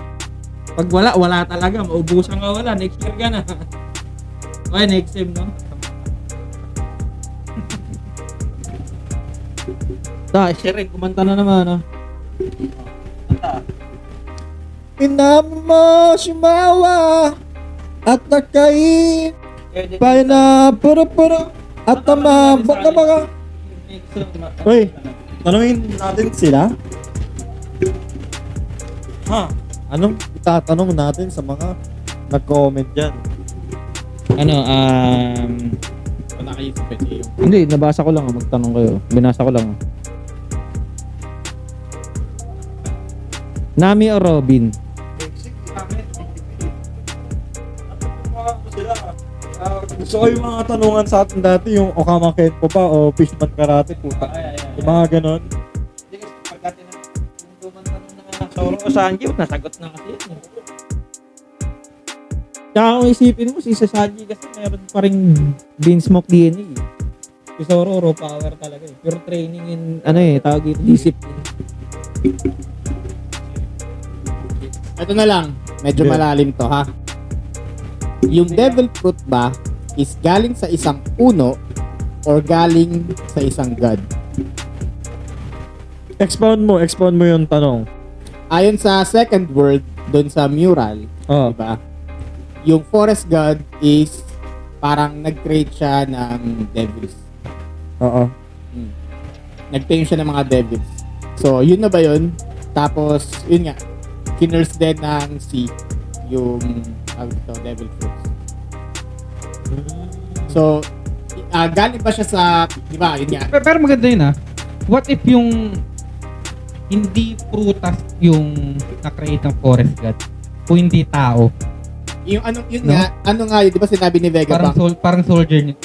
[SPEAKER 6] Pag wala talaga. Maubusan ka wala. Next year ka na. Okay, next time, no? Siya rin. Kumanta na naman, no?
[SPEAKER 2] Pinama simawa at nakay pa na puro at tamabak na mga. Uy, tanungin natin sila. Anong itatanong natin sa mga nag-comment dyan?
[SPEAKER 3] Wala kayo sa pwede yung
[SPEAKER 6] Hindi, nabasa ko lang. Magtanong kayo. Binasa ko lang. Nami o Robin?
[SPEAKER 2] Gusto ko yung mga tanungan sa atin dati, yung Okama Kenpo ba o Fishman Karate, puta. Yung mga ganon.
[SPEAKER 6] Hindi kasi pagkati na yung tumantanong na Soro o Sanji, nasagot na kasi yun. Tsaka kung isipin mo, si Sanji kasi meron pa rin Beansmoke DNA. Si Zoro, raw power talaga eh. Pure training in, tawag ito, discipline.
[SPEAKER 3] Ito na lang, medyo
[SPEAKER 2] Yeah.
[SPEAKER 3] malalim to ha. Yung devil fruit ba is galing sa isang puno or galing sa isang god?
[SPEAKER 2] Expound mo yung tanong.
[SPEAKER 3] Ayon sa second word doon sa mural,
[SPEAKER 2] Oh.
[SPEAKER 3] di ba? Yung forest god is parang nag-create siya ng devils.
[SPEAKER 2] Oo.
[SPEAKER 3] Nag-tame siya ng mga devils. So, yun na ba yun? Tapos, yun nga, kinurse din ng sea yung devil fruits. So, galing ba siya sa, di ba, yun nga,
[SPEAKER 5] Pero maganda yun What if yung hindi prutas yung na-create ng forest god? Kung hindi tao?
[SPEAKER 3] yun nga, yun, di ba sinabi ni Vega
[SPEAKER 5] Parang,
[SPEAKER 3] Bank?
[SPEAKER 5] parang soldier niya.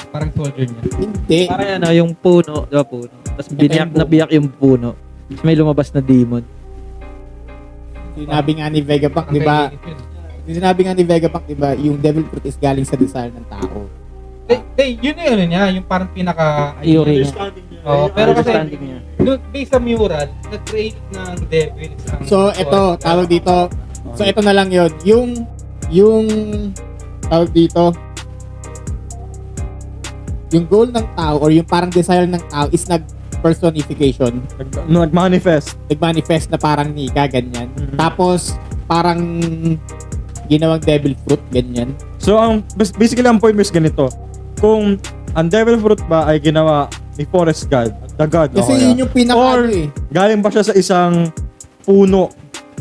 [SPEAKER 3] Hindi.
[SPEAKER 6] Parang yung puno, di ba puno? Tapos
[SPEAKER 3] yung buko.
[SPEAKER 6] nabiyak yung puno. Tapos may lumabas na demon.
[SPEAKER 3] Sinabi nga ni Vega Bank, di ba? Sinabi nga ni Vega Bank, di ba, yung devil fruit is galing sa desire ng tao.
[SPEAKER 5] Yun na yun niya. Yung parang pinaka...
[SPEAKER 6] Theory niya.
[SPEAKER 5] Pero kasi,
[SPEAKER 6] Understanding niya.
[SPEAKER 5] based sa mural, nag-create ng devils. Ang
[SPEAKER 3] So, eto, tawag dito. So, eto na lang yun. Yung tawag dito, yung goal ng tao or yung parang desire ng tao is nag-personification.
[SPEAKER 2] Nag-manifest.
[SPEAKER 3] Nag-manifest na parang Nika, ganyan.
[SPEAKER 2] Mhm.
[SPEAKER 3] Tapos, parang ginawang devil fruit, ganyan.
[SPEAKER 2] So, basically, ang point mo is ganito. Kung ang devil fruit ba ay ginawa ni Forest God, the God,
[SPEAKER 3] Kasi
[SPEAKER 2] okay,
[SPEAKER 3] yun yung pinaka
[SPEAKER 2] Or,
[SPEAKER 3] ano eh.
[SPEAKER 2] galing ba siya sa isang puno,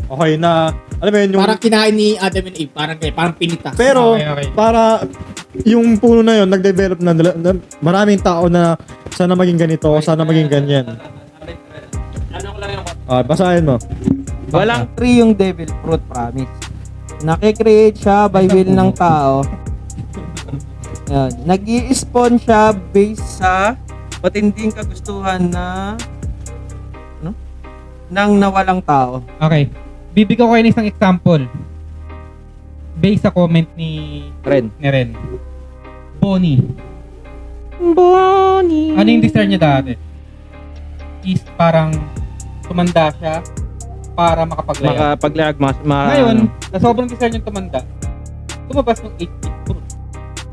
[SPEAKER 2] okay, na, alam mo yun, yung,
[SPEAKER 3] Parang kinain ni Adam and Eve, parang pinita.
[SPEAKER 2] pero,
[SPEAKER 5] Okay.
[SPEAKER 2] para, yung puno na yun, nag-develop na maraming tao na sana maging ganito, sana maging ganyan. Basahin mo.
[SPEAKER 6] Walang tree yung devil fruit, promise. Nakikreate siya by will ng tao. Yan. Nag-i-spawn siya based sa matinding kagustuhan na ng nawalang tao.
[SPEAKER 5] Okay. Bibigyan ko kayo ng isang example. Based sa comment ni
[SPEAKER 6] Ren.
[SPEAKER 5] Ren. Bonnie.
[SPEAKER 6] Bonnie.
[SPEAKER 5] Ano yung desire niya dati? Is parang tumanda siya para makapaglayag.
[SPEAKER 6] Makapaglayag
[SPEAKER 5] Ngayon, na sobrang desire niyang tumanda, lumabas ng 8-bit fruit.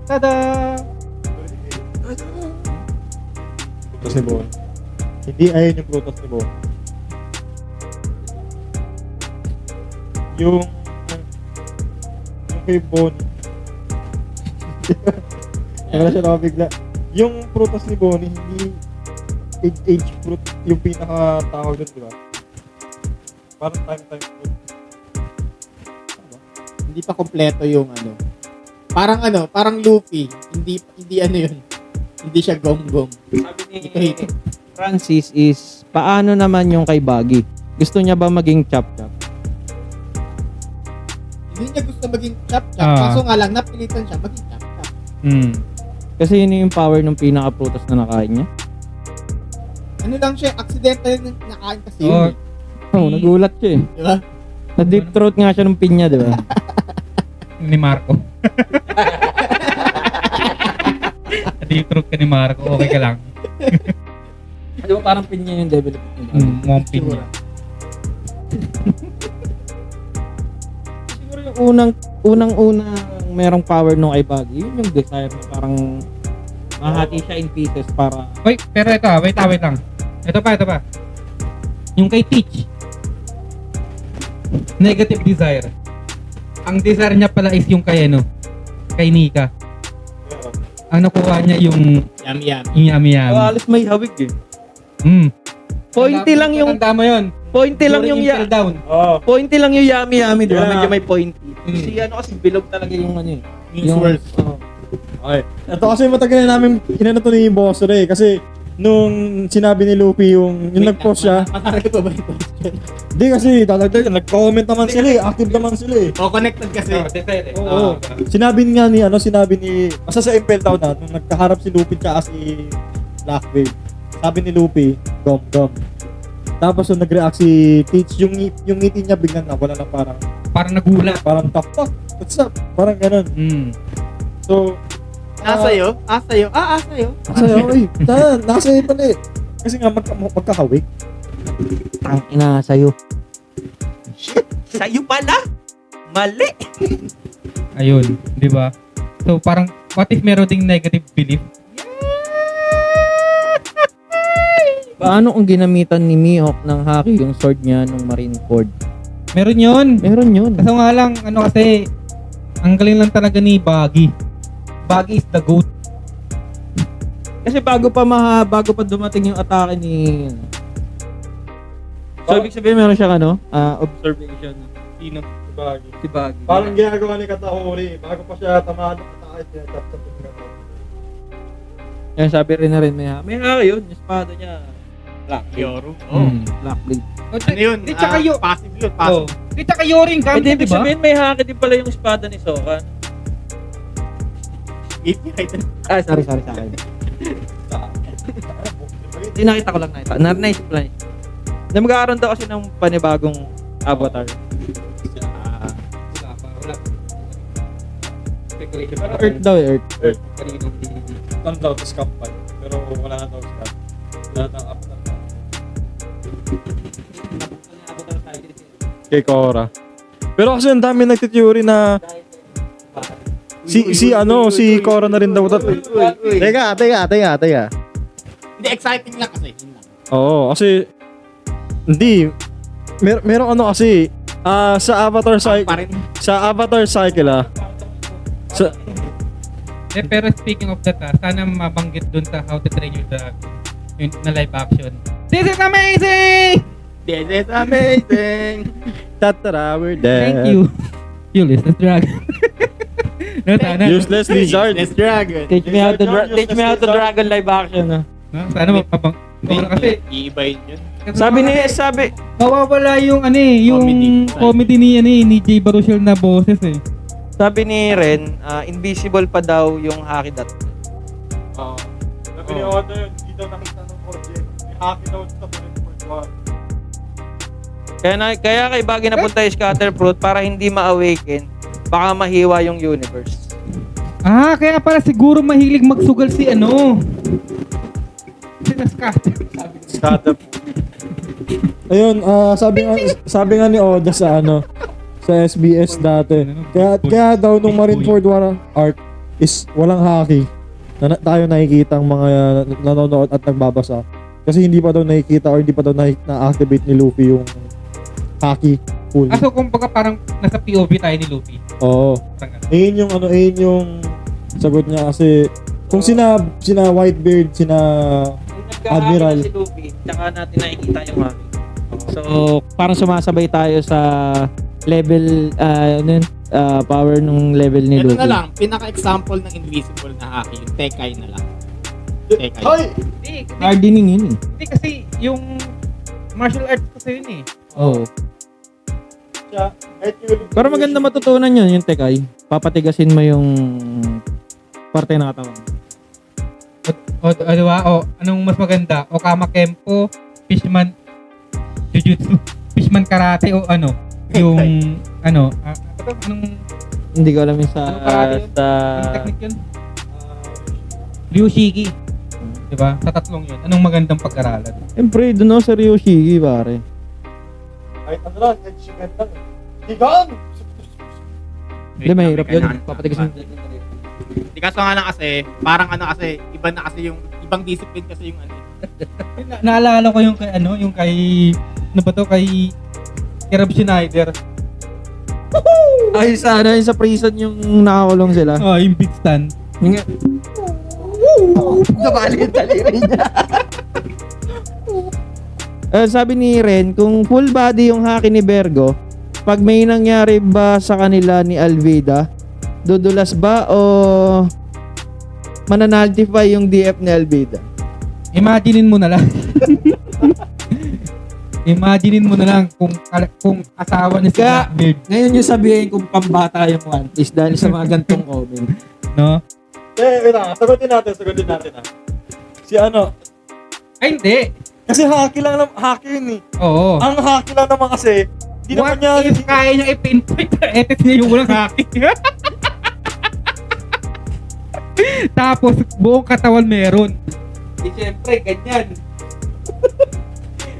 [SPEAKER 5] Tada!
[SPEAKER 2] Prutas ni Bon. Hindi ayun yung prutas ni Bon. Yung kay Bonnie. Wala siya nakabigla. Yung prutas ni Bonnie, hindi age fruit yung pinaka-tawag doon, di ba? Parang time fruit.
[SPEAKER 3] Hindi pa kompleto yung ano. Parang Luffy. Hindi ano yun. Hindi siya gom-gom.
[SPEAKER 6] Sabi ni
[SPEAKER 3] Hito-hito.
[SPEAKER 6] Francis is, paano naman yung kay Baggy? Gusto niya ba maging chop-chop?
[SPEAKER 3] Hindi niya gusto maging chop-chop.
[SPEAKER 5] Ah.
[SPEAKER 3] Kaso nga lang, napilitan siya maging chop-chop.
[SPEAKER 6] Kasi yun yung power ng pinaka-prutas na nakain niya.
[SPEAKER 3] Ano lang siya, accidental na nakain kasi
[SPEAKER 5] Oh,
[SPEAKER 3] yun.
[SPEAKER 6] Oh, nagulat siya eh.
[SPEAKER 3] Di ba?
[SPEAKER 6] Na-deep throat nga siya ng pinya, di ba?
[SPEAKER 5] ni Marco. Deep throat ka ni Marco, okay ka lang.
[SPEAKER 6] Di ba parang pinya yung develop niya?
[SPEAKER 5] Mukhang pinya.
[SPEAKER 6] Siguro yung unang merong power nung kay Baggy, yun yung desire na parang mahati siya in pieces para
[SPEAKER 5] Wait, pero ito wait lang. Ito pa. Yung kay Teach. Negative desire. Ang desire niya pala is yung kay kay Nika. Ang nakuha niya yung
[SPEAKER 3] Yummy.
[SPEAKER 5] yummy.
[SPEAKER 6] alis may hawig eh. Pointy lang yung
[SPEAKER 5] Tanda mo yun.
[SPEAKER 6] pointy lang yung
[SPEAKER 5] During Impel Down.
[SPEAKER 2] Oh.
[SPEAKER 6] pointy lang yung yummy, di ba?
[SPEAKER 2] Yeah.
[SPEAKER 6] Medyo may pointy. Si kasi bilog talaga yung ano eh.
[SPEAKER 3] Yung swirl.
[SPEAKER 2] Okay. Ito kasi matagal na namin inano to ni Boss Ray kasi nung sinabi ni Luffy yung nag-post siya.
[SPEAKER 3] Makaragay pa ba yung question?
[SPEAKER 2] Hindi kasi nag-comment naman sila eh. Active naman sila eh.
[SPEAKER 3] O, connected kasi.
[SPEAKER 2] Oo. Sinabi ni basta sa Impel Down na nung nagkaharap si Luffy tsaka si Blackbeard. Sabi ni Luffy, gom. Tapos nung nag-react si Teach, yung ngiti niya biglang nawala na
[SPEAKER 5] Parang nagulat.
[SPEAKER 2] parang tapak. What's up? Parang ganun. So,
[SPEAKER 3] Asayo? Asayo?
[SPEAKER 2] Sa'yo, nasa iyo pala eh. Kasi nga magkahawig.
[SPEAKER 6] Ang ina sa'yo.
[SPEAKER 7] Sa'yo pala? Mali!
[SPEAKER 5] Ayun, di ba? So parang, what if meron ding negative belief?
[SPEAKER 6] Paano kung ginamitan ni Mihawk ng haki yung sword niya nung Marineford?
[SPEAKER 5] Meron yun.
[SPEAKER 6] Meron yun.
[SPEAKER 5] Kaso nga lang, kasi, ang galing lang talaga ni Baggy. Baggy is the GOAT.
[SPEAKER 6] Kasi bago pa dumating yung atake ni So, ibig sabihin meron siyang observation.
[SPEAKER 2] Sino? Si Baggy.
[SPEAKER 6] Si Baggy.
[SPEAKER 2] Parang ginagawa ni Katahori. Bago pa siya tamaan ng atake, tinatap-tap yung Katahori.
[SPEAKER 6] Yan, sabi rin na rin, may haki yun. Yung espada niya. Black
[SPEAKER 3] Yoro.
[SPEAKER 6] Black blade.
[SPEAKER 3] Ano yun?
[SPEAKER 5] Di tsaka yun.
[SPEAKER 3] Passive yun.
[SPEAKER 5] Oh.
[SPEAKER 3] Passive.
[SPEAKER 5] Di tsaka Yoring
[SPEAKER 7] Pwede
[SPEAKER 5] gamit, di
[SPEAKER 7] ibig
[SPEAKER 5] ba?
[SPEAKER 7] sabihin may haki din pala yung espada ni Sokka.
[SPEAKER 6] Sorry sa akin. Hindi nakita ko lang na ito. Naisip ko lang. Na magkakaroon daw kasi ng panibagong avatar. Pero Earth daw eh, Earth.
[SPEAKER 2] Ano daw, tas kapal. Pero wala na daw sa kapal. Wala na up na. Kay Korra. Pero kasi ang dami nagtiteory na Si Cora na rin daw. Teka.
[SPEAKER 3] Hindi, exciting lang kasi. Yun lang.
[SPEAKER 2] Oo, kasi hindi merong ano kasi sa Avatar cycle,
[SPEAKER 3] Pa rin.
[SPEAKER 2] sa Avatar cycle sa
[SPEAKER 5] Pero speaking of that, sana mabanggit dun sa How to Train Your Dragon. Yung na live action. This is amazing!
[SPEAKER 3] This is amazing!
[SPEAKER 2] Tatara, we're dead.
[SPEAKER 5] Thank you. Useless Dragon. No, sana.
[SPEAKER 2] Useless lizard.
[SPEAKER 3] Let's dragon.
[SPEAKER 6] Teach me how to dragon live action.
[SPEAKER 5] No, sana mapabang. Kasi
[SPEAKER 3] Iibayin yun.
[SPEAKER 6] Sabi
[SPEAKER 5] mawawala yung comedy ni Jay Baruchel na boses eh.
[SPEAKER 6] sabi ni Ren, invisible pa daw yung Haki Dot.
[SPEAKER 2] Sabi ni Oda yun, hindi daw nakita ng project. May happy daw sa Marineford 1.
[SPEAKER 6] Kaya kay Baggy napunta yung Scatterfruit para hindi ma-awaken, baka mahiwa yung universe.
[SPEAKER 5] Kaya pala siguro mahilig magsugal si
[SPEAKER 2] Scatter. Ayun, sabi nga ni Oda sa sa SBS dati. Kaya daw nung Marineford 1 art is walang haki. Tayo nakikita ang mga nanonood at nagbabasa. Kasi hindi pa daw nakikita or hindi pa daw na-activate ni Luffy yung haki full.
[SPEAKER 5] So kumbaga parang nasa POV tayo ni Luffy.
[SPEAKER 2] Oo. Ayun yung sagot niya kasi kung sina Whitebeard, sina Admiral.
[SPEAKER 6] Si Luffy, tsaka natin nakikita yung Haki. So, parang sumasabay tayo sa level, power nung level ni
[SPEAKER 3] Ito
[SPEAKER 6] Luffy.
[SPEAKER 3] na lang, pinaka-example ng invisible na haki, yung Tekai na lang. Tekai.
[SPEAKER 2] Hoy!
[SPEAKER 6] Hardening yun eh.
[SPEAKER 5] Hindi kasi yung martial arts kasi yun eh.
[SPEAKER 6] Oo. Pero maganda matutunan yun, yung Tekai. Papatigasin mo yung parte ng katawan.
[SPEAKER 5] Diba? Anong mas maganda? Okama Kempo, Fishman Jujutsu, Fishman Karate o yung anong
[SPEAKER 6] Hindi ko alam yung sa...
[SPEAKER 5] anong technique yun? Ryushiki. Diba? Sa tatlong yun. Anong magandang pag-aralan?
[SPEAKER 6] Siyempre, doon ako sa Ryoshiki, pare.
[SPEAKER 2] Ay, lang, Shigan lang. Shigan!
[SPEAKER 6] Hindi, mahirap yun. Papatigasin mo.
[SPEAKER 3] Di kaso nga lang kasi, parang kasi, iba na kasi yung, ibang discipline kasi yung
[SPEAKER 5] Naalala ko yung kay kay Rob Schneider.
[SPEAKER 6] Ay, sana yung sa prison yung nakakulong sila.
[SPEAKER 5] Yung beat stand.
[SPEAKER 6] Yung nga... Nabali yung taliri niya. Sabi ni Ren, kung full body yung haki ni Bergo, pag may nangyari ba sa kanila ni Alvida, dudulas ba o mananaltify yung DF ni Alvida?
[SPEAKER 5] Imaginein mo na lang. Imaginein mo na lang kung asawa niya si
[SPEAKER 6] Kaya,
[SPEAKER 5] Blackbeard,
[SPEAKER 6] ngayon yung sabihin kung pambata yung One Piece dahil sa mga gantong comment.
[SPEAKER 5] no?
[SPEAKER 2] Wait lang, sagutin natin Si
[SPEAKER 5] Ay, hindi.
[SPEAKER 2] kasi haki yun eh.
[SPEAKER 5] Oo.
[SPEAKER 2] Ang haki lang naman kasi, hindi naman
[SPEAKER 5] What
[SPEAKER 2] niya,
[SPEAKER 5] if kaya niya i-pinpoint na edit niya yung walang haki? Tapos, buong katawan meron. Siyempre, ganyan.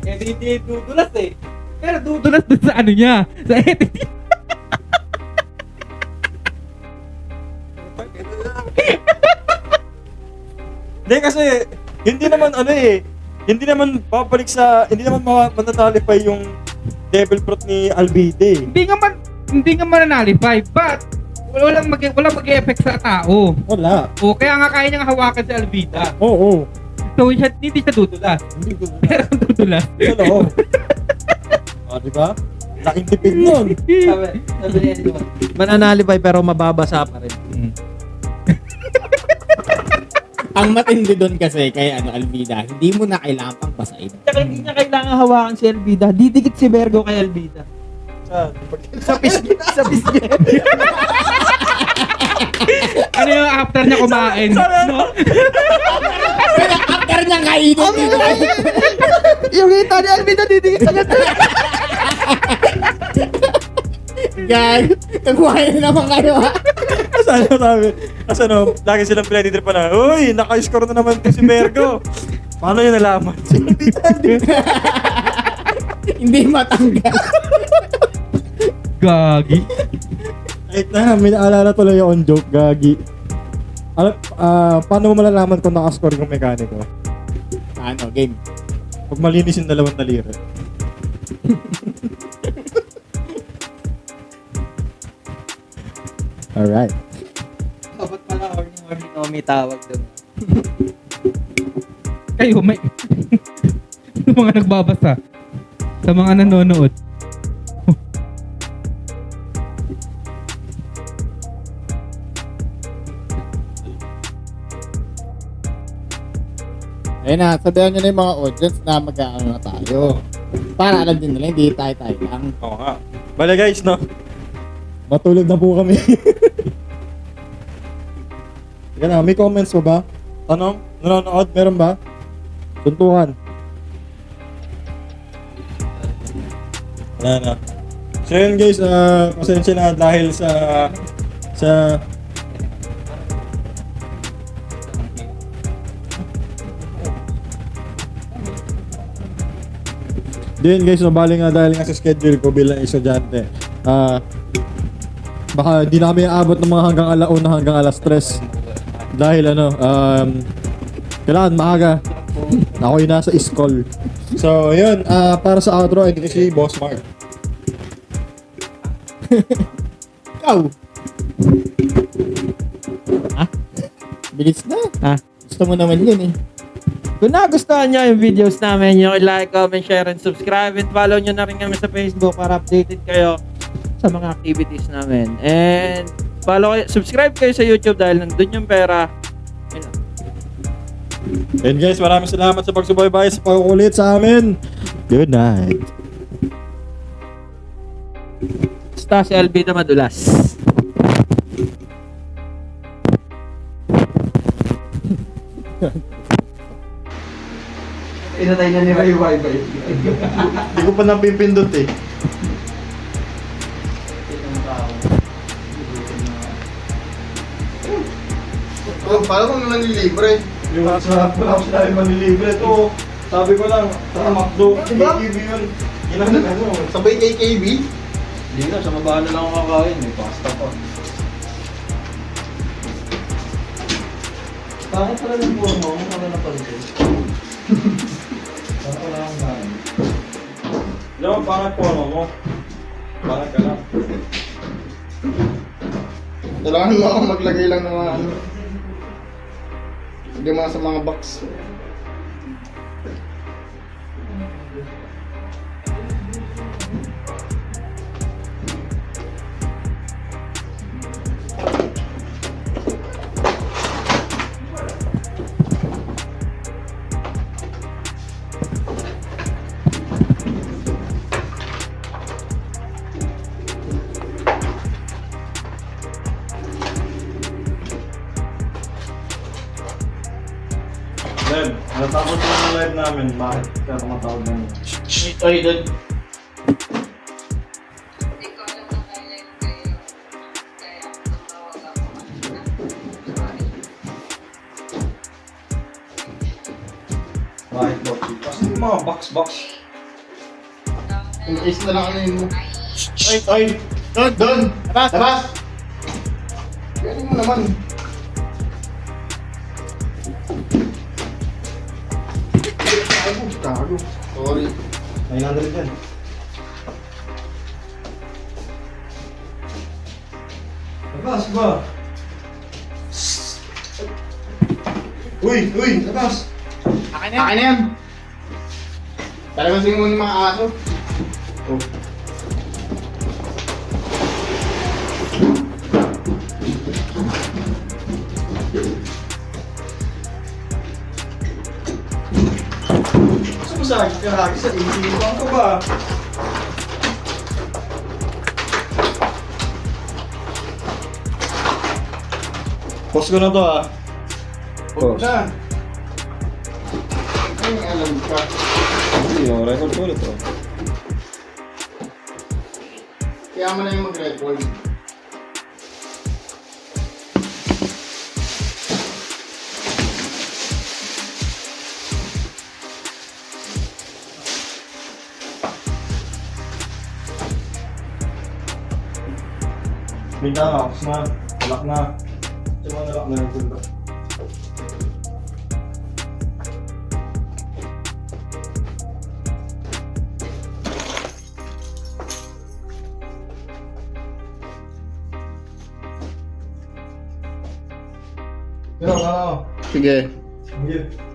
[SPEAKER 5] Hindi dudulas eh. Pero dudulas dun sa niya. Sa edit niya.
[SPEAKER 2] hindi kasi, hindi naman babalik hindi naman manatalify yung devil fruit ni Alvide.
[SPEAKER 5] Hindi nga mananalify, but walang mag-e-effect sa tao.
[SPEAKER 2] Wala.
[SPEAKER 5] Kaya nga kaya niyang hawakan si Alvida.
[SPEAKER 2] Oo.
[SPEAKER 5] So, hindi siya dudulas.
[SPEAKER 2] Hindi ko
[SPEAKER 5] Pero dudulas.
[SPEAKER 2] Ano? Diba? Laking tipid nun.
[SPEAKER 6] Sabi niya yun. Mananalipay pero mababasa pa rin.
[SPEAKER 3] Ang matindi doon kasi kay Alvida, hindi mo na kailangan pang basahin.
[SPEAKER 6] Tsaka hindi niya kailangan hawakan si Alvida. Didikit si Bergo kay Alvida. Sa pisngi.
[SPEAKER 5] Ano yung after niya kumain? No?
[SPEAKER 3] After niya kainin dito.
[SPEAKER 6] Yung hita ni Alvida didikit sa ganda.
[SPEAKER 3] Gag, kagwain na naman kayo ha.
[SPEAKER 2] Kasi lagi silang pinatitripan na, uy, naka-score na naman to si Bergo. Paano yun nalaman?
[SPEAKER 3] Hindi matanggal.
[SPEAKER 5] Gagi.
[SPEAKER 2] Wait na, may naalala tuloy yung joke, gagi. Paano mo malalaman kung nakascore yung mekaniko?
[SPEAKER 3] Ano, game.
[SPEAKER 2] Pag malinis yung dalawang talira. Alright.
[SPEAKER 7] Dapat pala Orni Nomi tawag doon.
[SPEAKER 5] Kayo, may... Yung mga nagbabasa. Sa mga nanonood.
[SPEAKER 3] Ayun na, sabihan nyo na yung mga audience na mag-ano na tayo. Para alam din nila, hindi tayo lang.
[SPEAKER 2] Oo nga. Bale guys, no? Matulog na po kami. Teka na, may comments pa ba? Tanong? Nanonood? Meron ba? Tuntuhan. Wala na. So yun guys, pasensya na dahil sa Din guys, no, bali nga dahil nga sa schedule ko bilang estudyante. Baka di na kami aabot ng mga hanggang alauna hanggang alas 3. Dahil kailangan maaga. Ako yung nasa school. So, yun, para sa outro, ito si Boss Mark.
[SPEAKER 3] Ikaw! Ha? Bilis na.
[SPEAKER 6] Ha?
[SPEAKER 3] Gusto mo naman yun eh.
[SPEAKER 6] Kung nagustuhan nyo yung videos namin, yung like, comment, share, and subscribe. And follow nyo na rin kami sa Facebook para updated kayo sa mga activities namin. And subscribe kayo sa YouTube dahil nandun yung pera. Yun lang.
[SPEAKER 2] And guys, maraming salamat sa pagsubaybay sa pagkukulit sa amin. Good night.
[SPEAKER 6] Basta si LB na madulas.
[SPEAKER 1] Pinatay na ni Ray Wi-Fi.
[SPEAKER 2] Hindi ko pa napipindot eh.
[SPEAKER 1] Paano kung nanilibre?
[SPEAKER 2] Yung WhatsApp, wala ko sila yung manilibre. Ito, sabi ko lang, sa McDo,
[SPEAKER 1] Diba?
[SPEAKER 2] KTV yun. Yun ang ano.
[SPEAKER 1] Sabay kay KB? Hindi na, sa mabahan na lang ako kakain. May pasta pa. Bakit pala ng buwan mo? Ano na pala ito? Bakit pala akong kain?
[SPEAKER 2] Alam mo, pangit po mo. Pangit ka lang.
[SPEAKER 1] Kailangan mo ako maglagay lang ng mga ano. Hindi mga sa mga box.
[SPEAKER 2] Leb, natapos na yung live namin. Bakit kaya tumatawag na yun?
[SPEAKER 1] Ay, doon.
[SPEAKER 2] Bakit po? Kasi yung mga box.
[SPEAKER 1] Yung case na lang ano yun mo.
[SPEAKER 3] Ay! Doon! Labas!
[SPEAKER 1] Labas! Pwede mo naman. Gago. Sorry.
[SPEAKER 2] 900 yan. Labas ba? Uy! Labas!
[SPEAKER 3] Akin na yan! Talagang singin mo ng mga aso.
[SPEAKER 2] Oh. Gusto mo sa akin karagi sa isipan ko ba? Post ko na to ah.
[SPEAKER 1] Huwag na. Ay, alam ka.
[SPEAKER 2] Hindi, yung record ko ulit oh.
[SPEAKER 1] Kaya mo na yung mag-record.
[SPEAKER 2] Bintana, tapos na. Lock na. Tsaka na-lock na yung pinto. Pero,
[SPEAKER 3] Sige.
[SPEAKER 2] Sige.